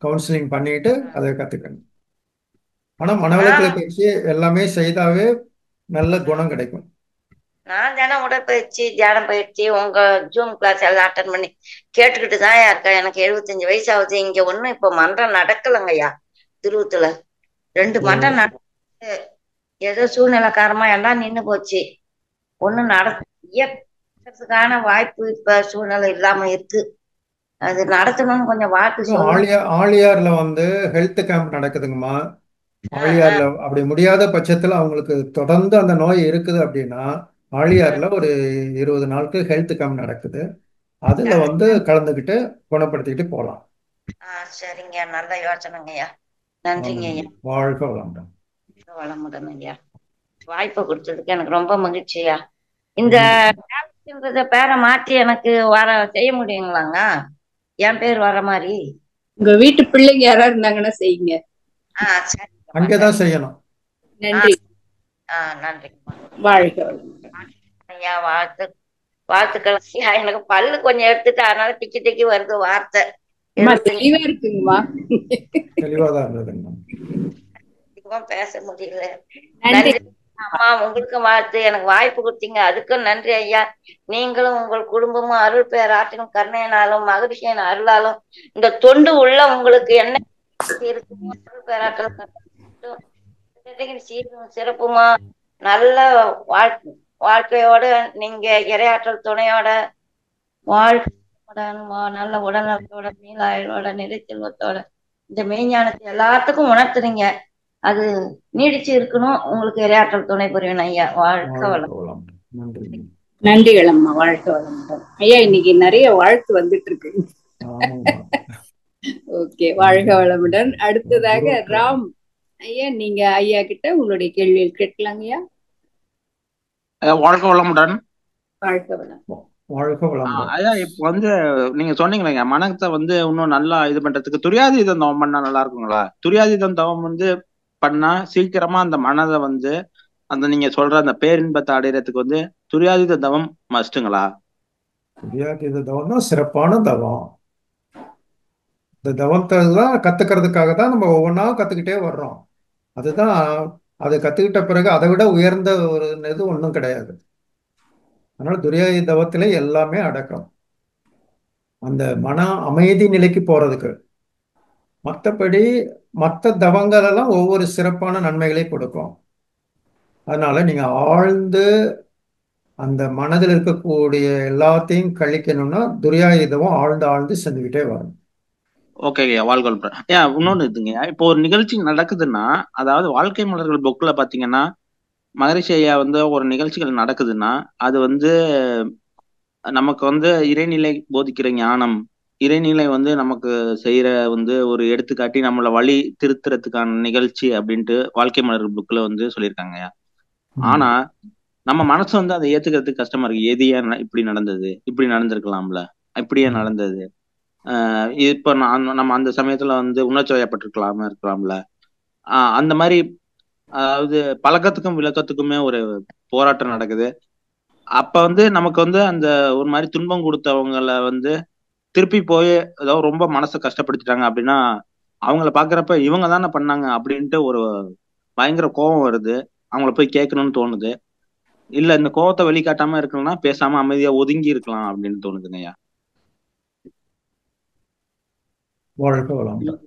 கவுன்சிலிங் பண்ணிட்டு அதை கத்துக்கணும். ஆனா மனவளக்கலை பயிற்சி எல்லாமே செய்தாவே நல்ல குணம் கிடைக்கும். நான் தினம் உடற்பயிற்சி, தியானம் பயிற்சி உங்க ஜூம் கிளாஸ் எல்லாம் அட்டன் பண்ணி கேட்டுக்கிட்டு தான் இருக்கேன். எனக்கு 75 வயசு ஆகுது. இங்க ஒண்ணும் இப்ப மன்றம் நடக்கலங்கய்யா. திருவத்துல 2 மன்றம் நடக்குது. ஏதோ சூழ்நிலை காரணமா எல்லாம் நின்னு போச்சு. ஒண்ணும் நடத்துறதுக்கான வாய்ப்பு இப்ப சூழ்நிலை இல்லாம இருக்கு. அது நடத்தணும்னு கொஞ்சம் வாழ்த்து சொல்லுங்க. ஆழியார்ல வந்து ஹெல்த் கேம்ப் நடக்குதுங்கம்மா. ஆழியார்ல அப்படி முடியாத பட்சத்துல அவங்களுக்கு தொடர்ந்து அந்த நோய் இருக்குது அப்படின்னா ஆழியார்ல ஒரு 20 நாட்கள் ஹெல்த் கேம்ப் நடக்குது. அதுல வந்து கலந்துக்கிட்டு குணப்படுத்திக்கிட்டு போகலாம். சரிங்க, நல்ல யோசனைங்கய்யா. நன்றிங்க ஐயா. வாழ்க வளமுடன். வளமுடன் ஐயா. வாய்ப்பை கொடுத்ததுக்கு எனக்கு ரொம்ப மகிழ்ச்சியா. இந்த பேரை மாற்றி எனக்கு வர செய்ய முடியுங்களாங்க? என் பேர் வர மாதிரி உங்க வீட்டு பிள்ளைங்க யாரா இருந்தாங்கன்னா செய்யுங்க. சரி, அங்கேதான் செய்யணும். நன்றி. நன்றிங்கம்மா. வாழ்க ஐயா. வாழ்த்துக்கள் ஐயா. எனக்கு பல்லு கொஞ்சம் எடுத்துட்டு அதனால திக்கி திக்கி வருது வார்த்தை. தெளிவா இருக்குங்கம்மா. தெளிவாதான் இருந்ததுங்கம்மா. பேச முடியல. நன்றி அம்மா. உங்களுக்கு வாழ்த்து. எனக்கு வாய்ப்பு கொடுத்தீங்க, அதுக்கும் நன்றி ஐயா. நீங்களும் உங்கள் குடும்பமும் அருள் பேராற்றினும் கருணையினாலும் மகிழ்ச்சியின் அருளாலும் இந்த தொண்டு உள்ள உங்களுக்கு என்ன இருக்குமோ அருள் பேராற்றல் சீரும் சிறப்புமா நல்ல வாழ்க்கையோட நீங்க இரையாற்றல் துணையோட நல்ல உடல்நலத்தோட நீலாயோட நிறைச்செல்வத்தோட இந்த மெய்ஞானத்தை எல்லாத்துக்கும் உணர்த்துறீங்க. அது நீடிச்சு இருக்கணும். உங்களுக்கு இரையாற்றல் துணை புரியணும் ஐயா. வாழ்க வளம். நன்றிகள் அம்மா. வாழ்க வளமுடன் ஐயா. இன்னைக்கு நிறைய வாழ்த்து வந்துட்டு இருக்கு. ஓகே, வாழ்க வளமுடன். அடுத்ததாக ராம் ஐயா, நீங்க ஐயா கிட்ட உங்களுடைய கேள்விகள் கேட்கலாங்க ஐயா. வாழ்க வளமுடன். வாழ்க வளம். ஐயா, இப்ப வந்து நீங்க சொன்னீங்களேங்க மனத்தை வந்து இன்னும் நல்லா இது பண்றதுக்கு துரியாதீதம் தவம் பண்ணா நல்லா இருக்குங்களா? துரியாதீதம் தவம் வந்து பண்ணா சீக்கிரமா அந்த மனதை வந்து அந்த நீங்க சொல்ற அந்த பேரின்பத்தை அடையறதுக்கு வந்து துரியாதீத தவம் மஸ்ட்டுங்களா? துரியாதீத தவம் தான் சிறப்பான தவம். இந்த தவத்தை தான் கத்துக்கிறதுக்காக தான் நம்ம ஒவ்வொன்றா கத்துக்கிட்டே வர்றோம். அதுதான் அதை கத்துக்கிட்ட பிறகு அதை விட உயர்ந்த ஒரு இது ஒன்றும் கிடையாது. அதனால துரியாதீத தவத்திலே எல்லாமே அடக்கம். அந்த மன அமைதி நிலைக்கு போறதுக்கு. மற்றபடி மற்ற தவங்கள் எல்லாம் ஒவ்வொரு சிறப்பான நன்மைகளை கொடுக்கும். அதனால நீங்க ஆழ்ந்து அந்த மனதில் இருக்கக்கூடிய எல்லாத்தையும் கழிக்கணும்னா துரியாயுதமும் ஆழ்ந்து ஆழ்ந்து செஞ்சுக்கிட்டே வரணும். ஓகே ஐயா, வாழ்க வளமுடன். ஐயா இன்னொன்னு இருக்குங்க, இப்போ ஒரு நிகழ்ச்சி நடக்குதுன்னா, அதாவது வாழ்க்கை மலர்கள் புக்ல பாத்தீங்கன்னா மகரிஷி ஐயா வந்து ஒரு நிகழ்ச்சிகள் நடக்குதுன்னா அது வந்து நமக்கு வந்து இறைநிலை போதிக்கிற ஞானம், இறைநிலை வந்து நமக்கு செய்யற வந்து ஒரு எடுத்துக்காட்டி நம்மள வழி திருத்துறதுக்கான நிகழ்ச்சி அப்படின்ட்டு வாழ்க்கை மலர்கள் புக்ல வந்து சொல்லியிருக்காங்க ஐயா. ஆனா நம்ம மனசு வந்து அதை ஏத்துக்கிறதுக்கு கஷ்டமா இருக்கு. எது ஏன் இப்படி நடந்தது, இப்படி நடந்திருக்கலாம்ல, இப்படியே நடந்தது, இப்ப நம்ம அந்த சமயத்துல வந்து உணர்ச்சி வயப்பட்டிருக்கலாம இருக்கலாம்ல, அந்த மாதிரி. அதாவது பழக்கத்துக்கும் விளக்கத்துக்குமே ஒரு போராட்டம் நடக்குது. அப்ப வந்து நமக்கு வந்து அந்த ஒரு மாதிரி துன்பம் கொடுத்தவங்கள வந்து திருப்பி போய் ஏதாவது ரொம்ப மனசை கஷ்டப்படுத்திட்டாங்க அப்படின்னா அவங்கள பாக்குறப்ப இவங்க தானே பண்ணாங்க அப்படின்ட்டு ஒரு பயங்கர கோபம் வருது. அவங்கள போய் கேட்கணும்னு தோணுது. இல்ல இந்த கோபத்தை வெளிக்காட்டாம இருக்கணும்னா பேசாம அமைதியா ஒதுங்கி இருக்கலாம் அப்படின்னு தோணுதுங்கய்யா. வாழ்க வளமுடன்.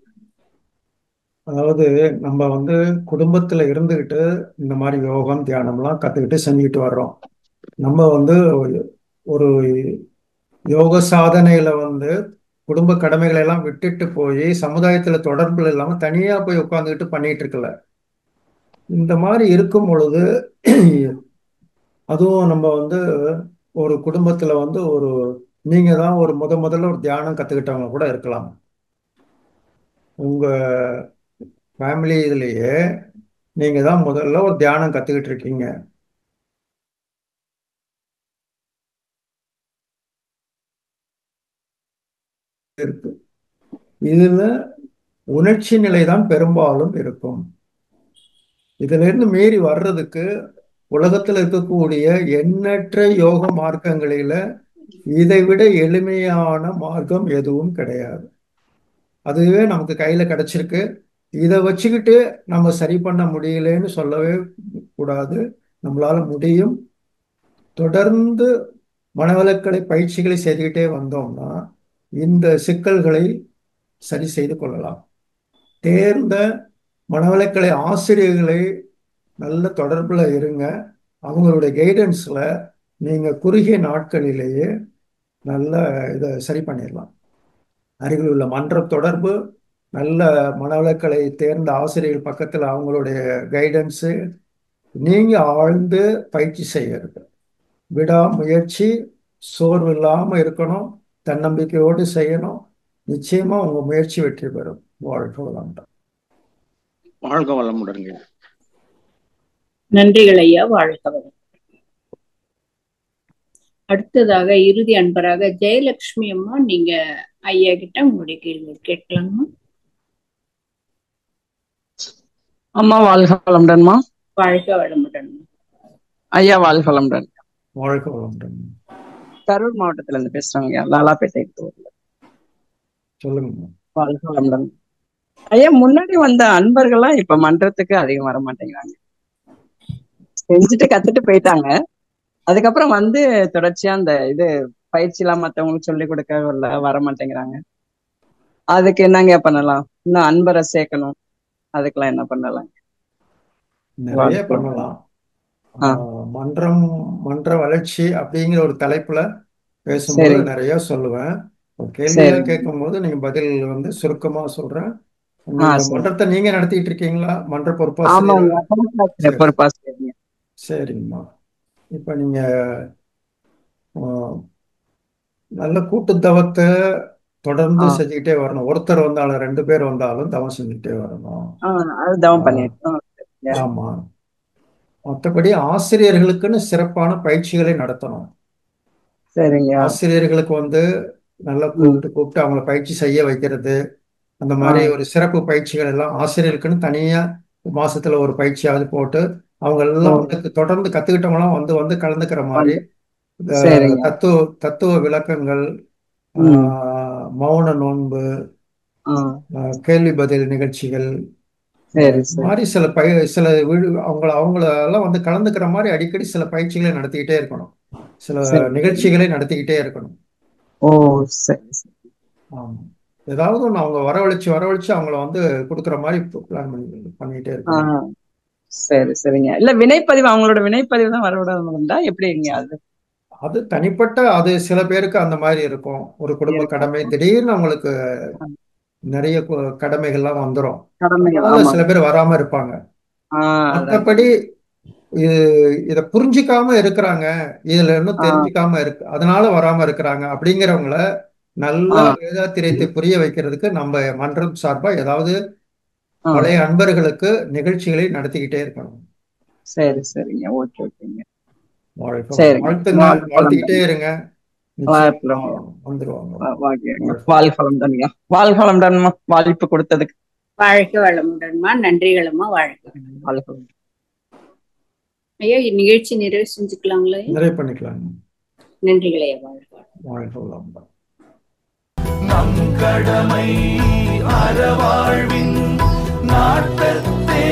அதாவது நம்ம வந்து குடும்பத்துல இருந்துகிட்டு இந்த மாதிரி யோகம் தியானம்லாம் கத்துக்கிட்டு செஞ்சுக்கிட்டு வர்றோம். நம்ம வந்து ஒரு யோக சாதனையில வந்து குடும்ப கடமைகளை எல்லாம் விட்டுட்டு போய் சமுதாயத்துல தொடர்புல இல்லாம தனியா போய் உட்காந்துக்கிட்டு பண்ணிட்டு இருக்கல. இந்த மாதிரி இருக்கும் பொழுது அதுவும் நம்ம வந்து ஒரு குடும்பத்துல வந்து நீங்க தான் ஒரு முதல்ல ஒரு தியானம் கத்துக்கிட்டவங்க கூட இருக்கலாம். உங்க ஃபேமிலி இதுலயே நீங்க தான் முதல்ல ஒரு தியானம் கத்துக்கிட்டு இருக்கீங்க. இருக்கு. இதுல உணர்ச்சி நிலை தான் பெரும்பாலும் இருக்கும். இதுல இருந்து மீறி வர்றதுக்கு உலகத்துல இருக்கக்கூடிய எண்ணற்ற யோக மார்க்கங்களில இதை விட எளிமையான மார்க்கம் எதுவும் கிடையாது. அதுவே நமக்கு கையில கிடைச்சிருக்கு. இதை வச்சுக்கிட்டு நம்ம சரி பண்ண முடியலன்னு சொல்லவே கூடாது. நம்மளால முடியும். தொடர்ந்து மனவளக்கலை பயிற்சிகளை செய்துக்கிட்டே வந்தோம்னா இந்த சிக்கல்களை சரி செய்து கொள்ளலாம். தேர்ந்த மனவளக்கலை ஆசிரியர்களை நல்ல தொடர்புல இருங்க. அவங்களுடைய கைடன்ஸ்ல நீங்க குறுகிய நாட்களிலேயே நல்ல இதை சரி பண்ணிடலாம். அருகில் உள்ள மன்ற தொடர்பு, நல்ல மனவளக்கலை தேர்ந்த ஆசிரியர்கள் பக்கத்தில் அவங்களுடைய கைடன்ஸு, நீங்க ஆழ்ந்து பயிற்சி செய்யறது, விடாமுயற்சி, சோர்வு இல்லாம இருக்கணும், தன்னம்பிக்கையோடு செய்யணும். நிச்சயமா உங்க முயற்சி வெற்றி பெறும். வாழ்க வளமுடன். வாழ்க வளமுடன். நன்றிகள் ஐயா. வாழ்க வளம். அடுத்ததாக இறுதி அன்பராக ஜெயலட்சுமி அம்மா, நீங்க ஐயா கிட்ட உங்களுடைய கேள்வி கேட்கலாமா? அம்மா வாழ்க வளமுடன்மா. வாழ்க வளமுடன். ஐயா வாழ்க வளமுடன். வாழ்க வளமுடன். கரூர் மாவட்டத்துல இருந்து பேசுறாங்க, லாலாப்பேட்டை. சொல்லுங்க. வாழ்க வளமுடன். ஐயா, முன்னாடி வந்த அன்பர்கள்லாம் இப்ப மன்றத்துக்கு அதிகம் வர மாட்டேங்கிறாங்க. செஞ்சுட்டு கத்துட்டு போயிட்டாங்க. அதுக்கப்புறம் வந்து தொடர்ச்சியா அந்த பயிற்சி எல்லாம் மத்தவங்களுக்கு சொல்லி கொடுக்க வர மாட்டேங்கிறாங்க. அதுக்கு என்னங்க பண்ணலாம்? இன்னும் அன்பரை சேர்க்கணும், அதுக்கெல்லாம் என்ன பண்ணலாம்? நிறைய பண்ணலாம். மன்ற வளர்ச்சி அப்படிங்கிற ஒரு தலைப்புல பேசும்போது நிறைய சொல்லுவேன். கேள்வியா கேட்கும் போது நீங்க பதில் வந்து சுருக்கமா சொல்றேன். மன்றத்தை நீங்க நடத்திட்டு இருக்கீங்களா? மன்ற பொறுப்பாசிரியர். சரிங்கம்மா. இப்ப நீங்க நல்ல கூட்டு தவத்தை தொடர்ந்து செஞ்சுக்கிட்டே வரணும். ஒருத்தர் வந்தாலும் 2 பேர் வந்தாலும் தவம் செஞ்சுக்கிட்டே வரணும். ஆமா. மற்றபடி ஆசிரியர்களுக்குன்னு சிறப்பான பயிற்சிகளை நடத்தணும். ஆசிரியர்களுக்கு வந்து நல்லா கூப்பிட்டு அவங்கள பயிற்சி செய்ய வைக்கிறது, அந்த மாதிரி ஒரு சிறப்பு பயிற்சிகள் எல்லாம் ஆசிரியர்களுக்குன்னு தனியா மாசத்துல ஒரு பயிற்சியாவது போட்டு அவங்க எல்லாம் வந்து தொடர்ந்து கத்துக்கிட்டவங்களாம் வந்து கலந்துக்கிற மாதிரி தத்துவ விளக்கங்கள், மௌன நோன்பு, கேள்வி பதில் நிகழ்ச்சிகள் மாதிரி சில அவங்களெல்லாம் வந்து கலந்துக்கிற மாதிரி அடிக்கடி சில பயிற்சிகளை நடத்திக்கிட்டே இருக்கணும். சில நிகழ்ச்சிகளை நடத்திக்கிட்டே இருக்கணும். ஆமா. ஏதாவது ஒன்று அவங்க வரவழைச்சு அவங்கள வந்து கொடுக்குற மாதிரி பிளான் பண்ணிக்கிட்டே இருக்கணும். சரி சரிங்க. இல்ல வினைப்பதிவு, அவங்களோட வினைப்பதிவு தான் வரவிடாதுங்களா, எப்படிங்க அது? அது தனிப்பட்ட, அது சில பேருக்கு அந்த மாதிரி இருக்கும். ஒரு குடும்ப கடமை திடீர்னு அவங்களுக்கு நிறைய கடமைகள்லாம் வந்துடும், கடமைகள். அதனால ஆமா. சில பேர் வராம இருப்பாங்க. மற்றபடி இத புரிஞ்சிக்காம இருக்கிறாங்க, இதுல இன்னும் தெரிஞ்சுக்காம இருக்கு, அதனால வராம இருக்கிறாங்க அப்படிங்கிறவங்கள நல்லா வேதாத்திரியத்தை புரிய வைக்கிறதுக்கு நம்ம மன்றம் சார்பா ஏதாவது பழைய அன்பர்களுக்கு நிகழ்ச்சிகளை நடத்திக்கிட்டே இருக்கணும். சரி சரிங்க. ஓகே ஓகேங்க. வாழ்த்துக்கிட்டே இருங்க, வந்துருவாங்க. வாழ்க வளமுடன்மா, வாய்ப்பு கொடுத்ததுக்கு. வாழ்க வளமுடன்மா, நன்றிகளம்மா, வாழ்க. ஐயா நிகழ்ச்சி நிறைவு செஞ்சுக்கலாங்களா? நிறைவு பண்ணிக்கலாம். நன்றிகளே. வாழ்க வளமுடன். நம் கடமை அறவாழ்வின் நாட்டத்தே